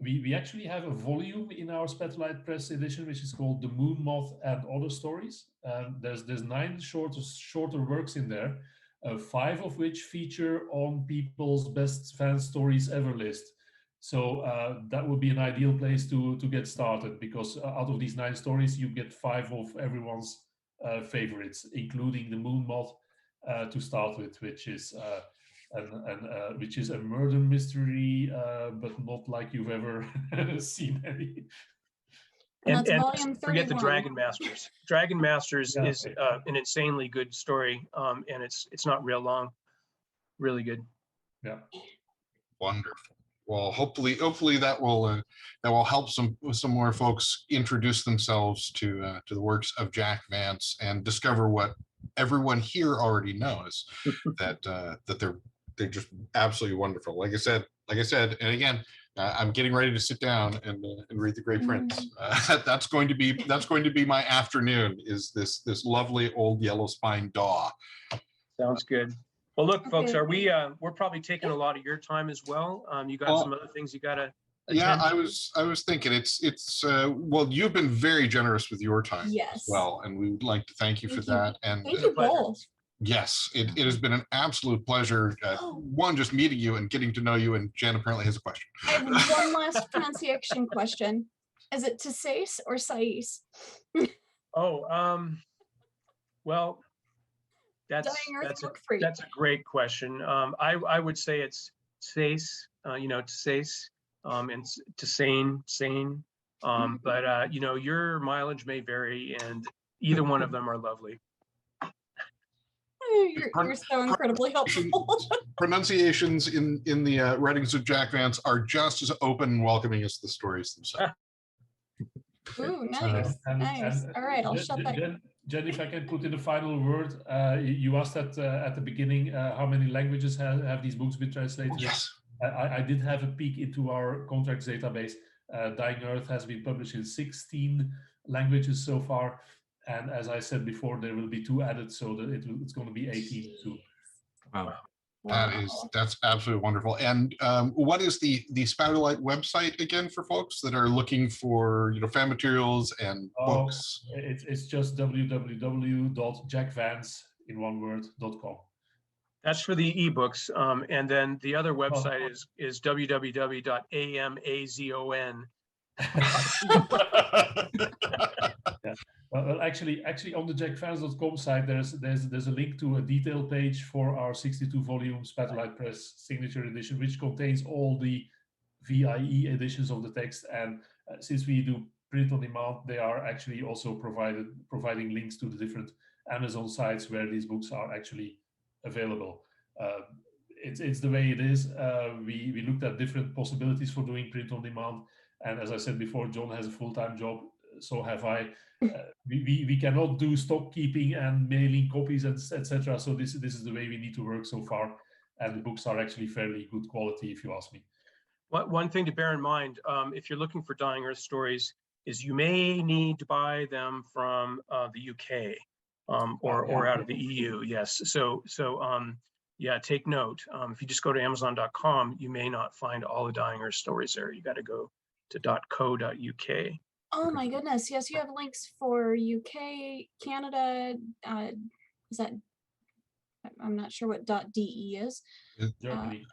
[SPEAKER 4] We actually have a volume in our Spatterlight Press edition, which is called The Moon Moth and Other Stories. There's 9 shorter works in there, 5 of which feature on people's best fan stories ever list. So that would be an ideal place to get started, because out of these 9 stories, you get 5 of everyone's favorites, including The Moon Moth to start with, which is which is a murder mystery, but not like you've ever seen any.
[SPEAKER 2] And that's volume
[SPEAKER 3] forget
[SPEAKER 2] 31.
[SPEAKER 3] the Dragon Masters. Dragon Masters
[SPEAKER 4] Yeah,
[SPEAKER 3] is an insanely good story, and it's not real long. Really good.
[SPEAKER 4] Yeah.
[SPEAKER 1] Wonderful. Well, hopefully that will help some more folks introduce themselves to the works of Jack Vance and discover what everyone here already knows, that they're just absolutely wonderful. Like I said, and again, I'm getting ready to sit down and read The Great Prince. That's going to be my afternoon. Is this lovely old yellow spine daw?
[SPEAKER 3] Sounds good. Well, look, folks,
[SPEAKER 2] Okay.
[SPEAKER 3] we're probably taking a lot of your time as well. You got some other things you got to attend
[SPEAKER 1] Yeah,
[SPEAKER 3] to?
[SPEAKER 1] I was thinking it's well, you've been very generous with your time as
[SPEAKER 2] Yes.
[SPEAKER 1] well, and we would like to thank you for
[SPEAKER 2] Thank you.
[SPEAKER 1] that. And
[SPEAKER 2] Thank you
[SPEAKER 3] pleasure.
[SPEAKER 2] both.
[SPEAKER 1] yes, it has been an absolute pleasure. One, just meeting you and getting to know you. And Jen apparently has a question.
[SPEAKER 2] I have one last pronunciation question. Is it Tissace or Sais?
[SPEAKER 3] Oh, well, that's
[SPEAKER 2] Dying Earth
[SPEAKER 3] a
[SPEAKER 2] Book 3.
[SPEAKER 3] that's a great question. I would say it's Sace, Tissace, and Sane. But your mileage may vary, and either one of them are lovely.
[SPEAKER 2] You're so incredibly helpful.
[SPEAKER 1] Pronunciations in the writings of Jack Vance are just as open and welcoming as the stories themselves.
[SPEAKER 2] Ooh, nice, nice. All right, I'll shut that.
[SPEAKER 4] Jen, if I can put in a final word, you asked at the beginning how many languages have these books been translated.
[SPEAKER 1] Yes.
[SPEAKER 4] I did have a peek into our contracts database. Dying Earth has been published in 16 languages so far. And as I said before, there will be 2 added, so that it's going to be 18 too.
[SPEAKER 5] Wow.
[SPEAKER 1] That's absolutely wonderful. And what is the Spatterlight website again for folks that are looking for fan materials and books?
[SPEAKER 4] It's just www.jackvance.com.
[SPEAKER 3] That's for the ebooks, and then the other website is www.amazon.
[SPEAKER 4] Yeah. Well, actually, on the jackvance.com site, there's a link to a detail page for our 62-volume Spatterlight Press signature edition, which contains all the VIE editions of the text. And since we do print on demand, they are actually also providing links to the different Amazon sites where these books are actually available. It's the way it is. We looked at different possibilities for doing print on demand, and as I said before, John has a full-time job, so have I. We cannot do stock keeping and mailing copies, etc. So this is the way we need to work so far, and the books are actually fairly good quality, if you ask me.
[SPEAKER 3] One thing to bear in mind, if you're looking for Dying Earth stories, is you may need to buy them from the UK or out of the EU. Yes. So yeah, take note. If you just go to Amazon.com, you may not find all the Dying Earth stories there. You got to go to .co.uk.
[SPEAKER 2] Oh my goodness. Yes, you have links for UK, Canada. Is that, I'm not sure what .de is.
[SPEAKER 4] Germany.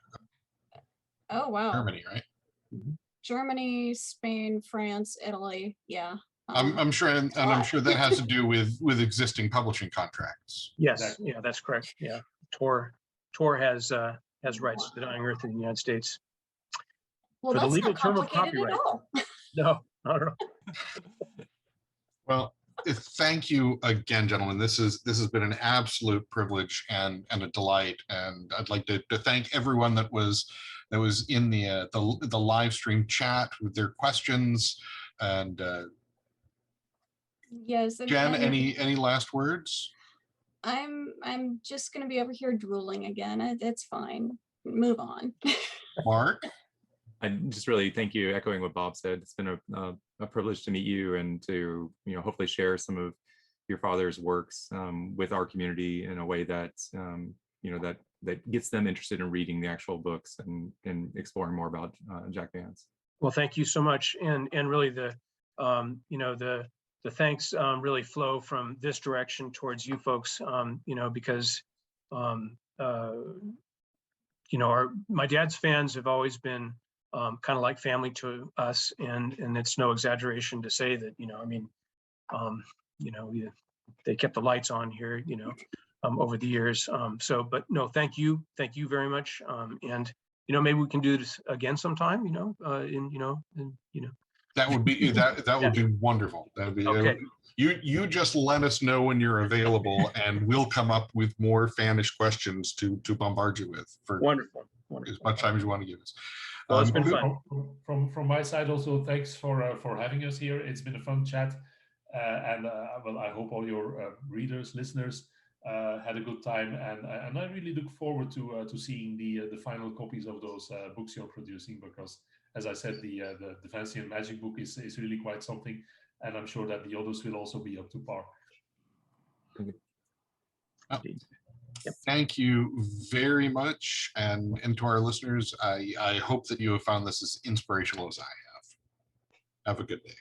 [SPEAKER 2] Oh, wow.
[SPEAKER 1] Germany, right?
[SPEAKER 2] Germany, Spain, France, Italy. Yeah.
[SPEAKER 1] I'm sure, and I'm
[SPEAKER 2] lot.
[SPEAKER 1] sure that has to do with existing publishing contracts.
[SPEAKER 3] Yes,
[SPEAKER 4] Exactly.
[SPEAKER 3] yeah, that's correct. Yeah, Tor has rights to the Dying Earth in the United States.
[SPEAKER 2] Well,
[SPEAKER 3] For the
[SPEAKER 2] that's
[SPEAKER 3] legal
[SPEAKER 2] not
[SPEAKER 3] term of
[SPEAKER 2] complicated at
[SPEAKER 3] copyright.
[SPEAKER 2] all.
[SPEAKER 3] No, not at all.
[SPEAKER 1] Well, thank you again, gentlemen. This has been an absolute privilege and a delight. And I'd like to thank everyone that was in the live stream chat with their questions. And
[SPEAKER 2] Yes.
[SPEAKER 1] Jen,
[SPEAKER 2] And
[SPEAKER 1] any last words?
[SPEAKER 2] I'm just gonna be over here drooling again. It's fine. Move on.
[SPEAKER 1] Mark?
[SPEAKER 5] And just really thank you, echoing what Bob said. It's been a privilege to meet you and to, you know, hopefully share some of your father's works with our community in a way that, you know, that gets them interested in reading the actual books and exploring more about Jack Vance.
[SPEAKER 3] Well, thank you so much. And really the, you know, the thanks really flow from this direction towards you folks, you know, because, you know, my dad's fans have always been kind of like family to us, and it's no exaggeration to say that, you know, I mean, you know, they kept the lights on here, you know, over the years. So, but no, thank you very much. And you know, maybe we can do this again sometime, you know,
[SPEAKER 1] That would be that would be wonderful. That'd be
[SPEAKER 3] Okay.
[SPEAKER 1] You just let us know when you're available, and we'll come up with more fanish questions to bombard you with for
[SPEAKER 3] Wonderful.
[SPEAKER 1] as much time as you want to give us.
[SPEAKER 3] Well, it's been fun.
[SPEAKER 4] From my side also, thanks for having us here. It's been a fun chat, and well, I hope all your readers, listeners had a good time, and I really look forward to seeing the final copies of those books you're producing, because as I said, the Fantasy and Magic book is really quite something, and I'm sure that the others will also be up to par.
[SPEAKER 1] Thank you very much, and to our listeners, I hope that you have found this as inspirational as I have. Have a good day.